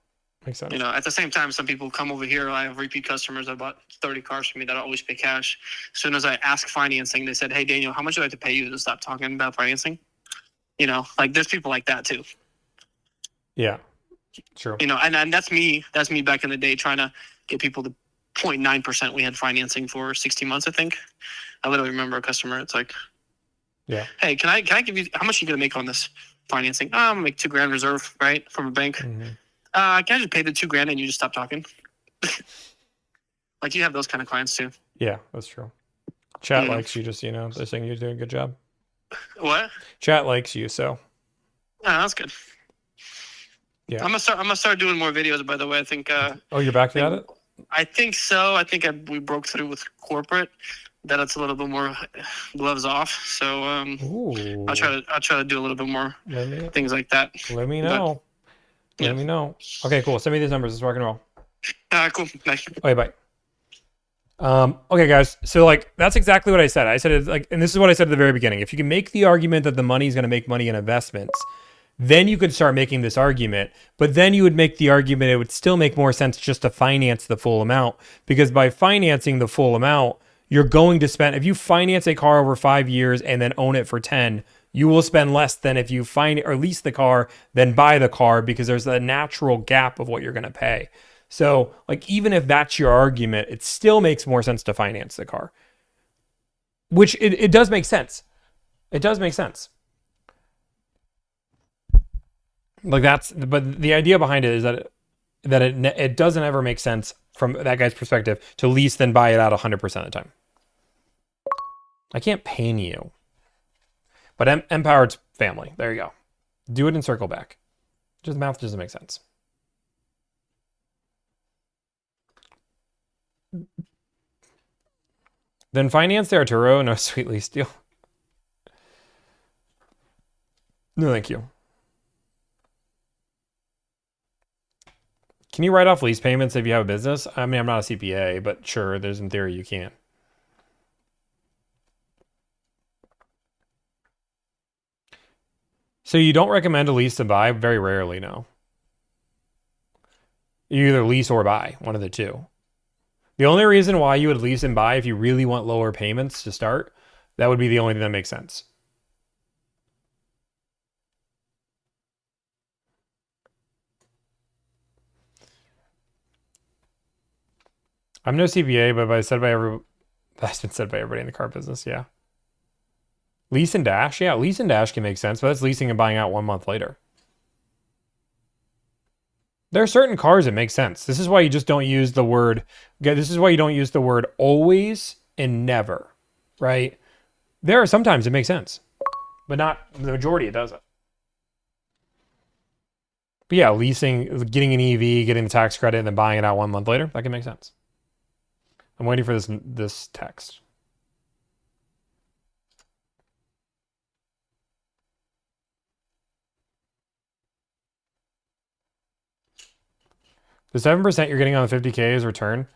makes sense. At the same time, some people come over here. I have repeat customers that bought 30 cars from me that I always pay cash. As soon as I ask financing, they said, "Hey, Daniel, how much do I have to pay you to stop talking about financing?" There's people like that too. Yeah, true. And that's me. That's me back in the day trying to get people to 0.9%. We had financing for 60 months, I think. I literally remember a customer. It's like, yeah. Hey, can I give you, how much are you going to make on this financing? I'm going to make $2,000 reserve, right? From a bank. Mm-hmm. Can I just pay the $2,000 and you just stop talking? Like you have those kind of clients too. Yeah, that's true. Chat likes you just, they're saying you're doing a good job. What? Chat likes you, so Ah, that's good. yeah. I'm gonna start doing more videos. By the way, I think. Oh, you're back at it? I think so. I think we broke through with corporate. That it's a little bit more gloves off. So I'll try to do a little bit more things like that. Let me know. Let me know. Okay, cool. Send me these numbers. Let's rock and roll. Cool. Nice. Okay, bye. Okay, guys. So like that's exactly what I said. I said it's like, and this is what I said at the very beginning. If you can make the argument that the money is going to make money in investments, then you could start making this argument. But then you would make the argument it would still make more sense just to finance the full amount, because by financing the full amount, you're going to spend, if you finance a car over 5 years and then own it for 10, you will spend less than if you or lease the car then buy the car, because there's a natural gap of what you're going to pay. So like, even if that's your argument, it still makes more sense to finance the car, which it does make sense. It does make sense. Like but the idea behind it is that it doesn't ever make sense from that guy's perspective to lease then buy it out 100% of the time. I can't pain you, but empowered family. There you go. Do it and circle back. Just math doesn't make sense. Then finance the Arturo. No sweet lease deal. No, thank you. Can you write off lease payments if you have a business? I mean, I'm not a CPA, but sure, there's in theory you can. So you don't recommend a lease to buy? Very rarely, no. You either lease or buy, one of the two. The only reason why you would lease and buy if you really want lower payments to start, that would be the only thing that makes sense. I'm no CPA, but that's been said by everybody in the car business, yeah. Lease and dash? Yeah, lease and dash can make sense, but that's leasing and buying out 1 month later. There are certain cars that make sense. This is why you just don't use the word, this is why you don't use the word always and never, right? There are sometimes it makes sense, but not the majority it doesn't. But yeah, leasing, getting an EV, getting the tax credit, and then buying it out 1 month later, that can make sense. I'm waiting for this text. The 7% you're getting on the 50K is return.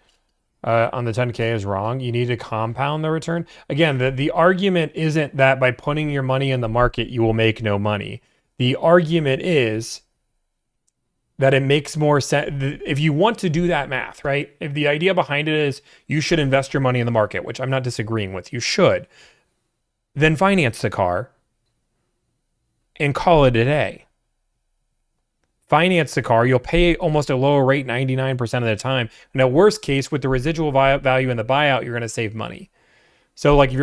On the 10K is wrong. You need to compound the return. Again, the argument isn't that by putting your money in the market, you will make no money. The argument is that it makes more sense. If you want to do that math, right? If the idea behind it is you should invest your money in the market, which I'm not disagreeing with, you should, then finance the car and call it a day. Finance the car, you'll pay almost a lower rate 99% of the time. In a worst case, with the residual value in the buyout, you're going to save money. So like if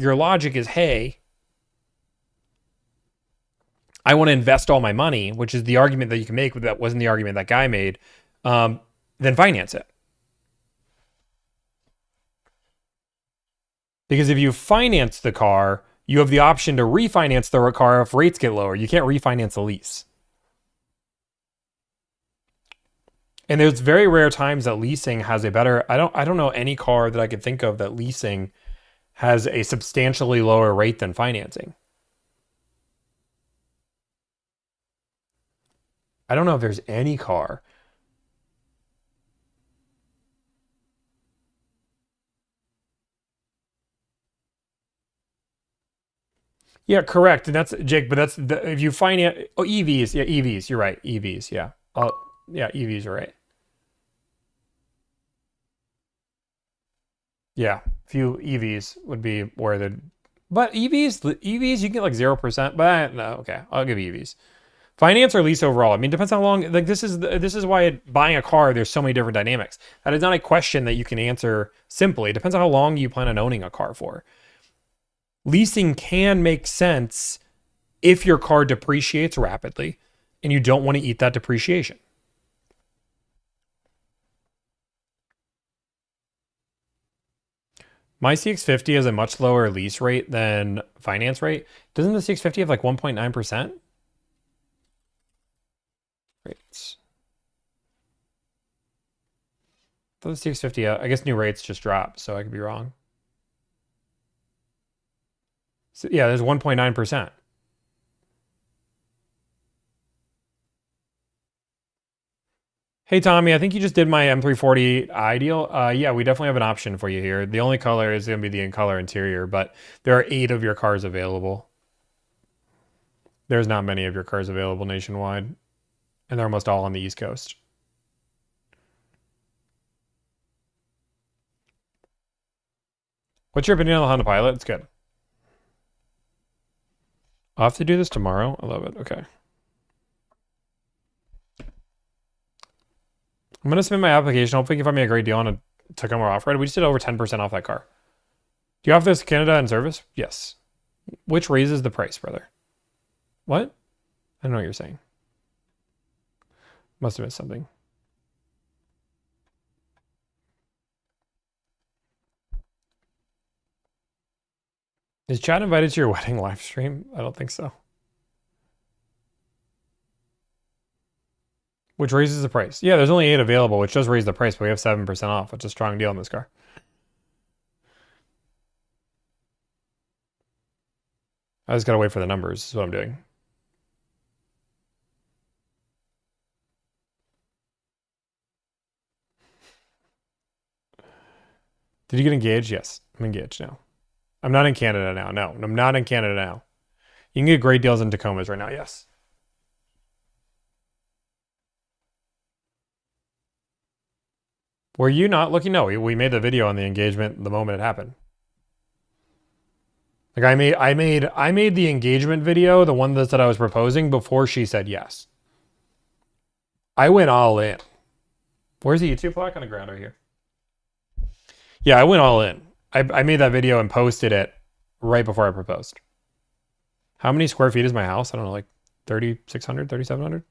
your logic is, hey, I want to invest all my money, which is the argument that you can make, but that wasn't the argument that guy made, then finance it. Because if you finance the car, you have the option to refinance the car if rates get lower. You can't refinance a lease. And there's very rare times that leasing has a better, I don't know any car that I could think of that leasing has a substantially lower rate than financing. I don't know if there's any car. Yeah, correct. And that's Jake, but that's if you finance EVs, yeah, EVs, you're right. EVs, yeah. Yeah, EVs are right. Yeah, few EVs would be where but EVs you get like 0%, but no, okay, I'll give EVs. Finance or lease overall. I mean, depends how long. Like this is why buying a car, there's so many different dynamics. That is not a question that you can answer simply. It depends on how long you plan on owning a car for. Leasing can make sense if your car depreciates rapidly and you don't want to eat that depreciation. My CX50 has a much lower lease rate than finance rate. Doesn't the CX50 have like 1.9%? Rates. I thought the CX50, I guess new rates just dropped, so I could be wrong. So, yeah, there's 1.9%. Hey, Tommy, I think you just did my M340i deal. Yeah, we definitely have an option for you here. The only color is going to be the in-color interior, but there are 8 of your cars available. There's not many of your cars available nationwide, and they're almost all on the East Coast. What's your opinion on the Honda Pilot? It's good. I'll have to do this tomorrow. I love it. Okay. I'm going to submit my application. Hopefully you can find me a great deal on a Tacoma off-road. We just did over 10% off that car. Do you have this Canada in service? Yes. Which raises the price, brother. What? I don't know what you're saying. Must have missed something. Is Chad invited to your wedding live stream? I don't think so. Which raises the price. Yeah, there's only 8 available, which does raise the price, but we have 7% off. It's a strong deal on this car. I just gotta wait for the numbers, is what I'm doing. Did you get engaged? Yes, I'm engaged now. I'm not in Canada now. No, I'm not in Canada now. You can get great deals in Tacomas right now, yes. Were you not looking? No, we made the video on the engagement the moment it happened. Like I made the engagement video, the one that I was proposing, before she said yes. I went all in. Where's the YouTube plaque on the ground right here? Yeah, I went all in. I made that video and posted it right before I proposed. How many square feet is my house? I don't know, like 3,600, 3,700?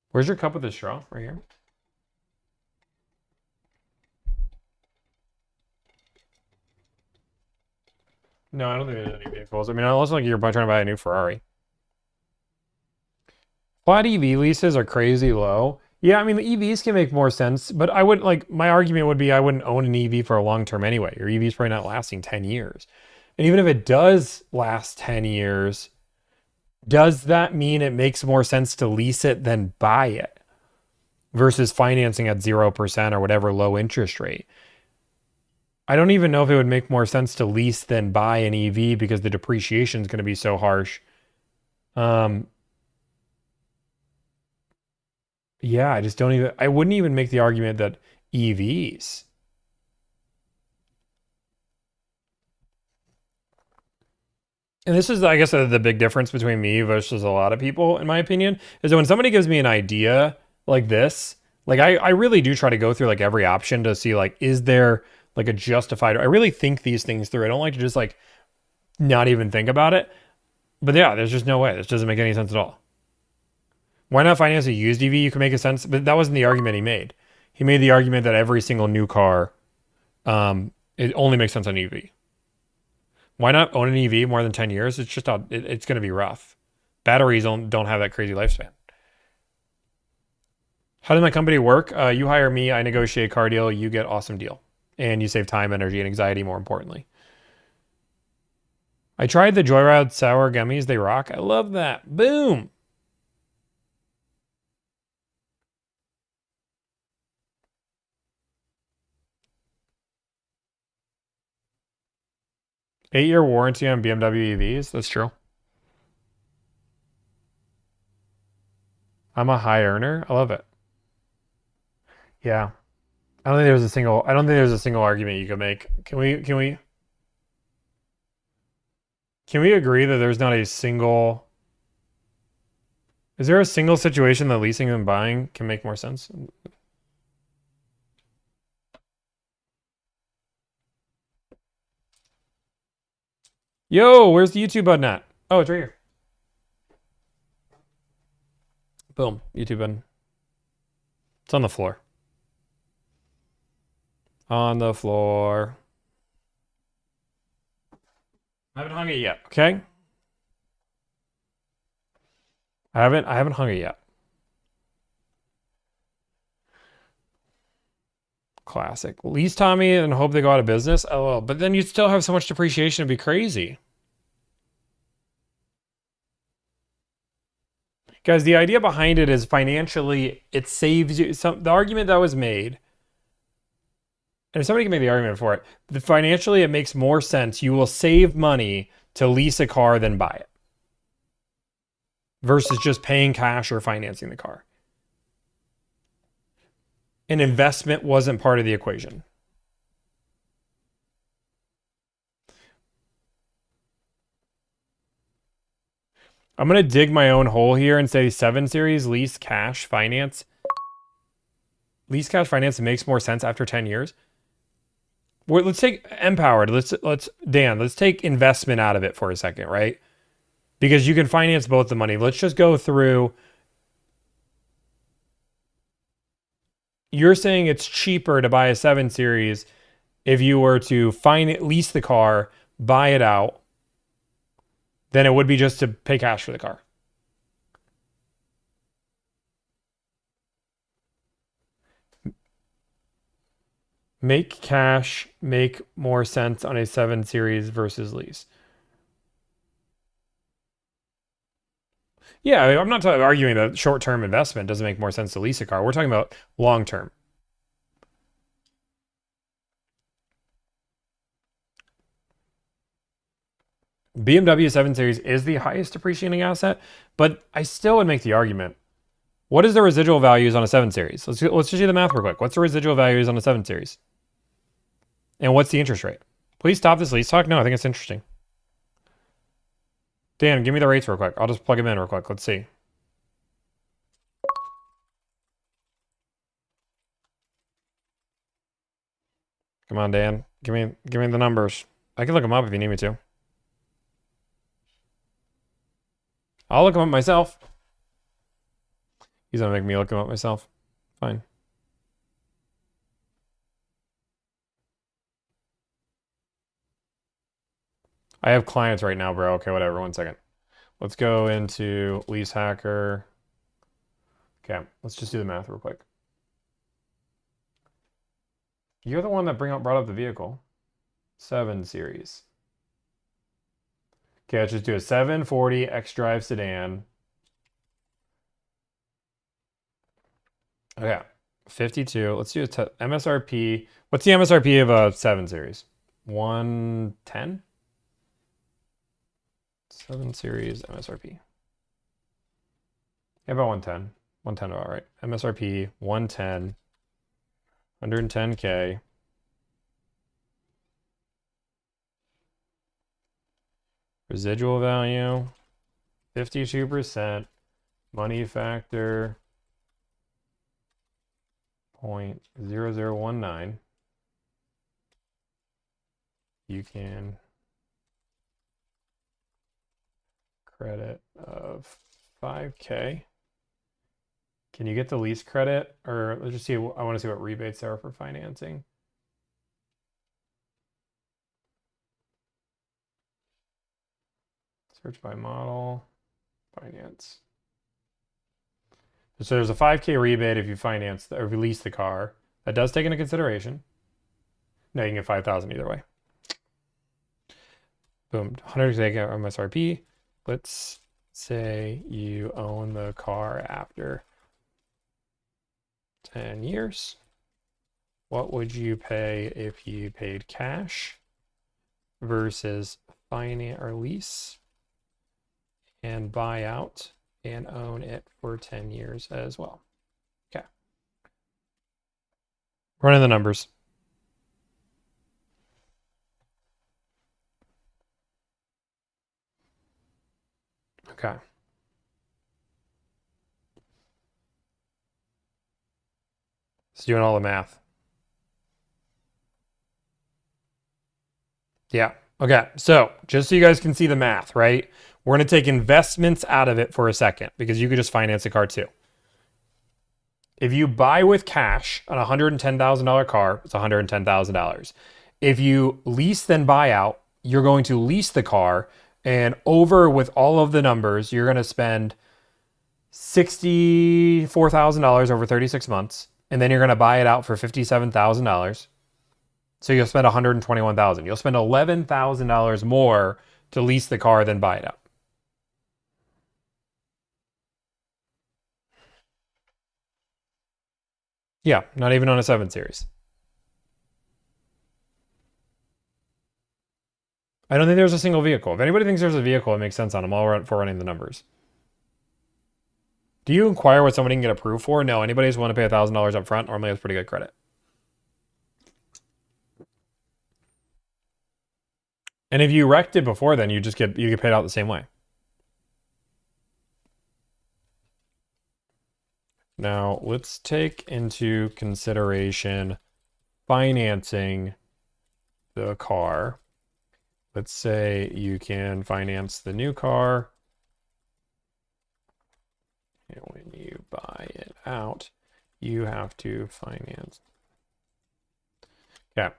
Where's your cup with the straw? Right here. No, I don't think there's any vehicles. I mean, it looks like you're trying to buy a new Ferrari. Flat EV leases are crazy low. Yeah, I mean, the EVs can make more sense, but I would, like, my argument would be I wouldn't own an EV for a long term anyway. Your EV is probably not lasting 10 years. And even if it does last 10 years, does that mean it makes more sense to lease it than buy it versus financing at 0% or whatever low interest rate? I don't even know if it would make more sense to lease than buy an EV because the depreciation is going to be so harsh. Yeah, I wouldn't even make the argument that EVs. And this is, I guess, the big difference between me versus a lot of people, in my opinion, is that when somebody gives me an idea like this, like I really do try to go through like every option to see like, is there like a justified, I really think these things through. I don't like to just like not even think about it. But yeah, there's just no way. This doesn't make any sense at all. Why not finance a used EV? You can make a sense, but that wasn't the argument he made. He made the argument that every single new car, it only makes sense on EV. Why not own an EV more than 10 years? It's just, it's going to be rough. Batteries don't have that crazy lifespan. How does my company work? You hire me, I negotiate car deal, you get awesome deal. And you save time, energy, and anxiety, more importantly. I tried the Joyride sour gummies. They rock. I love that. Boom. Eight-year warranty on BMW EVs. That's true. I'm a high earner. I love it. Yeah. I don't think there's a single argument you can make. Can we agree that there's not a single, is there a single situation that leasing and buying can make more sense? Yo, where's the YouTube button at? Oh, it's right here. Boom. YouTube button. It's on the floor. On the floor. I haven't hung it yet, okay? I haven't hung it yet. Classic. Lease Tomi and hope they go out of business. Oh, but then you'd still have so much depreciation, it'd be crazy. Guys, the idea behind it is financially, it saves you. The argument that was made, and if somebody can make the argument for it, financially it makes more sense. You will save money to lease a car than buy it versus just paying cash or financing the car. An investment wasn't part of the equation. I'm going to dig my own hole here and say 7 Series lease cash finance. Lease cash finance makes more sense after 10 years. Let's take Empowered. Let's take investment out of it for a second, right? Because you can finance both the money. Let's just go through. You're saying it's cheaper to buy a 7 Series if you were to lease the car, buy it out, than it would be just to pay cash for the car. Make cash make more sense on a 7 Series versus lease. Yeah, I'm not arguing that short-term investment doesn't make more sense to lease a car. We're talking about long-term. BMW 7 Series is the highest depreciating asset, but I still would make the argument. What is the residual values on a 7 Series? Let's just do the math real quick. What's the residual values on a 7 Series? And what's the interest rate? Please stop this lease talk. No, I think it's interesting. Dan, give me the rates real quick. I'll just plug them in real quick. Let's see. Come on, Dan. Give me the numbers. I can look them up if you need me to. I'll look them up myself. He's gonna make me look them up myself. Fine. I have clients right now, bro. Okay, whatever. 1 second. Let's go into Lease Hacker. Okay, let's just do the math real quick. You're the one that brought up the vehicle. 7 Series. Okay, let's just do a 740 X-Drive sedan. Okay, 52. Let's do a MSRP. What's the MSRP of a 7 Series? 110? 7 Series MSRP. Yeah, about 110. 110 about right. MSRP 110. 110K. Residual value 52%. Money factor 0.0019. You can credit of 5K. Can you get the lease credit? Or let's just see, I want to see what rebates there are for financing. Search by model, finance. So there's a 5K rebate if you finance or if you lease the car. That does take into consideration. No, you can get 5,000 either way. Boom, 100K MSRP. Let's say you own the car after 10 years. What would you pay if you paid cash versus finance or lease and buy out and own it for 10 years as well? Okay. Running the numbers. Okay. It's doing all the math. Yeah. Okay. So just so you guys can see the math, right? We're going to take investments out of it for a second because you could just finance a car too. If you buy with cash on a $110,000 car, it's $110,000. If you lease then buy out, you're going to lease the car, and over with all of the numbers, you're going to spend $64,000 over 36 months, and then you're going to buy it out for $57,000. So you'll spend $121,000. You'll spend $11,000 more to lease the car than buy it out. Yeah, not even on a 7 Series. I don't think there's a single vehicle. If anybody thinks there's a vehicle, it makes sense on them. All for running the numbers. Do you inquire what somebody can get approved for? No, anybody who's willing to pay $1,000 up front normally has pretty good credit. And if you wrecked it before then, you get paid out the same way. Now, let's take into consideration financing the car. Let's say you can finance the new car. And when you buy it out, you have to finance. Okay.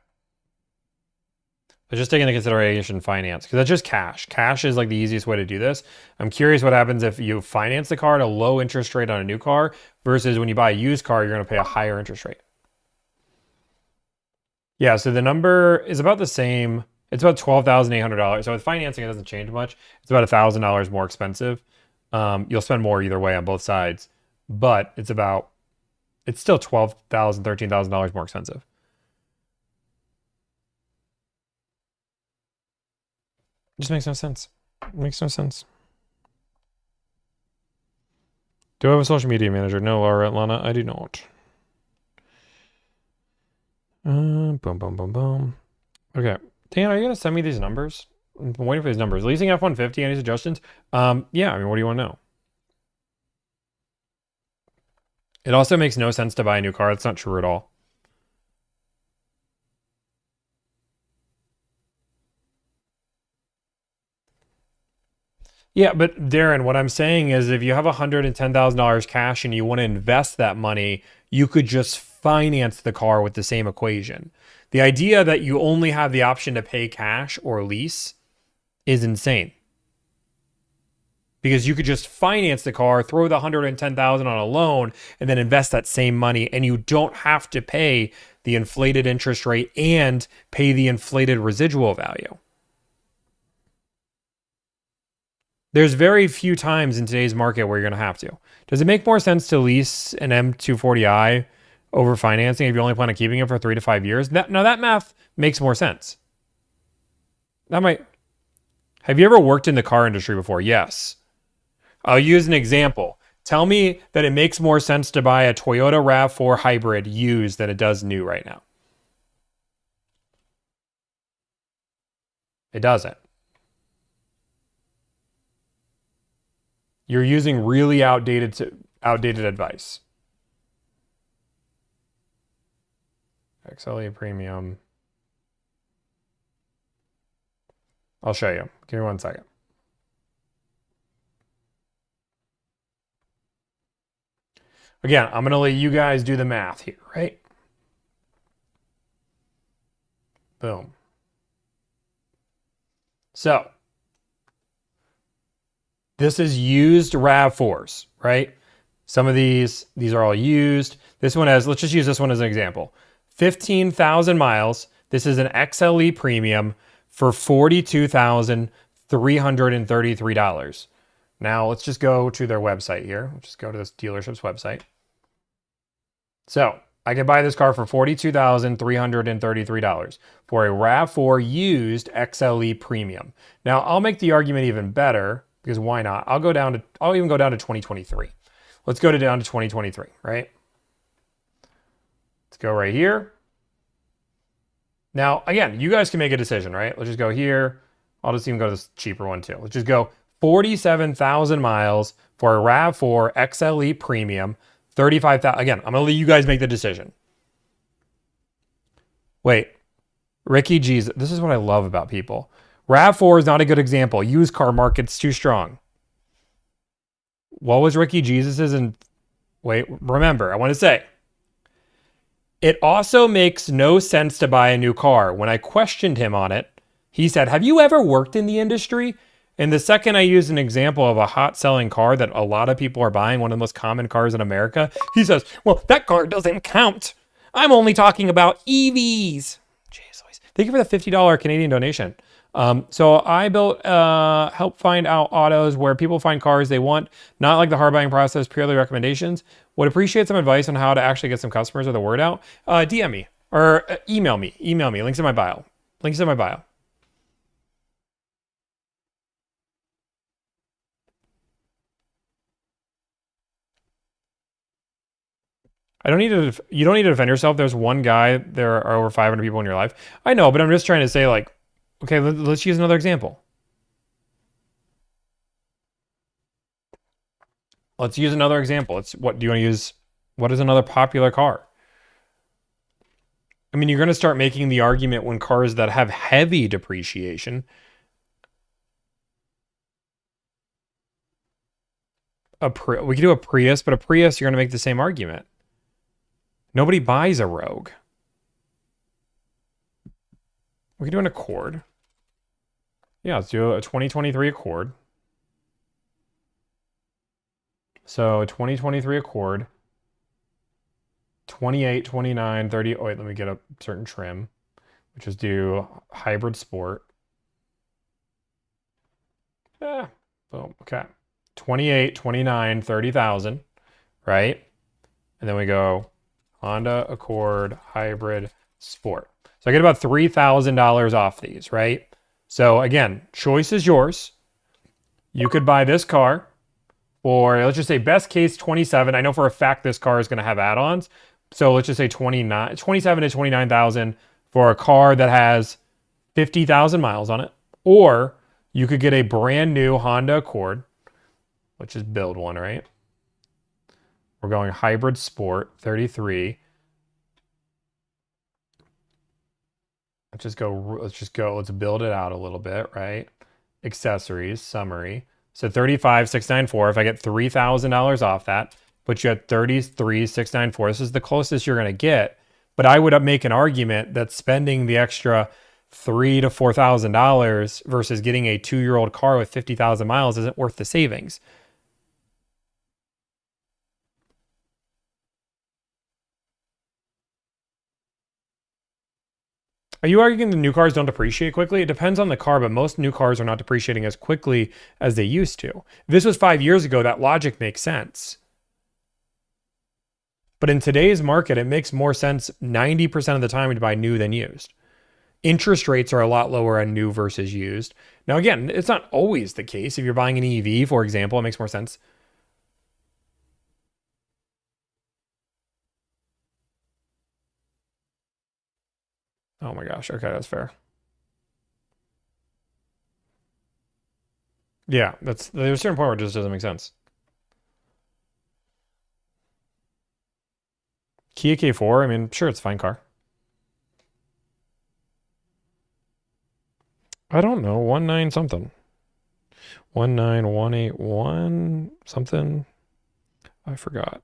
Let's just take into consideration finance, because that's just cash. Cash is like the easiest way to do this. I'm curious what happens if you finance the car at a low interest rate on a new car versus when you buy a used car, you're going to pay a higher interest rate. Yeah, so the number is about the same. It's about $12,800. So with financing, it doesn't change much. It's about $1,000 more expensive. You'll spend more either way on both sides, but it's still $12,000, $13,000 more expensive. It just makes no sense. It makes no sense. Do I have a social media manager? No, Lana, I do not. Boom, boom, boom, boom. Okay. Dan, are you going to send me these numbers? I'm waiting for these numbers. Leasing F-150, any suggestions? Yeah, I mean, what do you want to know? It also makes no sense to buy a new car. That's not true at all. Yeah, but Darren, what I'm saying is if you have $110,000 cash and you want to invest that money, you could just finance the car with the same equation. The idea that you only have the option to pay cash or lease is insane. Because you could just finance the car, throw the $110,000 on a loan, and then invest that same money, and you don't have to pay the inflated interest rate and pay the inflated residual value. There's very few times in today's market where you're going to have to. Does it make more sense to lease an M340i over financing if you only plan on keeping it for 3 to 5 years? Now that math makes more sense. That might. Have you ever worked in the car industry before? Yes. I'll use an example. Tell me that it makes more sense to buy a Toyota RAV4 hybrid used than it does new right now. It doesn't. You're using really outdated advice. XLE Premium. I'll show you. Give me 1 second. Again, I'm going to let you guys do the math here, right? Boom. So, this is used RAV4s, right? Some of these are all used. This one has, let's just use this one as an example. 15,000 miles. This is an XLE Premium for $42,333. Now, let's just go to their website here. Let's just go to this dealership's website. So, I can buy this car for $42,333 for a RAV4 used XLE Premium. Now, I'll make the argument even better, because why not? I'll even go down to 2023. Let's go down to 2023, right? Let's go right here. Now, again, you guys can make a decision, right? Let's just go here. I'll just even go to this cheaper one too. Let's just go 47,000 miles for a RAV4 XLE Premium, 35,000. Again, I'm gonna let you guys make the decision. Wait, Ricky G's. This is what I love about people. RAV4 is not a good example. Used car market's too strong. What was Ricky Jesus's? And wait, remember, I want to say, it also makes no sense to buy a new car. When I questioned him on it, he said, have you ever worked in the industry? And the second I used an example of a hot selling car that a lot of people are buying, one of the most common cars in America, he says, well, that car doesn't count. I'm only talking about EVs. Jeez Louise. Thank you for the $50 Canadian donation. So I built, help find out autos where people find cars they want, not like the hard buying process, purely recommendations. Would appreciate some advice on how to actually get some customers or the word out. DM me or email me. Links in my bio. Links in my bio. You don't need to defend yourself. There's one guy, there are over 500 people in your life. I know, but I'm just trying to say, like, okay, let's use another example. Let's use another example. What do you want to use? What is another popular car? I mean, you're going to start making the argument when cars that have heavy depreciation. We could do a Prius, but a Prius, you're going to make the same argument. Nobody buys a Rogue. We could do an Accord. Yeah, let's do a 2023 Accord. So 2023 Accord. 28, 29, 30. Oh, wait, let me get a certain trim. Which is do hybrid sport. Yeah. Boom. Okay. 28, 29, 30,000. Right? And then we go Honda Accord Hybrid Sport. So I get about $3,000 off these, right? So again, choice is yours. You could buy this car for, let's just say best case 27. I know for a fact this car is going to have add-ons. So let's just say 27 to 29,000 for a car that has 50,000 miles on it. Or you could get a brand new Honda Accord. Let's just build one, right? We're going hybrid sport, 33. Let's build it out a little bit, right? Accessories, summary. So 35,694. If I get $3,000 off that, put you at 33,694. This is the closest you're going to get. But I would make an argument that spending the extra $3,000 to $4,000 versus getting a 2-year-old car with 50,000 miles isn't worth the savings. Are you arguing the new cars don't depreciate quickly? It depends on the car, but most new cars are not depreciating as quickly as they used to. If this was 5 years ago, that logic makes sense. But in today's market, it makes more sense 90% of the time to buy new than used. Interest rates are a lot lower on new versus used. Now, again, it's not always the case. If you're buying an EV, for example, it makes more sense. Oh my gosh. Okay, that's fair. Yeah, there's a certain point where it just doesn't make sense. Kia K4, I mean, sure, it's a fine car. I don't know, 19 something. 19181 something. I forgot.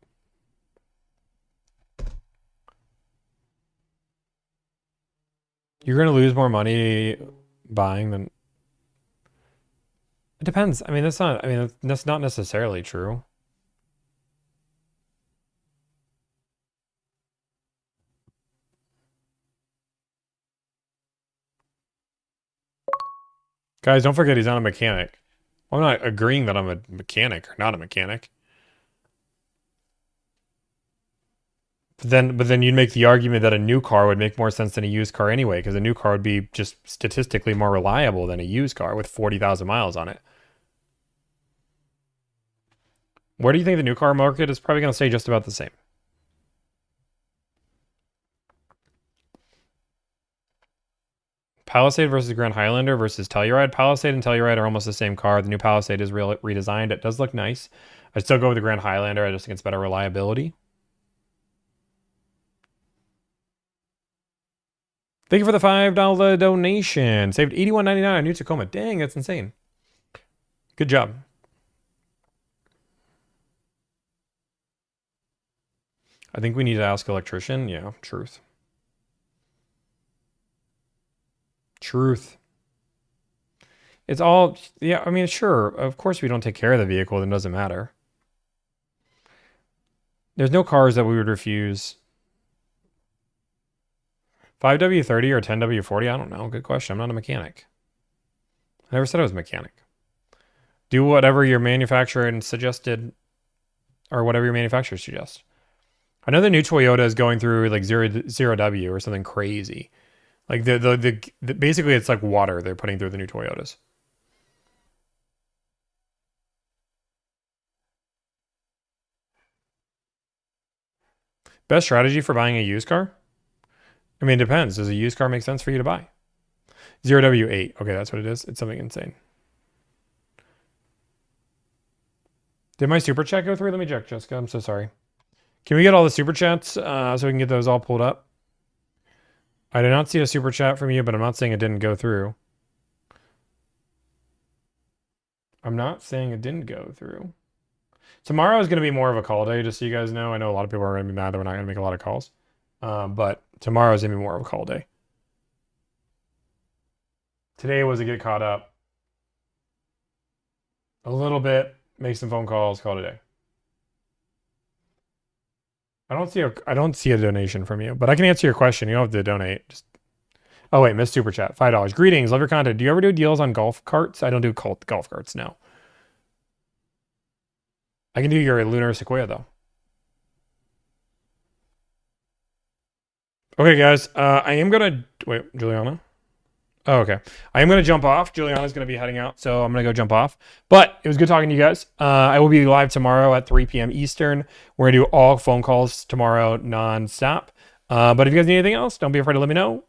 You're going to lose more money buying than... It depends. I mean, that's not necessarily true. Guys, don't forget he's not a mechanic. I'm not agreeing that I'm a mechanic or not a mechanic. But then you'd make the argument that a new car would make more sense than a used car anyway, because a new car would be just statistically more reliable than a used car with 40,000 miles on it. Where do you think the new car market is probably going to stay just about the same? Palisade versus Grand Highlander versus Telluride. Palisade and Telluride are almost the same car. The new Palisade is redesigned. It does look nice. I'd still go with the Grand Highlander. I just think it's better reliability. Thank you for the $5 donation. Saved $81.99 on New Tacoma. Dang, that's insane. Good job. I think we need to ask electrician. Yeah, truth. Truth. It's all, yeah, I mean, sure, of course we don't take care of the vehicle, then it doesn't matter. There's no cars that we would refuse. 5W30 or 10W40? I don't know. Good question. I'm not a mechanic. I never said I was a mechanic. Do whatever your manufacturer suggested, or whatever your manufacturer suggests. I know the new Toyota is going through like 0W or something crazy. Like the basically it's like water they're putting through the new Toyotas. Best strategy for buying a used car? I mean, it depends. Does a used car make sense for you to buy? 0W8. Okay, that's what it is. It's something insane. Did my super chat go through? Let me check, Jessica. I'm so sorry. Can we get all the super chats so we can get those all pulled up? I did not see a super chat from you, but I'm not saying it didn't go through. I'm not saying it didn't go through. Tomorrow is going to be more of a call day, just so you guys know. I know a lot of people are going to be mad that we're not going to make a lot of calls. But tomorrow is going to be more of a call day. Today was a get caught up. A little bit, make some phone calls, call it a day. I don't see a donation from you, but I can answer your question. You don't have to donate. Just oh wait, missed super chat. $5. Greetings, love your content. Do you ever do deals on golf carts? I don't do golf carts, no. I can do your Lunar Sequoia though. Okay, guys. I am gonna wait, Juliana. Oh, okay. I am gonna jump off. Juliana's gonna be heading out, so I'm gonna go jump off. But it was good talking to you guys. I will be live tomorrow at 3 p.m. Eastern. We're gonna do all phone calls tomorrow non-stop. But if you guys need anything else, don't be afraid to let me know.